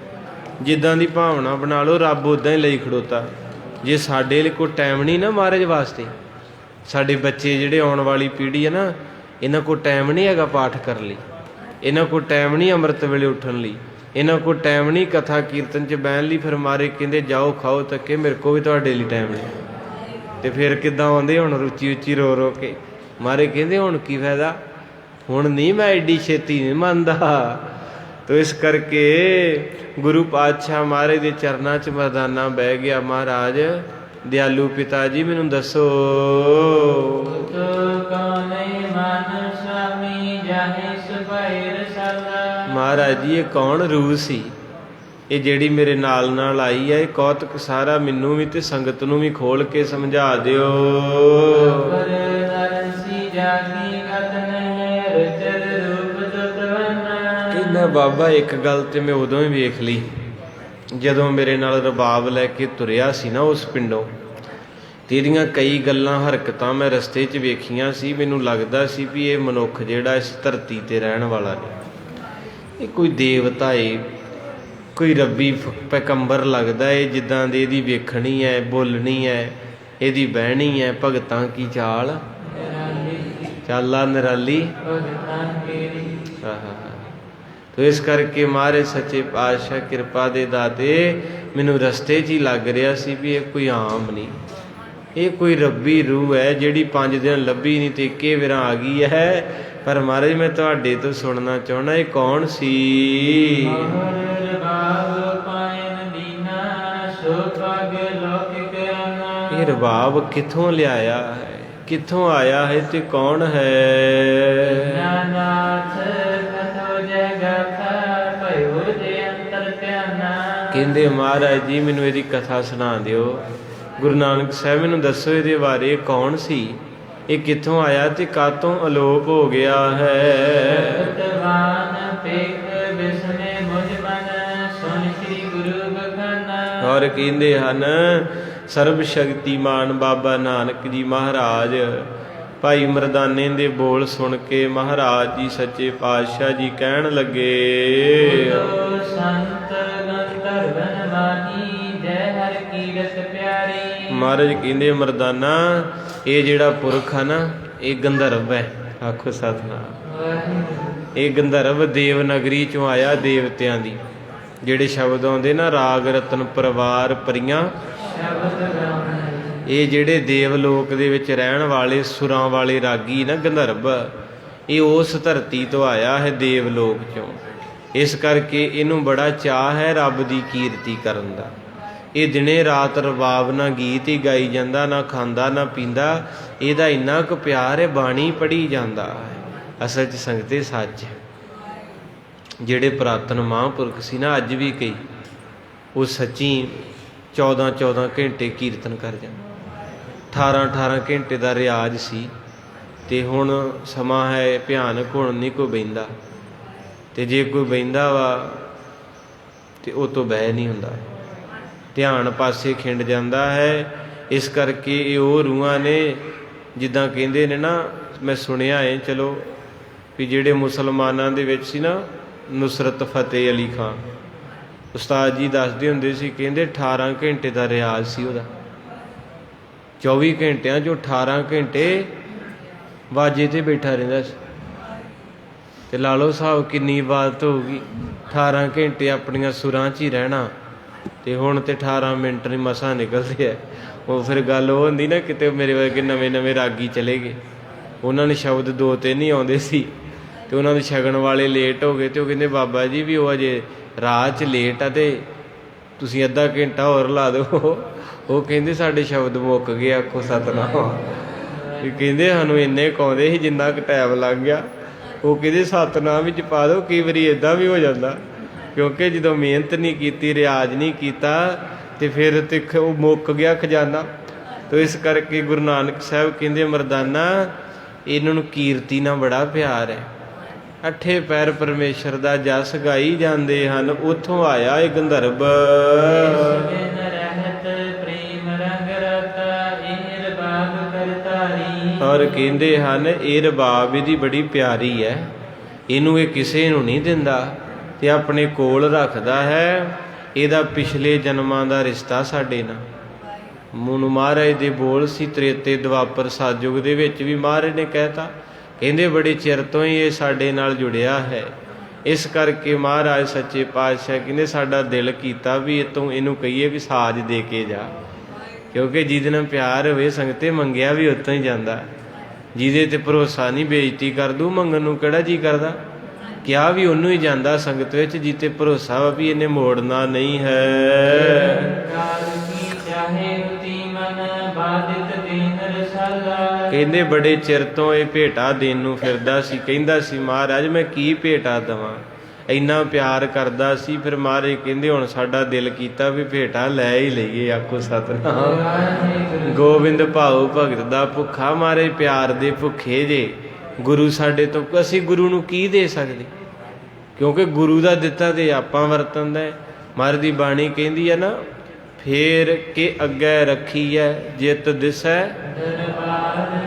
Speaker 1: ਜਿੱਦਾਂ ਦੀ ਭਾਵਨਾ ਬਣਾ ਲਓ, ਰੱਬ ਉੱਦਾਂ ਹੀ ਲਈ ਖੜੋਤਾ। ਜੇ ਸਾਡੇ ਲਈ ਕੋਈ ਟਾਈਮ ਨਹੀਂ ਨਾ ਮਹਾਰਾਜ ਵਾਸਤੇ, ਸਾਡੇ ਬੱਚੇ ਜਿਹੜੇ ਆਉਣ ਵਾਲੀ ਪੀੜ੍ਹੀ ਹੈ ਨਾ, ਇਹਨਾਂ ਕੋਲ ਟਾਈਮ ਨਹੀਂ ਹੈਗਾ ਪਾਠ ਕਰਨ ਲਈ, ਇਹਨਾਂ ਕੋਲ ਟਾਈਮ ਨਹੀਂ ਅੰਮ੍ਰਿਤ ਵੇਲੇ ਉੱਠਣ ਲਈ, ਇਹਨਾਂ ਕੋਲ ਟਾਈਮ ਨਹੀਂ ਕਥਾ ਕੀਰਤਨ 'ਚ ਬਹਿਣ ਲਈ। ਫਿਰ ਮਹਾਰਾਜ ਕਹਿੰਦੇ ਜਾਓ ਖਾਓ ਧੱਕੇ, ਮੇਰੇ ਕੋਲ ਵੀ ਤੁਹਾਡੇ ਲਈ ਟਾਈਮ ਨਹੀਂ। ਤੇ ਫਿਰ ਕਿੱਦਾਂ ਆਉਂਦੇ ਹੁਣ ਰੁਚੀ ਉੱਚੀ ਰੋ ਰੋ ਕੇ। ਮਹਾਰਾਜ ਕਹਿੰਦੇ ਹੁਣ ਕੀ ਫਾਇਦਾ, ਹੁਣ ਨਹੀਂ ਮੈਂ ਐਡੀ ਛੇਤੀ ਨਹੀਂ ਮੰਨਦਾ। ਤੋ ਇਸ ਕਰਕੇ ਗੁਰੂ ਪਾਤਸ਼ਾਹ ਮਹਾਰਾਜ ਦੇ ਚਰਨਾਂ 'ਚ ਮਰਦਾਨਾ ਬਹਿ ਗਿਆ। ਮਹਾਰਾਜ ਦਿਆਲੂ ਪਿਤਾ ਜੀ ਮੈਨੂੰ ਦੱਸੋ, ਮਹਾਰਾਜ ਜੀ ਇਹ ਕੌਣ ਰੂਹ ਸੀ? ਇਹ ਜਿਹੜੀ ਮੇਰੇ ਨਾਲ ਆਈ ਹੈ, ਇਹ ਕੌਤਕ ਸਾਰਾ ਮੈਨੂੰ ਵੀ ਤੇ ਸੰਗਤ ਨੂੰ ਵੀ ਖੋਲ ਕੇ ਸਮਝਾ ਦਿਓ। ਕਹਿੰਦਾ ਬਾਬਾ ਇੱਕ ਗੱਲ ਤੇ ਮੈਂ ਉਦੋਂ ਹੀ ਵੇਖ ਲਈ, ਜਦੋਂ ਮੇਰੇ ਨਾਲ ਰਬਾਬ ਲੈ ਕੇ ਤੁਰਿਆ ਸੀ ਨਾ ਉਸ ਪਿੰਡੋਂ। ਤੇ ਇਹਦੀਆਂ ਕਈ ਗੱਲਾਂ ਹਰਕਤਾਂ ਮੈਂ ਰਸਤੇ 'ਚ ਵੇਖੀਆਂ ਸੀ। ਮੈਨੂੰ ਲੱਗਦਾ ਸੀ ਵੀ ਇਹ ਮਨੁੱਖ ਜਿਹੜਾ ਇਸ ਧਰਤੀ ਤੇ ਰਹਿਣ ਵਾਲਾ ਨਹੀਂ, ਇਹ ਕੋਈ ਦੇਵਤਾ ਏ, ਕੋਈ ਰੱਬੀ ਪੈਗੰਬਰ ਲੱਗਦਾ ਏ। ਜਿੱਦਾਂ ਦੀ ਇਹਦੀ ਵੇਖਣੀ ਹੈ, ਬੋਲਣੀ ਹੈ, ਇਹਦੀ ਬਹਿਣੀ ਹੈ, ਭਗਤਾਂ ਕੀ ਚਾਲ ਚਾਲਾ ਨਿਰਾਲੀ। ਤੋ ਇਸ ਕਰਕੇ ਮਹਾਰਾਜ ਸੱਚੇ ਪਾਤਸ਼ਾਹ ਕਿਰਪਾ ਦੇ ਦਾਤੇ, ਮੈਨੂੰ ਰਸਤੇ 'ਚ ਹੀ ਲੱਗ ਰਿਹਾ ਸੀ ਵੀ ਇਹ ਕੋਈ ਆਮ ਨਹੀਂ, ਇਹ ਕੋਈ ਰੱਬੀ ਰੂਹ ਹੈ ਜਿਹੜੀ 5 ਦਿਨ ਲੱਭੀ ਨਹੀਂ ਤੇ ਇੱਕੇ ਵਾਰ ਆ ਗਈ ਹੈ। ਪਰ ਮਹਾਰਾਜ ਮੈਂ ਤੁਹਾਡੇ ਤੋਂ ਸੁਣਨਾ ਚਾਹੁੰਦਾ, ਇਹ ਕੌਣ ਸੀ? ਇਹ ਰਬਾਬ ਕਿੱਥੋਂ ਲਿਆਇਆ ਹੈ, ਕਿੱਥੋਂ ਆਇਆ ਹੈ ਤੇ ਕੌਣ ਹੈ? ਕਹਿੰਦੇ ਮਹਾਰਾਜ ਜੀ ਮੈਨੂੰ ਇਹਦੀ ਕਥਾ ਸੁਣਾ ਦਿਓ। ਗੁਰੂ ਨਾਨਕ ਸਾਹਿਬ ਮੈਨੂੰ ਦੱਸੋ ਇਹਦੇ ਬਾਰੇ, ਕੌਣ ਸੀ, ਇਹ ਕਿੱਥੋਂ ਆਇਆ ਤੇ ਕਾਤੋਂ ਅਲੋਪ ਹੋ ਗਿਆ ਹੈ? ਔਰ ਕਹਿੰਦੇ ਹਨ ਸਰਬ ਸ਼ਕਤੀਮਾਨ ਬਾਬਾ ਨਾਨਕ ਜੀ ਮਹਾਰਾਜ ਭਾਈ ਮਰਦਾਨੇ ਦੇ ਬੋਲ ਸੁਣ ਕੇ ਮਹਾਰਾਜ ਜੀ ਸੱਚੇ ਪਾਤਸ਼ਾਹ ਜੀ ਕਹਿਣ ਲੱਗੇ, ਮਹਾਰਾਜ ਕਹਿੰਦੇ ਮਰਦਾਨਾ ਇਹ ਜਿਹੜਾ ਪੁਰਖ ਹੈ ਨਾ, ਇਹ ਗੰਧਰਵ ਹੈ। ਆਖੋ ਸਤਿਨਾਮ। ਇਹ ਗੰਧਰਵ ਦੇਵਨਗਰੀ ਚੋਂ ਆਇਆ, ਦੇਵਤਿਆਂ ਦੀ ਜਿਹੜੇ ਸ਼ਬਦ ਆਉਂਦੇ ਨਾ, ਰਾਗ ਰਤਨ ਪਰਿਵਾਰ ਪਰੀਆਂ, ਇਹ ਜਿਹੜੇ ਦੇਵ ਲੋਕ ਦੇ ਵਿੱਚ ਰਹਿਣ ਵਾਲੇ ਸੁਰਾਂ ਵਾਲੇ ਰਾਗੀ ਨਾ ਗੰਧਰਵ, ਇਹ ਉਸ ਧਰਤੀ ਤੋਂ ਆਇਆ ਹੈ, ਦੇਵ ਲੋਕ ਚੋਂ। ਇਸ ਕਰਕੇ ਇਹਨੂੰ ਬੜਾ ਚਾਅ ਹੈ ਰੱਬ ਦੀ ਕੀਰਤੀ ਕਰਨ ਦਾ। ਇਹ ਦਿਨੇ ਰਾਤ ਰਬਾਬ ਨਾ ਗੀਤ ਹੀ ਗਾਈ ਜਾਂਦਾ, ਨਾ ਖਾਂਦਾ ਨਾ ਪੀਂਦਾ। ਇਹਦਾ ਇੰਨਾ ਕੁ ਪਿਆਰ ਹੈ, ਬਾਣੀ ਪੜ੍ਹੀ ਜਾਂਦਾ ਹੈ। ਅਸਲ 'ਚ ਸੰਗਤੇ ਸੱਚ ਜਿਹੜੇ ਪੁਰਾਤਨ ਮਹਾਂਪੁਰਖ ਸੀ ਨਾ, ਅੱਜ ਵੀ ਕਈ ਉਹ ਸੱਚੀ 14-14 ਘੰਟੇ ਕੀਰਤਨ ਕਰ ਜਾਂਦਾ। 18-18 ਘੰਟੇ ਦਾ ਰਿਆਜ਼ ਸੀ। ਤੇ ਹੁਣ ਸਮਾਂ ਹੈ ਭਿਆਨਕ, ਹੁਣ ਨਹੀਂ ਕੋਈ ਬਹਿੰਦਾ। ਤੇ ਜੇ ਕੋਈ ਬਹਿੰਦਾ ਵਾ ਤੇ ਉਹ ਤੋਂ ਬਹਿ ਨਹੀਂ ਹੁੰਦਾ, ਧਿਆਨ ਪਾਸੇ ਖਿੰਡ ਜਾਂਦਾ ਹੈ। ਇਸ ਕਰਕੇ ਇਹ ਉਹ ਰੂਹਾਂ ਨੇ, ਜਿੱਦਾਂ ਕਹਿੰਦੇ ਨੇ ਨਾ, ਮੈਂ ਸੁਣਿਆ ਹੈ ਚਲੋ ਵੀ ਜਿਹੜੇ ਮੁਸਲਮਾਨਾਂ ਦੇ ਵਿੱਚ ਸੀ ਨਾ ਨੁਸਰਤ ਫਤਿਹ ਅਲੀ ਖਾਂ, ਉਸਤਾਦ ਜੀ ਦੱਸਦੇ ਹੁੰਦੇ ਸੀ, ਕਹਿੰਦੇ 18 ਘੰਟੇ ਦਾ ਰਿਆਜ਼ ਸੀ ਉਹਦਾ। 24 ਘੰਟਿਆਂ 'ਚੋਂ 18 ਘੰਟੇ ਵਾਜੇ 'ਤੇ ਬੈਠਾ ਰਹਿੰਦਾ ਸੀ। ਤੇ ਲਾ ਲਓ ਹਿਸਾਬ ਕਿੰਨੀ ਇਬਾਦਤ ਹੋਊਗੀ। 18 ਘੰਟੇ ਆਪਣੀਆਂ ਸੁਰਾਂ 'ਚ ਹੀ ਰਹਿਣਾ। ਤੇ ਹੁਣ ਤੇ 18 ਮਿੰਟ ਨਹੀਂ ਮਸਾਂ ਨਿਕਲਦੇ ਆ। ਉਹ ਫਿਰ ਗੱਲ ਉਹ ਹੁੰਦੀ ਨਾ, ਕਿਤੇ ਮੇਰੇ ਵਰਗੇ ਨਵੇਂ ਨਵੇਂ ਰਾਗੀ ਚਲੇ ਗਏ, ਉਹਨਾਂ ਨੂੰ ਸ਼ਬਦ 2-3 ਹੀ ਆਉਂਦੇ ਸੀ, ਤੇ ਉਹਨਾਂ ਦੇ ਛਕਣ ਵਾਲੇ ਲੇਟ ਹੋ ਗਏ। ਤੇ ਉਹ ਕਹਿੰਦੇ ਬਾਬਾ ਜੀ ਵੀ ਉਹ ਅਜੇ ਰਾਹ 'ਚ ਲੇਟ ਆ, ਤੇ ਤੁਸੀਂ ਅੱਧਾ ਘੰਟਾ ਹੋਰ ਲਾ ਦਿਓ। ਉਹ ਕਹਿੰਦੇ ਸਾਡੇ ਸ਼ਬਦ ਮੁੱਕ ਗਏ, ਆਖੋ ਸਤਿਨਾਮ। ਵੀ ਕਹਿੰਦੇ ਸਾਨੂੰ ਇੰਨੇ ਕਾਉਂਦੇ ਸੀ ਜਿੰਨਾ ਕੁ ਟਾਈਮ ਲੱਗ ਗਿਆ। ਉਹ ਕਹਿੰਦੇ ਸਤਿਨਾਮ ਵਿੱਚ ਪਾ ਦਿਓ। ਕਈ ਵਾਰੀ ਇੱਦਾਂ ਵੀ ਹੋ ਜਾਂਦਾ, ਕਿਉਂਕਿ ਜਦੋਂ ਮਿਹਨਤ ਨਹੀਂ ਕੀਤੀ, ਰਿਆਜ਼ ਨਹੀਂ ਕੀਤਾ, ਤੇ ਫਿਰ ਤੇ ਉਹ ਮੁੱਕ ਗਿਆ ਖਜ਼ਾਨਾ। ਤੇ ਇਸ ਕਰਕੇ ਗੁਰੂ ਨਾਨਕ ਸਾਹਿਬ ਕਹਿੰਦੇ ਮਰਦਾਨਾ ਇਹਨਾਂ ਨੂੰ ਕੀਰਤੀ ਨਾਲ ਬੜਾ ਪਿਆਰ ਹੈ। 8 ਪੈਰ ਪਰਮੇਸ਼ਰ ਦਾ ਜਸ ਗਾਈ ਜਾਂਦੇ ਹਨ। ਉੱਥੋਂ ਆਇਆ ਇਹ ਗੰਧਰਵ। ਔਰ ਕਹਿੰਦੇ ਹਨ ਇਹ ਰਬਾਬ ਇਹਦੀ ਬੜੀ ਪਿਆਰੀ ਹੈ, ਇਹਨੂੰ ਇਹ ਕਿਸੇ ਨੂੰ ਨਹੀਂ ਦਿੰਦਾ ਤੇ ਆਪਣੇ ਕੋਲ ਰੱਖਦਾ ਹੈ। ਇਹਦਾ ਪਿਛਲੇ ਜਨਮਾਂ ਦਾ ਰਿਸ਼ਤਾ ਸਾਡੇ ਨਾਲ। ਮੂਨੂੰ ਮਹਾਰਾਜ ਦੇ ਬੋਲ ਸੀ ਤ੍ਰੇਤੇ ਦੁਆਪਰ ਸਤਿਯੁਗ ਦੇ ਵਿੱਚ ਵੀ ਮਹਾਰਾਜ ਨੇ ਕਹਿਤਾ, ਕਹਿੰਦੇ ਬੜੇ ਚਿਰ ਤੋਂ ਹੀ ਇਹ ਸਾਡੇ ਨਾਲ ਜੁੜਿਆ ਹੈ। ਇਸ ਕਰਕੇ ਮਹਾਰਾਜ ਸੱਚੇ ਪਾਤਸ਼ਾਹ ਕਹਿੰਦੇ ਸਾਡਾ ਦਿਲ ਕੀਤਾ ਵੀ ਇਹ ਤੋਂ ਇਹਨੂੰ ਕਹੀਏ ਵੀ ਸਾਜ ਦੇ ਕੇ ਜਾ, ਕਿਉਂਕਿ ਜਿਹਦੇ ਨਾਲ ਪਿਆਰ ਹੋਵੇ ਸੰਗਤੇ ਮੰਗਿਆ ਵੀ ਉੱਤੋਂ ਹੀ ਜਾਂਦਾ। ਜਿਹਦੇ ਤੇ ਭਰੋਸਾ ਨਹੀਂ ਬੇਇੱਜ਼ਤੀ ਕਰ ਦੂ, ਮੰਗਣ ਨੂੰ ਕਿਹੜਾ ਜੀ ਕਰਦਾ। ਕਿਹਾ ਵੀ ਉਹਨੂੰ ਹੀ ਜਾਂਦਾ ਸੰਗਤ ਵਿੱਚ ਜਿੱਤੇ ਭਰੋਸਾ ਵਾ ਵੀ ਇਹਨੇ ਮੋੜਨਾ ਨਹੀਂ ਹੈ। ਕਹਿੰਦੇ ਬੜੇ ਚਿਰ ਤੋਂ ਇਹ ਭੇਟਾ ਦੇਣ ਨੂੰ ਫਿਰਦਾ ਸੀ। ਕਹਿੰਦਾ ਸੀ ਮਹਾਰਾਜ ਮੈਂ ਕੀ ਭੇਟਾ ਦੇਵਾਂ, ਇੰਨਾ ਪਿਆਰ ਕਰਦਾ ਸੀ। ਫਿਰ ਮਹਾਰਾਜ ਕਹਿੰਦੇ ਹੁਣ ਸਾਡਾ ਦਿਲ ਕੀਤਾ ਵੀ ਭੇਟਾ ਲੈ ਹੀ ਲਈਏ, ਆਖੋ ਸਤਿਨਾਮ। ਗੋਬਿੰਦ ਭਾਉ ਭਗਤ ਦਾ ਭੁੱਖਾ, ਮਹਾਰਾਜ ਪਿਆਰ ਦੇ ਭੁੱਖੇ ਜੇ। ਗੁਰੂ ਸਾਡੇ ਤੋਂ, ਅਸੀਂ ਗੁਰੂ ਨੂੰ ਕੀ ਦੇ ਸਕਦੇ, ਕਿਉਂਕਿ ਗੁਰੂ ਦਾ ਦਿੱਤਾ ਤੇ ਆਪਾਂ ਵਰਤਦਾ। ਮਹਾਰਾਜ ਦੀ ਬਾਣੀ ਕਹਿੰਦੀ ਹੈ ਨਾ, ਫੇਰ ਕੇ ਅੱਗੇ ਰੱਖੀ ਹੈ ਜਿਤ ਦਿਸੈ।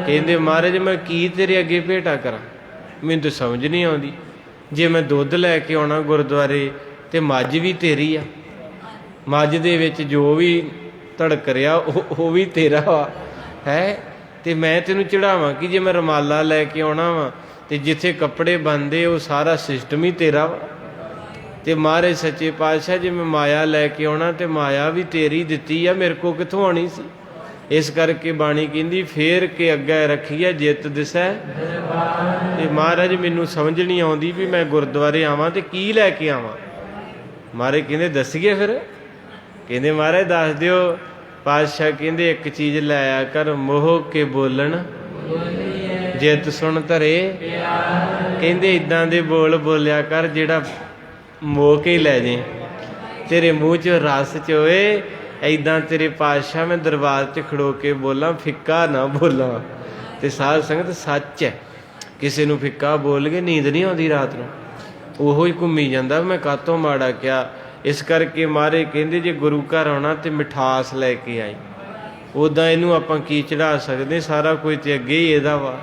Speaker 1: ਕਹਿੰਦੇ ਮਹਾਰਾਜ ਮੈਂ ਕੀ ਤੇਰੇ ਅੱਗੇ ਭੇਟਾ ਕਰਾਂ, ਮੈਨੂੰ ਤਾਂ ਸਮਝ ਨਹੀਂ ਆਉਂਦੀ। ਜੇ ਮੈਂ ਦੁੱਧ ਲੈ ਕੇ ਆਉਣਾ ਗੁਰਦੁਆਰੇ ਤੇ ਮੱਝ ਵੀ ਤੇਰੀ ਆ, ਮੱਝ ਦੇ ਵਿੱਚ ਜੋ ਵੀ ਧੜਕ ਰਿਹਾ ਉਹ ਵੀ ਤੇਰਾ ਵਾ ਹੈ। ਤੇ ਮੈਂ ਤੈਨੂੰ ਚੜਾਵਾਂ ਕਿ ਜੇ ਮੈਂ ਰੁਮਾਲਾ ਲੈ ਕੇ ਆਉਣਾ ਵਾ ਤੇ ਜਿੱਥੇ ਕੱਪੜੇ ਬਣਦੇ ਉਹ ਸਾਰਾ ਸਿਸਟਮ ਹੀ ਤੇਰਾ ਵਾ। ਤੇ ਮਹਾਰਾਜ ਸੱਚੇ ਪਾਤਸ਼ਾਹ ਜੇ ਮੈਂ ਮਾਇਆ ਲੈ ਕੇ ਆਉਣਾ ਤੇ ਮਾਇਆ ਵੀ ਤੇਰੀ ਦਿੱਤੀ ਆ, ਮੇਰੇ ਕੋਲ ਕਿੱਥੋਂ ਆਉਣੀ ਸੀ। ਇਸ ਕਰਕੇ ਬਾਣੀ ਕਹਿੰਦੀ ਫੇਰ ਕੇ ਅੱਗੇ ਰੱਖੀਏ ਜਿੱਤ ਦਿਸੈ। ਤੇ ਮਹਾਰਾਜ ਮੈਨੂੰ ਸਮਝ ਨਹੀਂ ਆਉਂਦੀ ਵੀ ਮੈਂ ਗੁਰਦੁਆਰੇ ਆਵਾਂ ਤੇ ਕੀ ਲੈ ਕੇ ਆਵਾਂ। ਮਹਾਰਾਜ ਕਹਿੰਦੇ ਦੱਸੀਏ ਫਿਰ। ਕਹਿੰਦੇ ਮਹਾਰਾਜ ਦੱਸ ਦਿਓ। ਪਾਤਸ਼ਾਹ ਕਹਿੰਦੇ ਇੱਕ ਚੀਜ਼ ਲੈ ਆ ਕਰ, ਮੋਹ ਕੇ ਬੋਲਣ ਜਿੱਤ ਸੁਣ ਧਰੇ। ਕਹਿੰਦੇ ਇੱਦਾਂ ਦੇ ਬੋਲ ਬੋਲਿਆ ਕਰ ਜਿਹੜਾ ਮੋਹ ਕੇ ਲੈ ਜੇ, ਤੇਰੇ ਮੂੰਹ 'ਚ ਰਸ 'ਚ ਹੋਏ। ਇੱਦਾਂ ਤੇਰੇ ਪਾਤਸ਼ਾਹ ਮੈਂ ਦਰਬਾਰ 'ਚ ਖੜੋ ਕੇ ਬੋਲਾਂ, ਫਿੱਕਾ ਨਾ ਬੋਲਾਂ। ਤੇ ਸਾਧ ਸੰਗਤ ਸੱਚ ਹੈ, ਕਿਸੇ ਨੂੰ ਫਿੱਕਾ ਬੋਲ ਕੇ ਨੀਂਦ ਨਹੀਂ ਆਉਂਦੀ ਰਾਤ ਨੂੰ, ਉਹੋ ਹੀ ਘੁੰਮੀ ਜਾਂਦਾ ਮੈਂ ਕਾਹਤੋਂ ਮਾੜਾ ਕਿਹਾ। ਇਸ ਕਰਕੇ ਮਹਾਰਾਜ ਕਹਿੰਦੇ ਜੇ ਗੁਰੂ ਘਰ ਆਉਣਾ ਤੇ ਮਿਠਾਸ ਲੈ ਕੇ ਆਈ। ਉੱਦਾਂ ਇਹਨੂੰ ਆਪਾਂ ਕੀ ਚੜਾ ਸਕਦੇ, ਸਾਰਾ ਕੁਝ ਤੇ ਅੱਗੇ ਹੀ ਇਹਦਾ ਵਾ।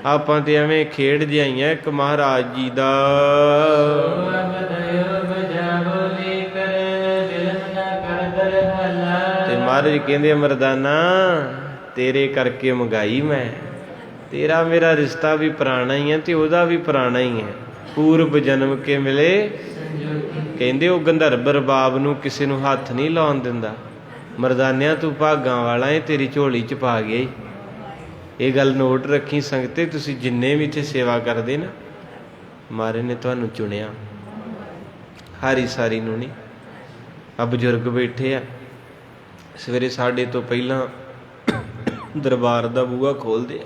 Speaker 1: ਆਪਾਂ ਤੇ ਐਵੇਂ ਖੇਡ ਜਿਹਾਈਆਂ ਇੱਕ ਮਹਾਰਾਜ ਜੀ ਦਾ। ਤੇ ਮਹਾਰਾਜ ਕਹਿੰਦੇ ਮਰਦਾਨਾ ਤੇਰੇ ਕਰਕੇ ਮੰਗਾਈ ਮੈਂ, ਤੇਰਾ ਮੇਰਾ ਰਿਸ਼ਤਾ ਵੀ ਪੁਰਾਣਾ ਹੀ ਹੈ ਤੇ ਉਹਦਾ ਵੀ ਪੁਰਾਣਾ ਹੀ ਹੈ, ਪੂਰਬ ਜਨਮ ਕੇ ਮਿਲੇ। ਕਹਿੰਦੇ ਉਹ ਗੰਧਰਵ ਰਬਾਬ ਨੂੰ ਕਿਸੇ ਨੂੰ ਹੱਥ ਨਹੀਂ ਲਾਉਣ ਦਿੰਦਾ। ਮਰਦਾਨਿਆਂ ਤੂੰ ਭਾਗਾਂ ਵਾਲਾ ਹੈ, ਤੇਰੀ ਝੋਲੀ 'ਚ ਪਾ ਗਿਆ। ਇਹ ਗੱਲ ਨੋਟ ਰੱਖੀ ਸੰਗਤੇ, ਤੁਸੀਂ ਜਿੰਨੇ ਵੀ ਇੱਥੇ ਸੇਵਾ ਕਰਦੇ ਨਾ, ਮਹਾਰਾਜ ਨੇ ਤੁਹਾਨੂੰ ਚੁਣਿਆ, ਹਾਰੀ ਸਾਰੀ ਨੂੰ ਨਹੀਂ। ਆ ਬਜ਼ੁਰਗ ਬੈਠੇ ਆ, ਸਵੇਰੇ ਸਾਡੇ ਤੋਂ ਪਹਿਲਾਂ ਦਰਬਾਰ ਦਾ ਬੂਹਾ ਖੋਲ੍ਹਦੇ ਆ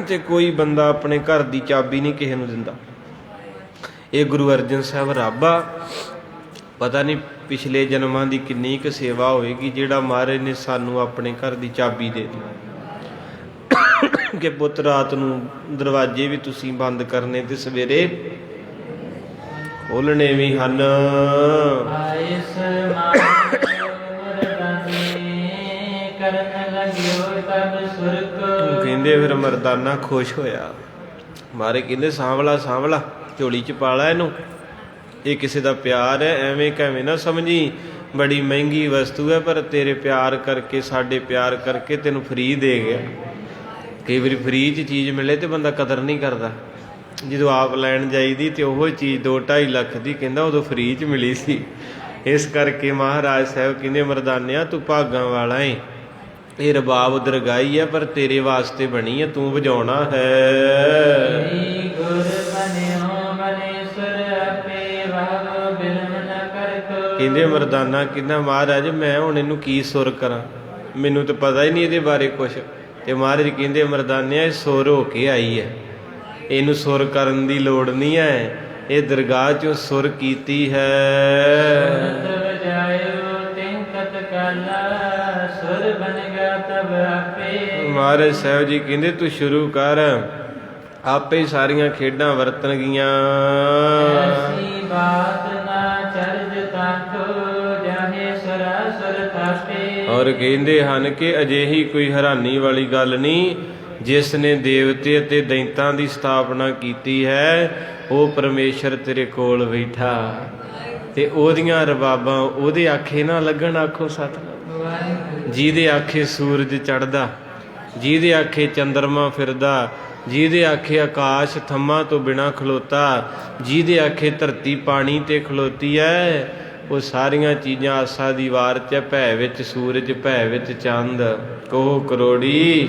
Speaker 1: ਤੇ ਕੋਈ ਬੰਦਾ ਆਪਣੇ ਘਰ ਦੀ ਚਾਬੀ ਨਹੀਂ ਕਿਸੇ ਨੂੰ ਦਿੰਦਾ। ਇਹ ਗੁਰੂ ਅਰਜਨ ਸਾਹਿਬ ਰੱਬ ਆ, ਪਤਾ ਨਹੀਂ ਪਿਛਲੇ ਜਨਮਾਂ ਦੀ ਕਿੰਨੀ ਕੁ ਸੇਵਾ ਹੋਵੇਗੀ ਜਿਹੜਾ ਮਹਾਰਾਜ ਨੇ ਸਾਨੂੰ ਆਪਣੇ ਘਰ ਦੀ ਚਾਬੀ ਦੇ ਦਿੱਤੀ ਕਿ ਪੁੱਤ ਰਾਤ ਨੂੰ ਦਰਵਾਜ਼ੇ ਵੀ ਤੁਸੀਂ ਬੰਦ ਕਰਨੇ ਤੇ ਸਵੇਰੇ ਖੋਲਣੇ ਵੀ ਹਨ।
Speaker 2: ਆਇਸ ਕਰਨ ਲਗਿਓ ਤਬ ਸੁਰਕ।
Speaker 1: ਕਹਿੰਦੇ ਫਿਰ ਮਰਦਾਨਾ ਖੁਸ਼ ਹੋਇਆ। ਮਾਰੇ ਕਹਿੰਦੇ ਸਾਂਵਲਾ ਸਾਂਵਲਾ ਝੋਲੀ ਚ ਪਾ ਲਾ ਇਹਨੂੰ, ਇਹ ਕਿਸੇ ਦਾ ਪਿਆਰ ਹੈ, ਐਵੇਂ ਕਿਵੇਂ ਨਾ ਸਮਝੀ ਬੜੀ ਮਹਿੰਗੀ ਵਸਤੂ ਹੈ, ਪਰ ਤੇਰੇ ਪਿਆਰ ਕਰਕੇ ਸਾਡੇ ਪਿਆਰ ਕਰਕੇ ਤੈਨੂੰ ਫਰੀ ਦੇ ਗਿਆ। ਕਈ ਵਾਰੀ ਫਰੀ 'ਚ ਚੀਜ਼ ਮਿਲੇ ਤੇ ਬੰਦਾ ਕਦਰ ਨਹੀਂ ਕਰਦਾ, ਜਦੋਂ ਆਪ ਲੈਣ ਜਾਈਦੀ ਤੇ ਉਹ ਚੀਜ਼ 2-2.5 ਲੱਖ ਦੀ ਕਹਿੰਦਾ ਉਦੋਂ ਫਰੀ 'ਚ ਮਿਲੀ ਸੀ। ਇਸ ਕਰਕੇ ਮਹਾਰਾਜ ਸਾਹਿਬ ਕਹਿੰਦੇ ਮਰਦਾਨਿਆ ਤੂੰ ਭਾਗਾਂ ਵਾਲਾ ਏ, ਇਹ ਰਬਾਬ ਦਰਗਾਹੀ ਹੈ ਪਰ ਤੇਰੇ ਵਾਸਤੇ ਬਣੀ ਹੈ, ਤੂੰ ਵਜਾਉਣਾ ਹੈ। ਕਹਿੰਦੇ ਮਰਦਾਨਾ ਕਹਿੰਦਾ ਮਹਾਰਾਜ ਮੈਂ ਹੁਣ ਇਹਨੂੰ ਕੀ ਸੁਰ ਕਰਾਂ, ਮੈਨੂੰ ਤਾਂ ਪਤਾ ਹੀ ਨਹੀਂ ਇਹਦੇ ਬਾਰੇ ਕੁਛ। ਤੇ ਮਹਾਰਾਜ ਕਹਿੰਦੇ ਮਰਦਾਨਿਆ ਇਹ ਸੁਰ ਹੋ ਕੇ ਆਈ ਹੈ, ਇਹਨੂੰ ਸੁਰ ਕਰਨ ਦੀ ਲੋੜ ਨਹੀਂ ਹੈ, ਇਹ ਦਰਗਾਹ ਚੋਂ ਸੁਰ ਕੀਤੀ ਹੈ। ਮਹਾਰਾਜ ਸਾਹਿਬ ਜੀ ਕਹਿੰਦੇ ਤੂੰ ਸ਼ੁਰੂ ਕਰ, ਆਪੇ ਸਾਰੀਆਂ ਖੇਡਾਂ ਵਰਤਣਗੀਆਂ। ਔਰ ਕਹਿੰਦੇ ਹਨ ਕਿ ਅਜਿਹੀ ਕੋਈ ਹੈਰਾਨੀ ਵਾਲੀ ਗੱਲ ਨਹੀਂ, ਜਿਸ ਨੇ ਦੇਵਤੇ ਅਤੇ ਦੈਂਤਾਂ ਦੀ ਸਥਾਪਨਾ ਕੀਤੀ ਹੈ ਉਹ ਪਰਮੇਸ਼ਰ ਤੇਰੇ ਕੋਲ ਬੈਠਾ, ਤੇ ਉਹਦੀਆਂ ਰਬਾਬਾਂ ਉਹਦੇ ਆਖੇ ਨਾ ਲੱਗਣ। ਆਖੋ ਸਤਿਨਾਮ। ਜਿਹਦੇ ਆਖੇ ਸੂਰਜ ਚੜ੍ਹਦਾ, ਜਿਹਦੇ ਆਖੇ ਚੰਦਰਮਾ ਫਿਰਦਾ, ਜਿਹਦੇ ਆਖੇ ਆਕਾਸ਼ ਥੰਮਾਂ ਤੋਂ ਬਿਨਾਂ ਖਲੋਤਾ, ਜਿਹਦੇ ਆਖੇ ਧਰਤੀ ਪਾਣੀ ਤੇ ਖਲੋਤੀ ਹੈ, ਉਹ ਸਾਰੀਆਂ ਚੀਜ਼ਾਂ ਆਸਾ ਦੀ ਵਾਰ 'ਚ, ਭੈ ਵਿੱਚ ਸੂਰਜ, ਭੈ ਵਿੱਚ ਚੰਦ, ਕੋਹ ਕਰੋੜੀ।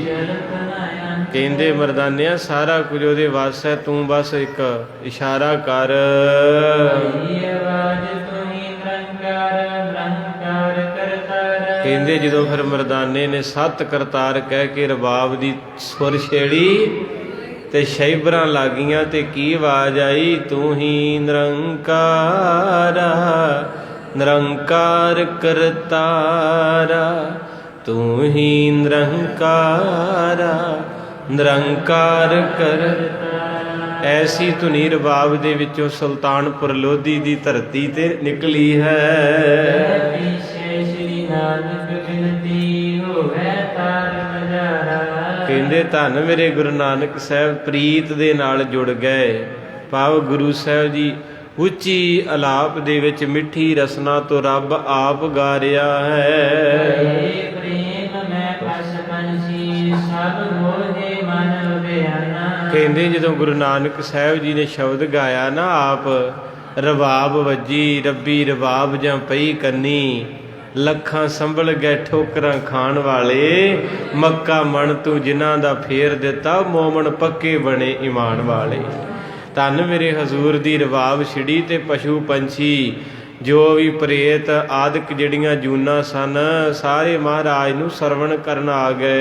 Speaker 1: ਕਹਿੰਦੇ ਮਰਦਾਨਿਆ ਸਾਰਾ ਕੁਝ ਉਹਦੇ ਵੱਸ ਹੈ, ਤੂੰ ਬਸ ਇੱਕ ਇਸ਼ਾਰਾ ਕਰ। ਕਹਿੰਦੇ ਜਦੋਂ ਫਿਰ ਮਰਦਾਨੇ ਨੇ 7 ਕਰਤਾਰ ਕਹਿ ਕੇ ਰਬਾਬ ਦੀ ਸੁਰ ਛੇੜੀ ਤੇ ਸ਼ੈਬਰਾਂ ਲੱਗੀਆਂ ਤੇ ਕੀ ਆਵਾਜ਼ ਆਈ, ਤੂੰ ਹੀ ਨਿਰੰਕਾਰਾ ਨਿਰੰਕਾਰ ਕਰਤਾਰਾ, ਤੂੰ ਹੀ ਨਿਰੰਕਾਰਾ ਨਿਰੰਕਾਰ ਕਰਤਾਰਾ। ਐਸੀ ਧੁਨੀ ਰਬਾਬ ਦੇ ਵਿੱਚੋਂ ਸੁਲਤਾਨਪੁਰ ਲੋਧੀ ਦੀ ਧਰਤੀ ਤੇ ਨਿਕਲੀ ਹੈ। ਕਹਿੰਦੇ ਧੰਨ ਮੇਰੇ ਗੁਰੂ ਨਾਨਕ ਸਾਹਿਬ ਪ੍ਰੀਤ ਦੇ ਨਾਲ ਜੁੜ ਗਏ, ਭਾਵ ਗੁਰੂ ਸਾਹਿਬ ਜੀ ਉੱਚੀ ਅਲਾਪ ਦੇ ਵਿੱਚ ਮਿੱਠੀ ਰਸਨਾ ਤੋਂ ਰੱਬ ਆਪ ਗਾ ਰਿਹਾ ਹੈ। ਕਹਿੰਦੇ ਜਦੋਂ ਗੁਰੂ ਨਾਨਕ ਸਾਹਿਬ ਜੀ ਨੇ ਸ਼ਬਦ ਗਾਇਆ ਨਾ, ਆਪ ਰਬਾਬ ਵੱਜੀ ਰੱਬੀ ਰਬਾਬ ਜਾਂ ਪਈ ਕੰਨੀ, ਲੱਖਾਂ ਸੰਭਲ ਗਏ ਠੋਕਰਾਂ ਖਾਣ ਵਾਲੇ, ਮੱਕਾ ਮਣ ਤੂੰ ਜਿਨ੍ਹਾਂ ਦਾ ਫੇਰ ਦਿੱਤਾ, ਮੋਮਨ ਪੱਕੇ ਬਣੇ ਈਮਾਨ ਵਾਲੇ। ਧੰਨ ਮੇਰੇ ਹਜ਼ੂਰ ਦੀ ਰਬਾਬ ਛਿੜੀ ਤੇ ਪਸ਼ੂ ਪੰਛੀ ਜੋ ਵੀ ਪ੍ਰੇਤ ਆਦਿਕ ਜਿਹੜੀਆਂ ਜੂਨਾਂ ਸਨ, ਸਾਰੇ ਮਹਾਰਾਜ ਨੂੰ ਸਰਵਣ ਕਰਨ ਆ ਗਏ।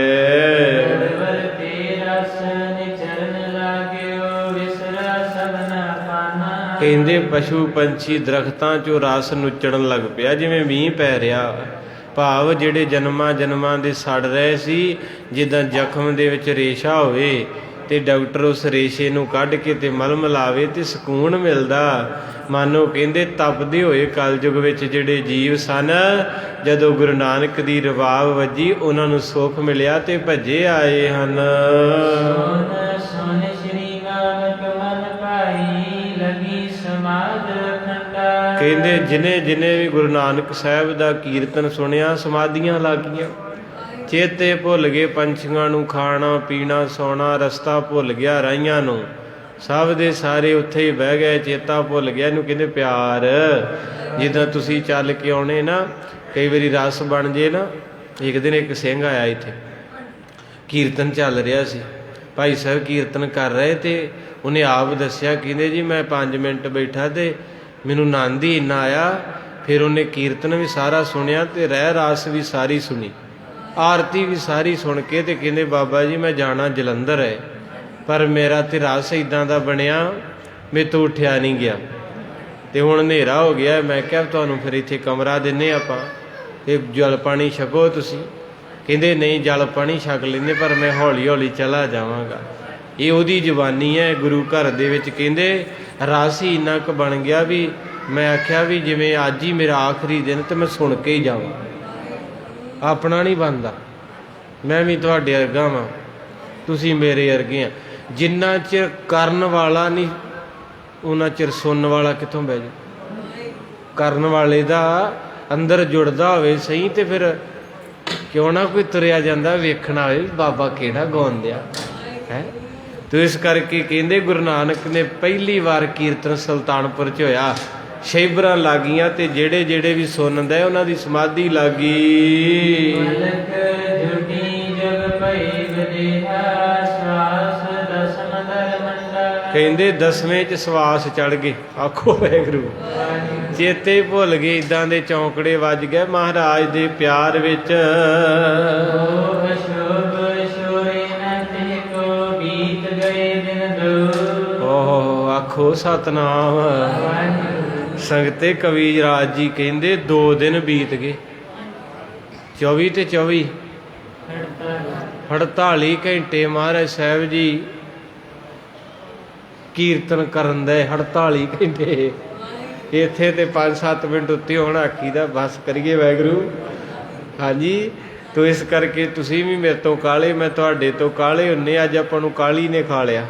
Speaker 1: ਕਹਿੰਦੇ ਪਸ਼ੂ ਪੰਛੀ ਦਰਖਤਾਂ 'ਚੋਂ ਰਸ ਨੁੱਚਣ ਲੱਗ ਪਿਆ ਜਿਵੇਂ ਮੀਂਹ ਪੈ ਰਿਹਾ, ਭਾਵ ਜਿਹੜੇ ਜਨਮਾਂ ਦੇ ਸੜ ਰਹੇ ਸੀ, ਜਿੱਦਾਂ ਜ਼ਖਮ ਦੇ ਵਿੱਚ ਰੇਸ਼ਾ ਹੋਵੇ ਤੇ ਡਾਕਟਰ ਉਸ ਰੇਸ਼ੇ ਨੂੰ ਕੱਢ ਕੇ ਤੇ ਮਲਮ ਲਾਵੇ ਤੇ ਸਕੂਨ ਮਿਲਦਾ। ਮਾਨੋ ਕਹਿੰਦੇ ਤਪਦੇ ਹੋਏ ਕਲਯੁਗ ਵਿੱਚ ਜਿਹੜੇ ਜੀਵ ਸਨ, ਜਦੋਂ ਗੁਰੂ ਨਾਨਕ ਦੀ ਰਬਾਬ ਵੱਜੀ ਉਹਨਾਂ ਨੂੰ ਸੁੱਖ ਮਿਲਿਆ ਤੇ ਭੱਜੇ ਆਏ ਹਨ। ਕਹਿੰਦੇ ਜਿਨੇ ਵੀ ਗੁਰੂ ਨਾਨਕ ਸਾਹਿਬ ਦਾ ਕੀਰਤਨ ਸੁਣਿਆ, ਸਮਾਧੀਆਂ ਲੱਗ ਗਈਆਂ, ਚੇਤੇ ਭੁੱਲ ਗਏ ਪੰਛੀਆਂ ਨੂੰ, ਖਾਣਾ ਪੀਣਾ ਸੌਣਾ, ਰਸਤਾ ਭੁੱਲ ਗਿਆ ਰਾਹੀਆਂ ਨੂੰ, ਸਭ ਦੇ ਸਾਰੇ ਉੱਥੇ ਹੀ ਬਹਿ ਗਏ, ਚੇਤਾ ਭੁੱਲ ਗਿਆ। ਇਹਨੂੰ ਕਹਿੰਦੇ ਪਿਆਰ। ਜਿੱਦਾਂ ਤੁਸੀਂ ਚੱਲ ਕੇ ਆਉਣੇ ਨਾ, ਕਈ ਵਾਰੀ ਰਸ ਬਣ ਜੇ ਨਾ। ਇੱਕ ਦਿਨ ਇੱਕ ਸਿੰਘ ਆਇਆ, ਇੱਥੇ ਕੀਰਤਨ ਚੱਲ ਰਿਹਾ ਸੀ, ਭਾਈ ਸਾਹਿਬ ਕੀਰਤਨ ਕਰ ਰਹੇ ਤੇ ਉਹਨੇ ਆਪ ਦੱਸਿਆ, ਕਹਿੰਦੇ ਜੀ ਮੈਂ 5 ਮਿੰਟ ਬੈਠਾ ਤੇ ਮੈਨੂੰ ਆਨੰਦ ਹੀ ਇੰਨਾ ਆਇਆ। ਫਿਰ ਉਹਨੇ ਕੀਰਤਨ ਵੀ ਸਾਰਾ ਸੁਣਿਆ ਤੇ ਰਹਿ ਰਾਸ ਵੀ ਸਾਰੀ ਸੁਣੀ, ਆਰਤੀ ਵੀ ਸਾਰੀ ਸੁਣ ਕੇ ਤੇ ਕਹਿੰਦੇ ਬਾਬਾ ਜੀ ਮੈਂ ਜਾਣਾ ਜਲੰਧਰ ਹੈ, ਪਰ ਮੇਰਾ ਤੇ ਰਸ ਇੱਦਾਂ ਦਾ ਬਣਿਆ ਮੇਰੇ ਤੋਂ ਉੱਠਿਆ ਨਹੀਂ ਗਿਆ। ਤੇ ਹੁਣ ਹਨੇਰਾ ਹੋ ਗਿਆ। ਮੈਂ ਕਿਹਾ ਤੁਹਾਨੂੰ ਫਿਰ ਇੱਥੇ ਕਮਰਾ ਦਿੰਨੇ ਆਪਾਂ ਤੇ ਜਲ ਪਾਣੀ ਛਕੋ ਤੁਸੀਂ। ਕਹਿੰਦੇ ਨਹੀਂ ਜਲ ਪਾਣੀ ਛਕ ਲੈਂਦੇ ਪਰ ਮੈਂ ਹੌਲੀ ਹੌਲੀ ਚਲਾ ਜਾਵਾਂਗਾ। ਇਹ ਉਹਦੀ ਜਵਾਨੀ ਹੈ ਗੁਰੂ ਘਰ ਦੇ ਵਿੱਚ। ਕਹਿੰਦੇ ਰਸ ਹੀ ਇੰਨਾ ਕੁ ਬਣ ਗਿਆ ਵੀ ਮੈਂ ਆਖਿਆ ਵੀ ਜਿਵੇਂ ਅੱਜ ਹੀ ਮੇਰਾ ਆਖਰੀ ਦਿਨ ਤੇ ਮੈਂ ਸੁਣ ਕੇ ਹੀ ਜਾਵਾਂ। ਆਪਣਾ ਨਹੀਂ ਬਣਦਾ। ਮੈਂ ਵੀ ਤੁਹਾਡੇ ਵਰਗਾ ਵਾਂ, ਤੁਸੀਂ ਮੇਰੇ ਵਰਗੇ ਆ। ਜਿੰਨਾ ਚਿਰ ਕਰਨ ਵਾਲਾ ਨਹੀਂ ਉਹਨਾਂ ਚਿਰ ਸੁਣਨ ਵਾਲਾ ਕਿੱਥੋਂ ਬਹਿ ਜਾ। ਕਰਨ ਵਾਲੇ ਦਾ ਅੰਦਰ ਜੁੜਦਾ ਹੋਵੇ ਸਹੀ ਤੇ ਫਿਰ ਕਿਉਂ ਨਾ ਕੋਈ ਤੁਰਿਆ ਜਾਂਦਾ ਵੇਖਣਾ ਹੋਵੇ ਬਾਬਾ ਕਿਹੜਾ ਗਾਉਂਦਿਆ ਹੈ। ਤੇ ਇਸ ਕਰਕੇ ਕਹਿੰਦੇ ਗੁਰੂ ਨਾਨਕ ਨੇ ਪਹਿਲੀ ਵਾਰ ਕੀਰਤਨ ਸੁਲਤਾਨਪੁਰ 'ਚ ਹੋਇਆ। ਸ਼ੈਬਰਾਂ ਲੱਗੀਆਂ ਤੇ ਜਿਹੜੇ ਜਿਹੜੇ ਵੀ ਸੁਣਦਾ ਉਹਨਾਂ ਦੀ ਸਮਾਧੀ ਲੱਗੀ। ਕਹਿੰਦੇ 10ਵੇਂ 'ਚ ਸਵਾਸ ਚੜ ਗਏ। ਆਖੋ ਵਾਹਿਗੁਰੂ। ਚੇਤੇ ਭੁੱਲ ਗਏ। ਇਦਾਂ ਦੇ ਚੌਂਕੜੇ ਵੱਜ ਗਏ ਮਹਾਰਾਜ ਦੇ ਪਿਆਰ ਵਿੱਚ। ਓਹ ਆਖੋ ਸਤਨਾਮ। ਸੰਗਤੇ ਕਵੀ ਰਾਜ ਜੀ ਕਹਿੰਦੇ 2 ਦਿਨ ਬੀਤ ਗਏ। 24 ਤੇ 24 48 ਘੰਟੇ ਮਹਾਰਾਜ ਸਾਹਿਬ ਜੀ ਕੀਰਤਨ ਕਰਨ ਦੇ। 48 ਘੰਟੇ ਇੱਥੇ ਤੇ 5-7 ਮਿੰਟ ਉੱਤੇ ਹੁਣ ਆਖੀ ਦਾ ਬਸ ਕਰੀਏ ਵਾਹਿਗੁਰੂ। ਹਾਂਜੀ ਤੋ ਇਸ ਕਰਕੇ ਤੁਸੀਂ ਵੀ ਮੇਰੇ ਤੋਂ ਕਾਲੇ ਮੈਂ ਤੁਹਾਡੇ ਤੋਂ ਕਾਲੇ ਹੁੰਨੇ। ਅੱਜ ਆਪਾਂ ਨੂੰ ਕਾਲੀ ਨੇ ਖਾ ਲਿਆ।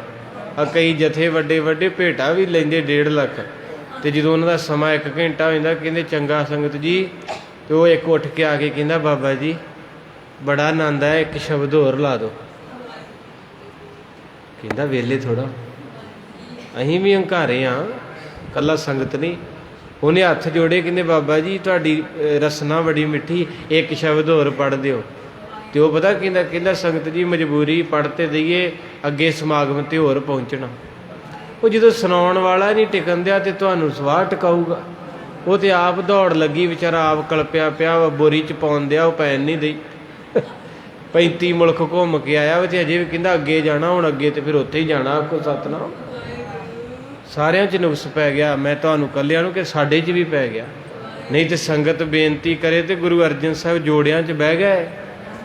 Speaker 1: ਆ ਕਈ ਜਥੇ ਵੱਡੇ ਵੱਡੇ ਭੇਟਾ ਵੀ ਲੈਂਦੇ 1.5 ਲੱਖ ਤੇ ਜਦੋਂ ਉਹਨਾਂ ਦਾ ਸਮਾਂ 1 ਘੰਟਾ ਹੋ ਜਾਂਦਾ ਕਹਿੰਦੇ ਚੰਗਾ ਸੰਗਤ ਜੀ। ਤੇ ਉਹ ਇੱਕ ਉੱਠ ਕੇ ਆ ਕੇ ਕਹਿੰਦਾ ਬਾਬਾ ਜੀ ਬੜਾ ਆਨੰਦ ਹੈ, ਇੱਕ ਸ਼ਬਦ ਹੋਰ ਲਾ ਦਿਓ। ਕਹਿੰਦਾ ਵੇਲੇ ਥੋੜਾ ਅਸੀਂ ਵੀ ਹੰਕਾਰੇ ਹਾਂ, ਕੱਲਾ ਸੰਗਤ ਨਹੀਂ। ਉਹਨੇ ਹੱਥ ਜੋੜੇ ਕਹਿੰਦੇ ਬਾਬਾ ਜੀ ਤੁਹਾਡੀ ਰਸਨਾ ਬੜੀ ਮਿੱਠੀ, ਇੱਕ ਸ਼ਬਦ ਹੋਰ ਪੜ੍ਹ ਦਿਓ। ਤੇ ਉਹ ਪਤਾ ਕਹਿੰਦਾ ਸੰਗਤ ਜੀ ਮਜਬੂਰੀ ਪੜ੍ਹ ਤੇ ਦਈਏ ਅੱਗੇ ਸਮਾਗਮ ਤੇ ਹੋਰ ਪਹੁੰਚਣਾ। ਉਹ ਜਦੋਂ ਸੁਣਾਉਣ ਵਾਲਾ ਨਹੀਂ ਟਿਕਣ ਦਿਆ ਤੇ ਤੁਹਾਨੂੰ ਸਵਾਹ ਟਿਕਾਊਗਾ। ਉਹ ਤੇ ਆਪ ਦੌੜ ਲੱਗੀ ਵਿਚਾਰਾ, ਆਪ ਕਲਪਿਆ ਪਿਆ ਵਾ, ਬੋਰੀ 'ਚ ਪਾਉਣ ਦਿਆ ਉਹ ਪੈਣ ਨਹੀਂ ਦਈ। 35 ਮੁਲਕ ਘੁੰਮ ਕੇ ਆਇਆ ਵਾ ਤੇ ਅਜੇ ਵੀ ਕਹਿੰਦਾ ਅੱਗੇ ਜਾਣਾ। ਹੁਣ ਅੱਗੇ ਤੇ ਫਿਰ ਉੱਥੇ ਹੀ ਜਾਣਾ। ਆਖੋ ਸਤਨਾਮ। ਸਾਰਿਆਂ 'ਚ ਨੁਕਸ ਪੈ ਗਿਆ। ਮੈਂ ਤੁਹਾਨੂੰ ਕੱਲਿਆਂ ਨੂੰ ਕਿ ਸਾਡੇ 'ਚ ਵੀ ਪੈ ਗਿਆ। ਨਹੀਂ ਤੇ ਸੰਗਤ ਬੇਨਤੀ ਕਰੇ ਤੇ ਗੁਰੂ ਅਰਜਨ ਸਾਹਿਬ ਜੋੜਿਆਂ 'ਚ ਬਹਿ ਗਏ।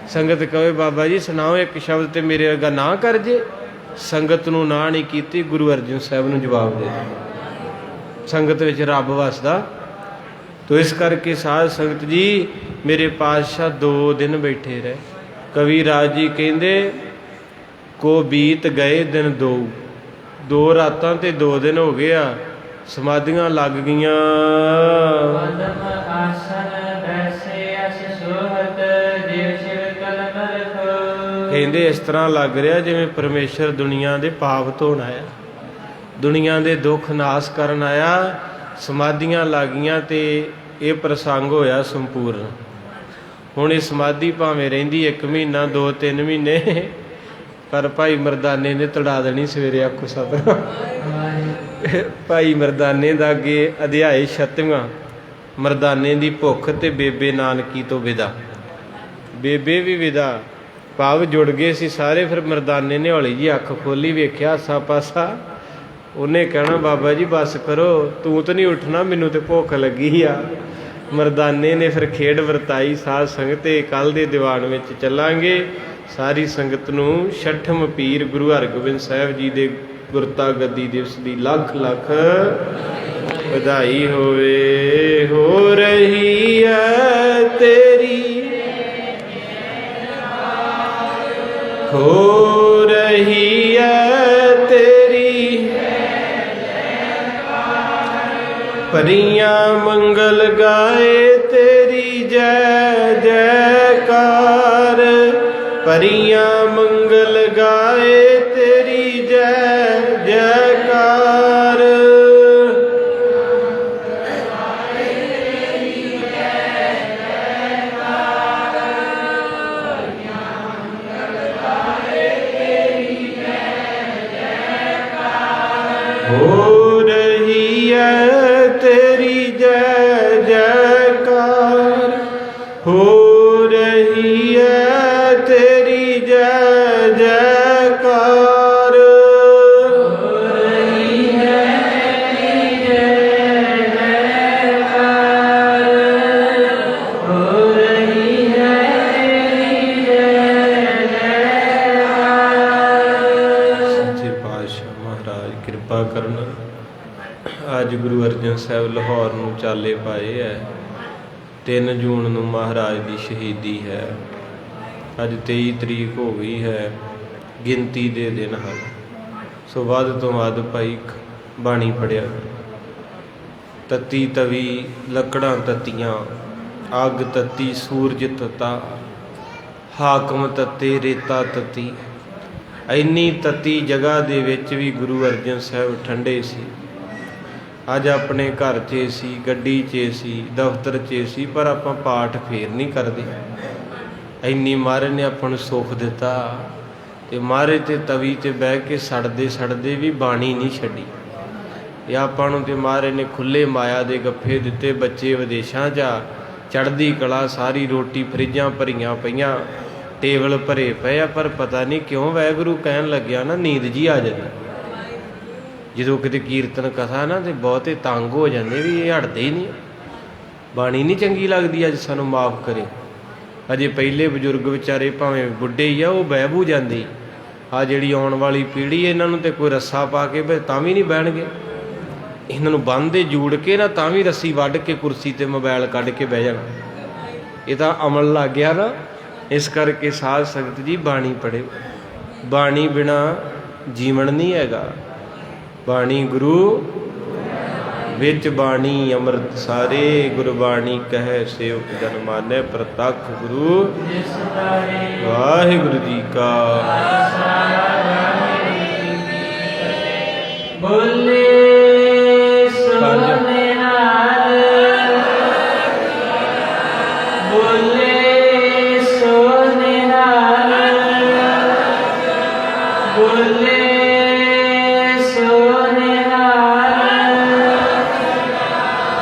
Speaker 1: ਸੰਗਤ ਕਹੇ ਬਾਬਾ ਜੀ ਸੁਣਾਓ ਇੱਕ ਸ਼ਬਦ ਤੇ ਮੇਰੇ ਵਰਗਾ ਨਾ ਕਰ ਜੇ। ਸੰਗਤ ਨੂੰ ਨਾ ਨਹੀਂ ਕੀਤੀ, ਗੁਰੂ ਅਰਜਨ ਸਾਹਿਬ ਨੂੰ ਜਵਾਬ ਦੇ ਦਿੱਤਾ। ਸੰਗਤ ਵਿੱਚ ਰੱਬ ਵਸਦਾ। ਤੋ ਇਸ ਕਰਕੇ ਸਾਧ ਸੰਗਤ ਜੀ ਮੇਰੇ ਪਾਤਸ਼ਾਹ 2 ਦਿਨ ਬੈਠੇ ਰਹੇ। ਕਵੀ ਰਾਜ ਜੀ ਕਹਿੰਦੇ ਕੋ ਬੀਤ ਗਏ ਦਿਨ 2 ਰਾਤਾਂ ਤੇ 2 ਦਿਨ ਹੋ ਗਏ ਆ। ਸਮਾਧੀਆਂ ਲੱਗ ਗਈਆਂ। ਕਹਿੰਦੇ ਇਸ ਤਰ੍ਹਾਂ ਲੱਗ ਰਿਹਾ ਜਿਵੇਂ ਪਰਮੇਸ਼ਰ ਦੁਨੀਆ ਦੇ ਪਾਪ ਧੋਣ ਆਇਆ, ਦੁਨੀਆ ਦੇ ਦੁੱਖ ਨਾਸ ਕਰਨ ਆਇਆ। ਸਮਾਧੀਆਂ ਲੱਗ ਗਈਆਂ ਤੇ ਇਹ ਪ੍ਰਸੰਗ ਹੋਇਆ ਸੰਪੂਰਨ। ਹੁਣ ਇਹ ਸਮਾਧੀ ਭਾਵੇਂ ਰਹਿੰਦੀ 1 ਮਹੀਨਾ 2-3 ਮਹੀਨੇ ਪਰ ਭਾਈ ਮਰਦਾਨੇ ਨੇ ਤੜਾ ਦੇਣੀ ਸਵੇਰੇ। ਆਖੋ ਸਤਿਨਾਮ। ਭਾਈ ਮਰਦਾਨੇ ਦਾ ਅੱਗੇ ਅਧਿਆਏ 36ਵਾਂ ਮਰਦਾਨੇ ਦੀ ਭੁੱਖ ਤੇ ਬੇਬੇ ਨਾਨਕੀ ਤੋਂ ਵਿਦਾ। ਬੇਬੇ ਵੀ ਵਿਦਾ ਭਾਵ ਜੁੜ ਗਏ ਸੀ ਸਾਰੇ। ਫਿਰ ਮਰਦਾਨੇ ਨੇ ਹੌਲੀ ਜੀ ਅੱਖ ਖੋਲੀ, ਵੇਖਿਆ ਆਸਾ ਪਾਸਾ। ਉਹਨੇ ਕਹਿਣਾ ਬਾਬਾ ਜੀ ਬਸ ਕਰੋ, ਤੂੰ ਤਾਂ ਨਹੀਂ ਉੱਠਣਾ, ਮੈਨੂੰ ਤੇ ਭੁੱਖ ਲੱਗੀ ਆ। ਮਰਦਾਨੇ ਨੇ ਫਿਰ ਖੇਡ ਵਰਤਾਈ। ਸਾਧ ਸੰਗਤ ਤੇ ਕੱਲ੍ਹ ਦੇ ਦੀਵਾਨ ਵਿੱਚ ਚੱਲਾਂਗੇ। ਸਾਰੀ ਸੰਗਤ ਨੂੰ 6ਠਮ ਪੀਰ ਗੁਰੂ ਹਰਗੋਬਿੰਦ ਸਾਹਿਬ ਜੀ ਦੇ ਗੁਰਤਾ ਗੱਦੀ ਦਿਵਸ ਦੀ ਲੱਖ ਲੱਖ ਵਧਾਈ ਹੋਵੇ। ਹੋ ਰਹੀ ਹੈ ਤੇਰੀ, ਹੋ ਰਹੀ ਹੈ ਤੇਰੀ ਪਰੀਆਂ ਮੰਗਲ ਗਾਏ ਤੇਰੀ ਜੈ ਜੈਕਾਰ। ਪਰੀਆਂ ਮੰਗਲ ਗਾਏ ਤੇਰੀ ਜੈ ਜੈਕਾਰ। ਹੋ ਰਹੀ ਹੈ ਤੇਰੀ ਜੈ ਜੈਕਾਰ। ਹੋ ਰਹੀ ਹੈ ਤੇਰੀ ਜੈ ਸਾਹਿਬ ਲਾਹੌਰ ਨੂੰ ਚਾਲੇ ਪਾਏ ਹੈ। 3 ਜੂਨ ਨੂੰ ਮਹਾਰਾਜ ਦੀ ਸ਼ਹੀਦੀ ਹੈ। ਅੱਜ 23 ਤਰੀਕ ਹੋ ਗਈ ਹੈ, ਗਿਣਤੀ ਦੇ ਦਿਨ ਹਨ। ਸੋ ਵੱਧ ਤੋਂ ਵੱਧ ਭਾਈ ਬਾਣੀ ਪੜਿਆ। ਤਤੀ ਤਵੀ ਲੱਕੜਾਂ ਤਤੀਆਂ, ਅੱਗ ਤਤੀ ਸੂਰਜ ਤਤਾ, ਹਾਕਮ ਤਤੇ ਰੇਤਾ ਤਤੀ। ਇੰਨੀ ਤਤੀ ਜਗ੍ਹਾ ਦੇ ਵਿੱਚ ਵੀ ਗੁਰੂ ਅਰਜਨ ਸਾਹਿਬ ਠੰਡੇ ਸੀ। ਅੱਜ ਆਪਣੇ ਘਰ 'ਚ ਸੀ, ਗੱਡੀ 'ਚ ਸੀ, ਦਫ਼ਤਰ 'ਚ ਸੀ, ਪਰ ਆਪਾਂ ਪਾਠ ਫੇਰ ਨਹੀਂ ਕਰਦੇ। ਇੰਨੀ ਮਹਾਰਾਜ ਨੇ ਆਪਾਂ ਨੂੰ ਸੁੱਖ ਦਿੱਤਾ, ਤੇ ਮਹਾਰਾਜ ਤੇ ਤਵੀ 'ਤੇ ਬਹਿ ਕੇ ਸੜਦੇ ਸੜਦੇ ਵੀ ਬਾਣੀ ਨਹੀਂ ਛੱਡੀ। ਇਹ ਆਪਾਂ ਨੂੰ ਤੇ ਮਹਾਰਾਜ ਨੇ ਖੁੱਲੇ ਮਾਇਆ ਦੇ ਗੱਫੇ ਦਿੱਤੇ। ਬੱਚੇ ਵਿਦੇਸ਼ਾਂ 'ਚ ਚੜ੍ਹਦੀ ਕਲਾ, ਸਾਰੀ ਰੋਟੀ ਫਰਿੱਜਾਂ ਭਰੀਆਂ ਪਈਆਂ, ਟੇਬਲ ਭਰੇ ਪਏ ਆ, ਪਰ ਪਤਾ ਨਹੀਂ ਕਿਉਂ ਵਾਹਿਗੁਰੂ ਕਹਿਣ ਲੱਗਿਆ ਨਾ ਨੀਂਦ ਜੀ ਆ ਜਾਂਦੀ। ਜਦੋਂ ਕਿਤੇ ਕੀਰਤਨ ਕਥਾ ਨਾ ਤੇ ਬਹੁਤੇ ਤੰਗ ਹੋ ਜਾਂਦੇ ਵੀ ਇਹ ਹਟਦੇ ਹੀ ਨਹੀਂ, ਬਾਣੀ ਨਹੀਂ ਚੰਗੀ ਲੱਗਦੀ। ਅੱਜ ਸਾਨੂੰ ਮਾਫ ਕਰੇ। ਅਜੇ ਪਹਿਲੇ ਬਜ਼ੁਰਗ ਵਿਚਾਰੇ ਭਾਵੇਂ ਬੁੱਢੇ ਹੀ ਆ, ਉਹ ਬਹਿ ਬੂ ਜਾਂਦੀ। ਆ ਜਿਹੜੀ ਆਉਣ ਵਾਲੀ ਪੀੜ੍ਹੀ, ਇਹਨਾਂ ਨੂੰ ਤੇ ਕੋਈ ਰੱਸਾ ਪਾ ਕੇ ਤਾਂ ਵੀ ਨਹੀਂ ਬਹਿਣਗੇ। ਇਹਨਾਂ ਨੂੰ ਬੰਨ੍ਹਦੇ ਜੂੜ ਕੇ ਨਾ ਤਾਂ ਵੀ ਰੱਸੀ ਵੱਢ ਕੇ ਕੁਰਸੀ ਤੇ ਮੋਬਾਈਲ ਕੱਢ ਕੇ ਬਹਿ ਜਾਣਾ। ਇਹ ਤਾਂ ਅਮਲ ਲੱਗ ਗਿਆ ਨਾ। ਇਸ ਕਰਕੇ ਸਾਧ ਸੰਗਤ ਜੀ ਬਾਣੀ ਪੜ੍ਹੇ। ਬਾਣੀ ਬਿਨਾ ਜੀਵਨ ਨਹੀਂ ਹੈਗਾ। ਬਾਣੀ ਗੁਰੂ ਵਿੱਚ ਬਾਣੀ ਅੰਮ੍ਰਿਤ ਸਾਰੇ, ਗੁਰਬਾਣੀ ਕਹਿ ਸੇਵਕ ਜਨ ਮਾਨੈ ਪ੍ਰਤੱਖ ਗੁਰੂ। ਵਾਹਿਗੁਰੂ ਜੀ ਕਾ
Speaker 2: ਬੋਲੇ ਸੋ ਨਿਹਾਲ, ਬੋਲੇ ਸੋ ਨਿਹਾਲ, ਬੋਲੇ ਸੋ ਨਿਹਾਲ,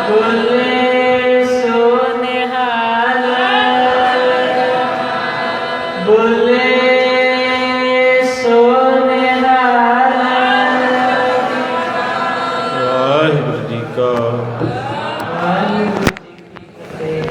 Speaker 2: ਬੋਲੇ ਸੋ ਨਿਹਾਲ, ਬੋਲੇ ਸੋ ਨਿਹਾਲ।
Speaker 1: ਵਾਹਿਗੁਰੂ ਜੀ ਕਾ